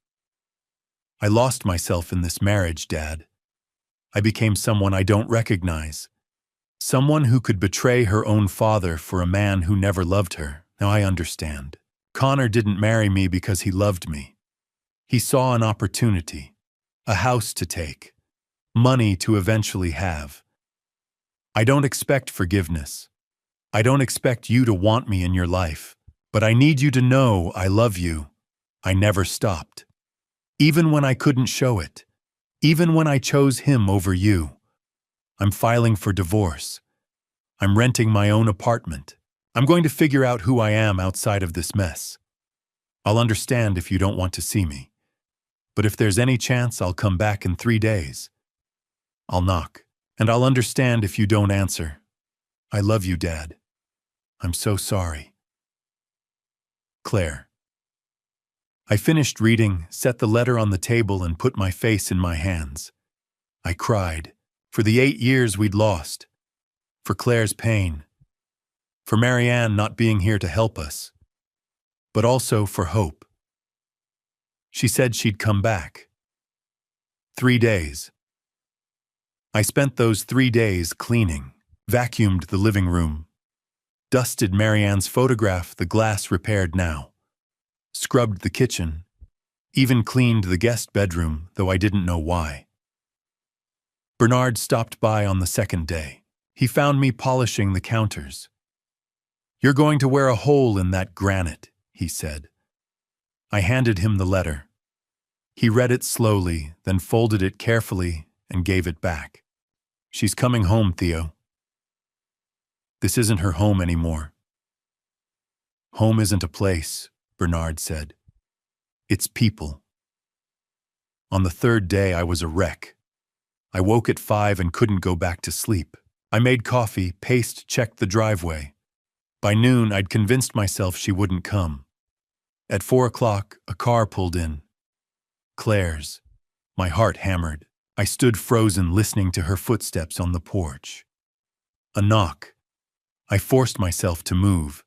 I lost myself in this marriage, Dad. I became someone I don't recognize. Someone who could betray her own father for a man who never loved her. Now I understand. Connor didn't marry me because he loved me. He saw an opportunity, a house to take, money to eventually have. I don't expect forgiveness. I don't expect you to want me in your life, but I need you to know I love you. I never stopped. Even when I couldn't show it. Even when I chose him over you. I'm filing for divorce. I'm renting my own apartment. I'm going to figure out who I am outside of this mess. I'll understand if you don't want to see me. But if there's any chance I'll come back in 3 days. I'll knock, and I'll understand if you don't answer. I love you, Dad. I'm so sorry. Claire. I finished reading, set the letter on the table, and put my face in my hands. I cried, for the 8 years we'd lost, for Claire's pain, for Marianne not being here to help us, but also for hope. She said she'd come back. 3 days. I spent those 3 days cleaning, vacuumed the living room, dusted Marianne's photograph, the glass repaired now, scrubbed the kitchen, even cleaned the guest bedroom, though I didn't know why. Bernard stopped by on the 2nd day. He found me polishing the counters. "You're going to wear a hole in that granite," he said. I handed him the letter. He read it slowly, then folded it carefully and gave it back. "She's coming home, Theo." "This isn't her home anymore." "Home isn't a place," Bernard said. "It's people." On the 3rd day, I was a wreck. I woke at 5 and couldn't go back to sleep. I made coffee, paced, checked the driveway. By noon, I'd convinced myself she wouldn't come. At 4 o'clock, a car pulled in. Claire's. My heart hammered. I stood frozen, listening to her footsteps on the porch. A knock. I forced myself to move.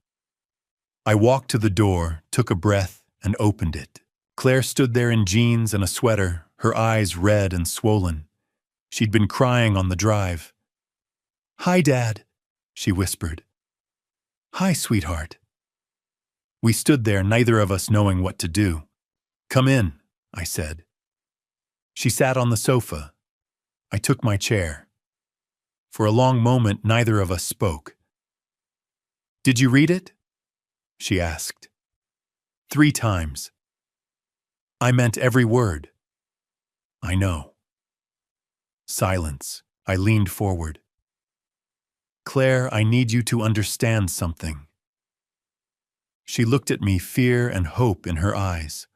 I walked to the door, took a breath, and opened it. Claire stood there in jeans and a sweater, her eyes red and swollen. She'd been crying on the drive. "Hi, Dad," she whispered. "Hi, sweetheart." We stood there, neither of us knowing what to do. "Come in," I said. She sat on the sofa. I took my chair. For a long moment, neither of us spoke. "Did you read it?" she asked. 3 times. I meant every word. "I know." Silence. I leaned forward. "Claire, I need you to understand something." She looked at me, fear and hope in her eyes.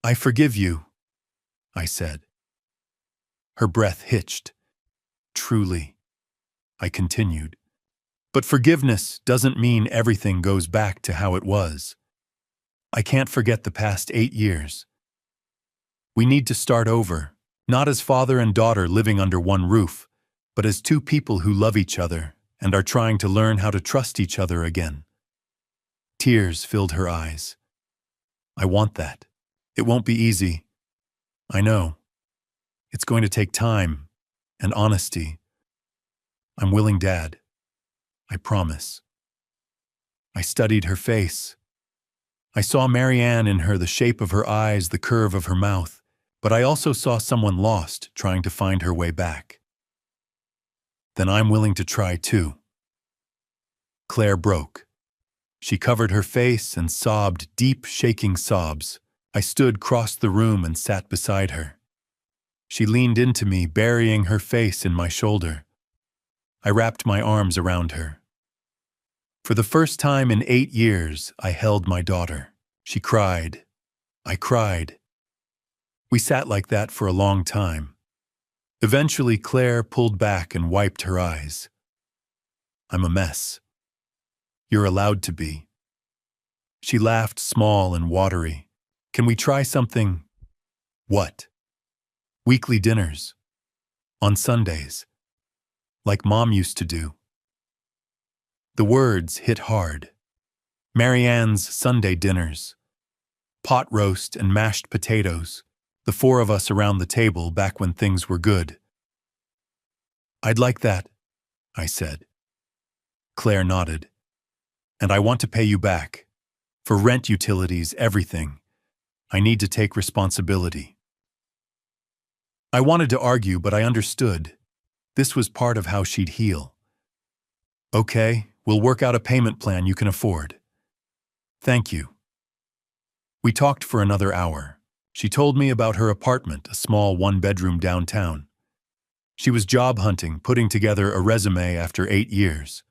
"I forgive you," I said. Her breath hitched. "Truly," I continued. "But forgiveness doesn't mean everything goes back to how it was. I can't forget the past 8 years. We need to start over, not as father and daughter living under one roof, but as 2 people who love each other and are trying to learn how to trust each other again." Tears filled her eyes. "I want that. It won't be easy. I know. It's going to take time and honesty. I'm willing, Dad. I promise." I studied her face. I saw Marianne in her, the shape of her eyes, the curve of her mouth, but I also saw someone lost trying to find her way back. "Then I'm willing to try too." Claire broke. She covered her face and sobbed deep, shaking sobs. I stood, crossed the room, and sat beside her. She leaned into me, burying her face in my shoulder. I wrapped my arms around her. For the first time in 8 years, I held my daughter. She cried. I cried. We sat like that for a long time. Eventually, Claire pulled back and wiped her eyes. "I'm a mess. You're allowed to be." She laughed, small and watery. "Can we try something?" "What?" "Weekly dinners. On Sundays. Like Mom used to do." The words hit hard. Marianne's Sunday dinners. Pot roast and mashed potatoes. The four of us around the table back when things were good. I'd like that, I said. Claire nodded. And I want to pay you back. For rent, utilities, everything. I need to take responsibility. I wanted to argue, but I understood. This was part of how she'd heal. Okay, we'll work out a payment plan you can afford. Thank you. We talked for another hour. She told me about her apartment, a small one-bedroom downtown. She was job hunting, putting together a resume after 8 years.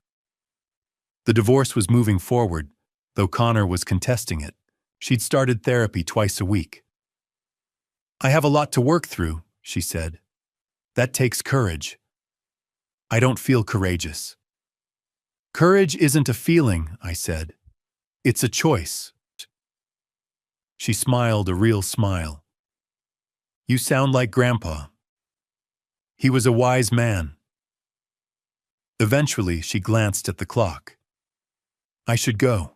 The divorce was moving forward, though Connor was contesting it. She'd started therapy twice a week. I have a lot to work through, she said. That takes courage. I don't feel courageous. Courage isn't a feeling, I said. It's a choice. She smiled a real smile. You sound like Grandpa. He was a wise man. Eventually, she glanced at the clock. I should go.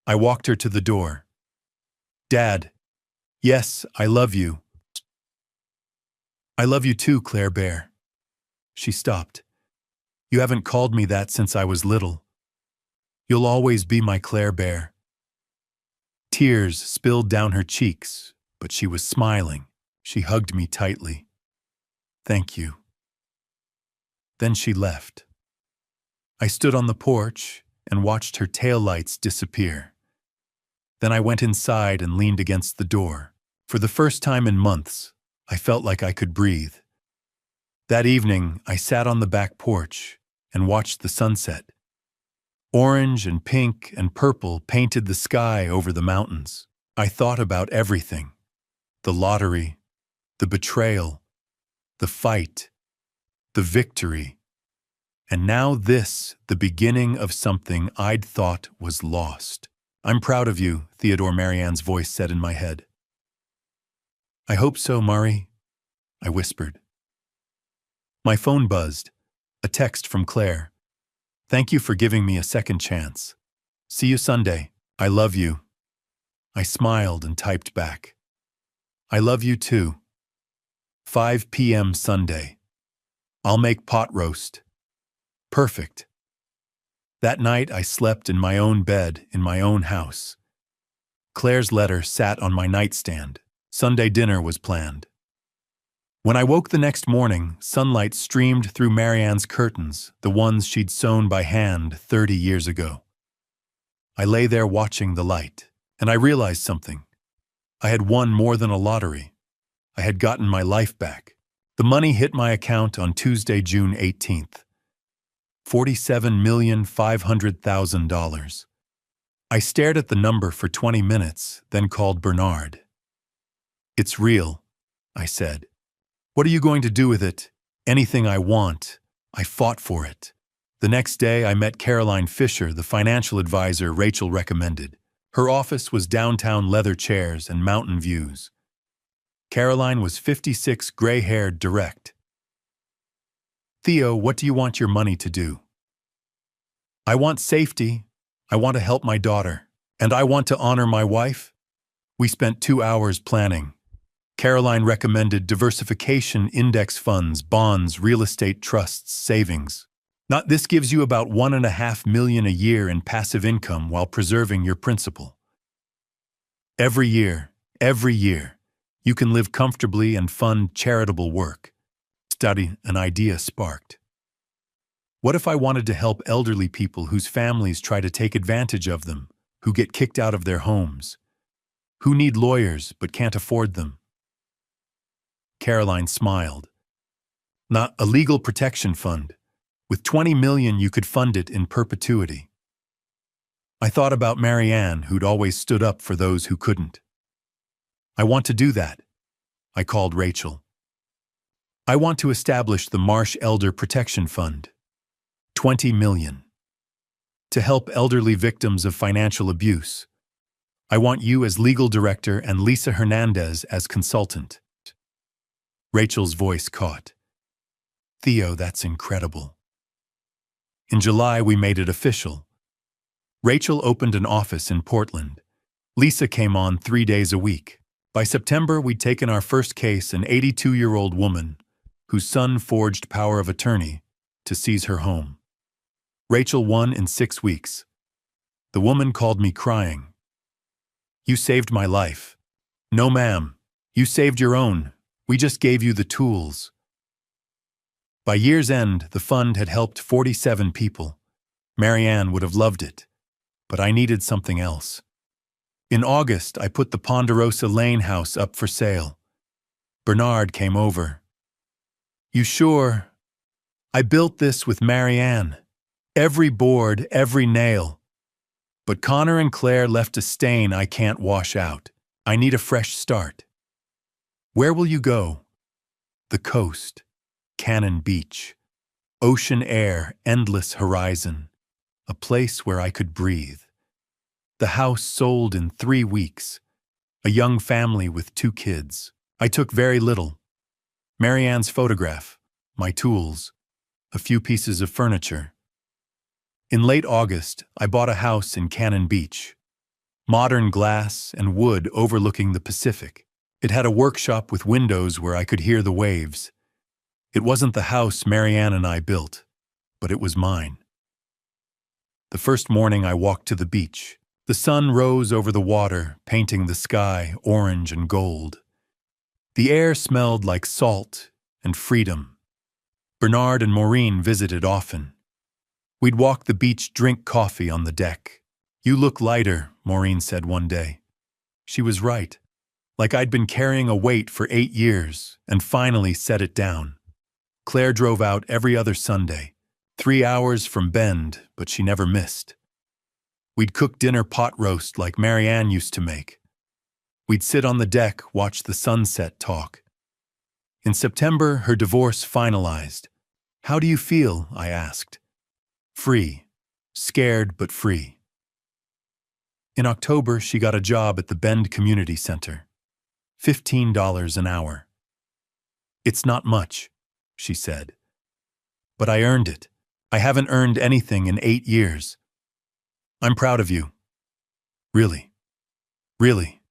I walked her to the door. Dad. Yes, I love you. I love you too, Claire Bear. She stopped. You haven't called me that since I was little. You'll always be my Claire Bear. Tears spilled down her cheeks, but she was smiling. She hugged me tightly. Thank you. Then she left. I stood on the porch and watched her taillights disappear. Then I went inside and leaned against the door. For the first time in months, I felt like I could breathe. That evening, I sat on the back porch and watched the sunset. Orange and pink and purple painted the sky over the mountains. I thought about everything. The lottery, the betrayal, the fight, the victory. And now this, the beginning of something I'd thought was lost. I'm proud of you, Theodore Marianne's voice said in my head. I hope so, Murray, I whispered. My phone buzzed. A text from Claire. Thank you for giving me a second chance. See you Sunday. I love you. I smiled and typed back. I love you too. 5 p.m. Sunday. I'll make pot roast. Perfect. That night I slept in my own bed in my own house. Claire's letter sat on my nightstand. Sunday dinner was planned. When I woke the next morning, sunlight streamed through Marianne's curtains, the ones she'd sewn by hand 30 years ago. I lay there watching the light, and I realized something. I had won more than a lottery. I had gotten my life back. The money hit my account on Tuesday, June 18th. $47,500,000. I stared at the number for 20 minutes, then called Bernard. It's real, I said. What are you going to do with it? Anything I want. I fought for it. The next day, I met Caroline Fisher, the financial advisor Rachel recommended. Her office was downtown leather chairs and mountain views. Caroline was 56, gray-haired, direct. Theo, what do you want your money to do? I want safety. I want to help my daughter. And I want to honor my wife. We spent 2 hours planning. Caroline recommended diversification, index funds, bonds, real estate trusts, savings. This gives you about $1.5 million a year in passive income while preserving your principal. Every year, you can live comfortably and fund charitable work. An idea sparked. What if I wanted to help elderly people whose families try to take advantage of them, who get kicked out of their homes, who need lawyers but can't afford them? Caroline smiled. Not a legal protection fund. With $20 million, you could fund it in perpetuity. I thought about Marianne, who'd always stood up for those who couldn't. I want to do that. I called Rachel. I want to establish the Marsh Elder Protection Fund. $20 million. To help elderly victims of financial abuse. I want you as legal director and Lisa Hernandez as consultant. Rachel's voice caught. Theo, that's incredible. In July, we made it official. Rachel opened an office in Portland. Lisa came on 3 days a week. By September, we'd taken our first case, an 82-year-old woman whose son forged power of attorney to seize her home. Rachel won in 6 weeks. The woman called me crying. "You saved my life." "No, ma'am. You saved your own. We just gave you the tools." By year's end, the fund had helped 47 people. Marianne would have loved it, but I needed something else. In August, I put the Ponderosa Lane house up for sale. Bernard came over. "You sure? I built this with Marianne. Every board, every nail. But Connor and Claire left a stain I can't wash out. I need a fresh start." "Where will you go?" "The coast. Cannon Beach. Ocean air, endless horizon. A place where I could breathe." The house sold in 3 weeks. A young family with 2 kids. I took very little. Marianne's photograph, my tools, a few pieces of furniture. In late August, I bought a house in Cannon Beach. Modern glass and wood overlooking the Pacific. It had a workshop with windows where I could hear the waves. It wasn't the house Marianne and I built, but it was mine. The first morning I walked to the beach. The sun rose over the water, painting the sky orange and gold. The air smelled like salt and freedom. Bernard and Maureen visited often. We'd walk the beach, drink coffee on the deck. "You look lighter," Maureen said one day. She was right. Like I'd been carrying a weight for 8 years and finally set it down. Claire drove out every other Sunday. 3 hours from Bend, but she never missed. We'd cook dinner pot roast like Marianne used to make. We'd sit on the deck, watch the sunset, talk. In September, her divorce finalized. "How do you feel?" I asked. "Free. Scared, but free." In October, she got a job at the Bend Community Center. $15 an hour. "It's not much," she said. "But I earned it. I haven't earned anything in 8 years. I'm proud of you." "Really? Really?"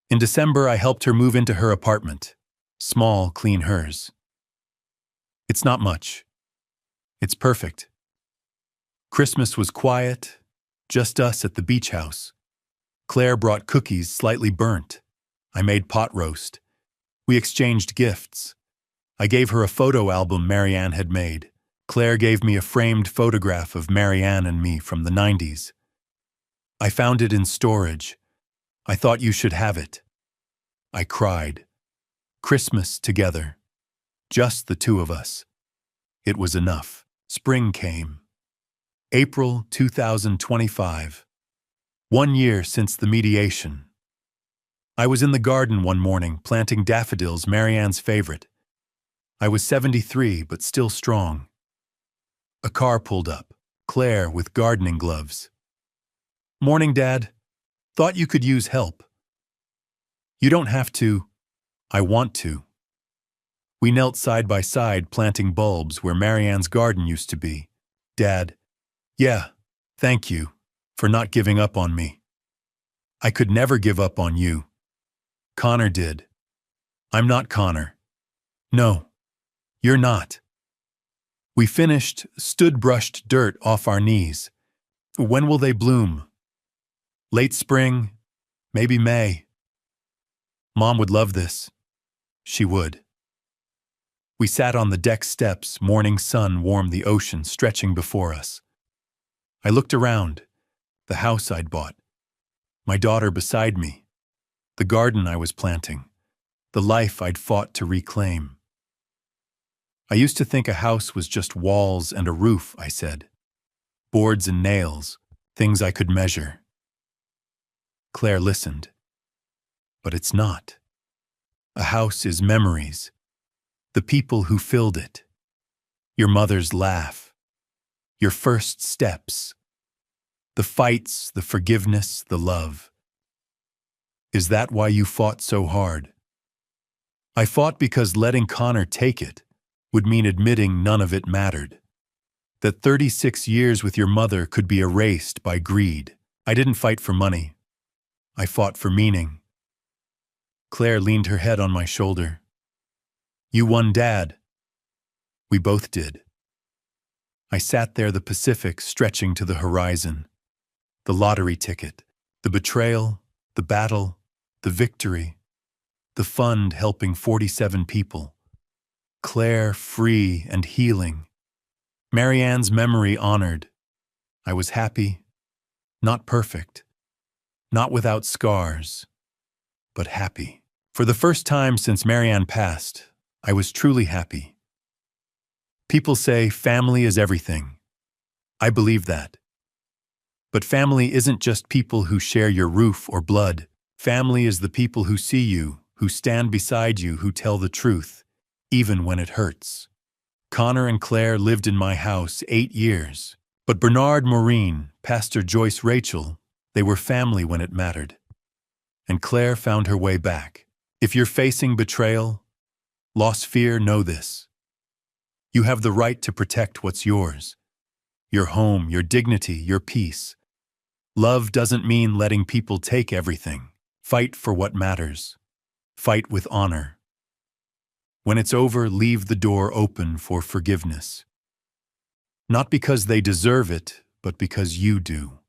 In December, I helped her move into her apartment. Small, clean hers. "It's not much. It's perfect." Christmas was quiet, just us at the beach house. Claire brought cookies slightly burnt. I made pot roast. We exchanged gifts. I gave her a photo album Marianne had made. Claire gave me a framed photograph of Marianne and me from the 90s. "I found it in storage. I thought you should have it." I cried. Christmas together. Just the 2 of us. It was enough. Spring came. April 2025. 1 year since the mediation. I was in the garden one morning planting daffodils, Marianne's favorite. I was 73, but still strong. A car pulled up. Claire with gardening gloves. "Morning, Dad. Thought you could use help." "You don't have to. I want to." We knelt side by side planting bulbs where Marianne's garden used to be. "Dad, yeah, thank you for not giving up on me." "I could never give up on you. Connor did." "I'm not Connor." "No, you're not." We finished, stood, brushed dirt off our knees. "When will they bloom?" "Late spring, maybe May." "Mom would love this." She would. We sat on the deck steps, morning sun warmed the ocean stretching before us. I looked around, the house I'd bought, my daughter beside me, the garden I was planting, the life I'd fought to reclaim. "I used to think a house was just walls and a roof," I said. "Boards and nails, things I could measure." Claire listened. "But it's not. A house is memories, the people who filled it, your mother's laugh, your first steps, the fights, the forgiveness, the love. Is that why you fought so hard?" "I fought because letting Connor take it would mean admitting none of it mattered. That 36 years with your mother could be erased by greed. I didn't fight for money. I fought for meaning. Claire leaned her head on my shoulder. You won, Dad. We both did. I sat there, the Pacific stretching to the horizon. The lottery ticket, the betrayal, the battle, the victory, the fund helping 47 people. Claire free and healing. Marianne's memory honored. I was happy, not perfect, not without scars, but happy. For the first time since Marianne passed, I was truly happy. People say family is everything. I believe that. But family isn't just people who share your roof or blood. Family is the people who see you, who stand beside you, who tell the truth, even when it hurts. Connor and Claire lived in my house 8 years. But Bernard, Maureen, Pastor Joyce, Rachel, they were family when it mattered. And Claire found her way back. If you're facing betrayal, loss, fear, know this. You have the right to protect what's yours. Your home, your dignity, your peace. Love doesn't mean letting people take everything. Fight for what matters. Fight with honor. When it's over, leave the door open for forgiveness. Not because they deserve it, but because you do.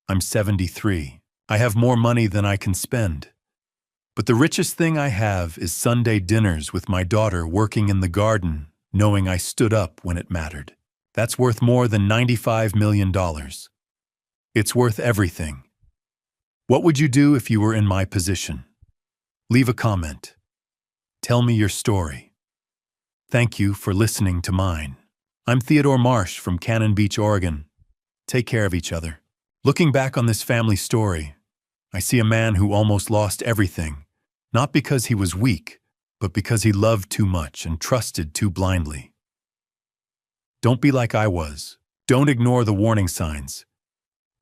I'm 73. I have more money than I can spend. But the richest thing I have is Sunday dinners with my daughter working in the garden, knowing I stood up when it mattered. That's worth more than $95 million. It's worth everything. What would you do if you were in my position? Leave a comment. Tell me your story. Thank you for listening to mine. I'm Theodore Marsh from Cannon Beach, Oregon. Take care of each other. Looking back on this family story, I see a man who almost lost everything, not because he was weak, but because he loved too much and trusted too blindly. Don't be like I was. Don't ignore the warning signs.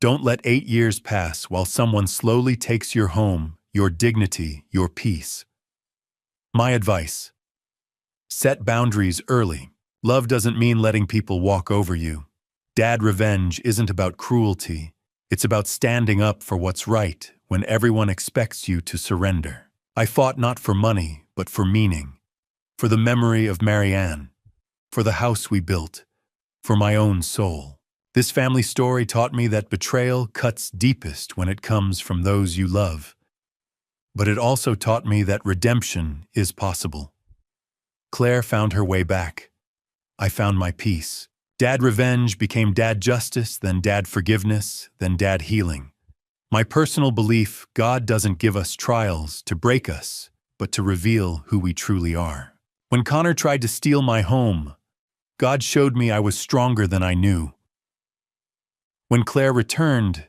Don't let 8 years pass while someone slowly takes your home, your dignity, your peace. My advice: set boundaries early. Love doesn't mean letting people walk over you. Dad revenge isn't about cruelty. It's about standing up for what's right when everyone expects you to surrender. I fought not for money, but for meaning. For the memory of Marianne. For the house we built. For my own soul. This family story taught me that betrayal cuts deepest when it comes from those you love. But it also taught me that redemption is possible. Claire found her way back. I found my peace. Dad revenge became dad justice, then dad forgiveness, then dad healing. My personal belief: God doesn't give us trials to break us, but to reveal who we truly are. When Connor tried to steal my home, God showed me I was stronger than I knew. When Claire returned,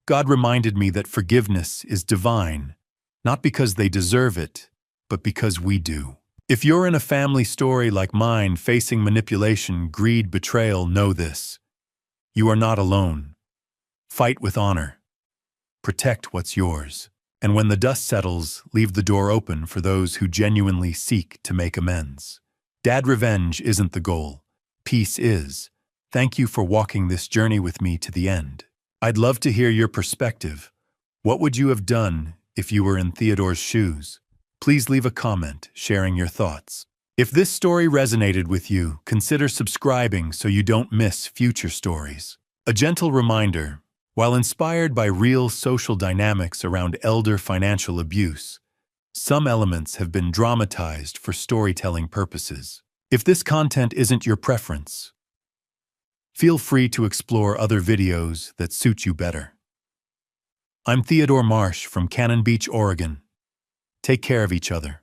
God reminded me that forgiveness is divine, not because they deserve it, but because we do. If you're in a family story like mine, facing manipulation, greed, betrayal, know this: you are not alone. Fight with honor. Protect what's yours. And when the dust settles, leave the door open for those who genuinely seek to make amends. Dad revenge isn't the goal. Peace is. Thank you for walking this journey with me to the end. I'd love to hear your perspective. What would you have done if you were in Theodore's shoes? Please leave a comment sharing your thoughts. If this story resonated with you, consider subscribing so you don't miss future stories. A gentle reminder: while inspired by real social dynamics around elder financial abuse, some elements have been dramatized for storytelling purposes. If this content isn't your preference, feel free to explore other videos that suit you better. I'm Theodore Marsh from Cannon Beach, Oregon. Take care of each other.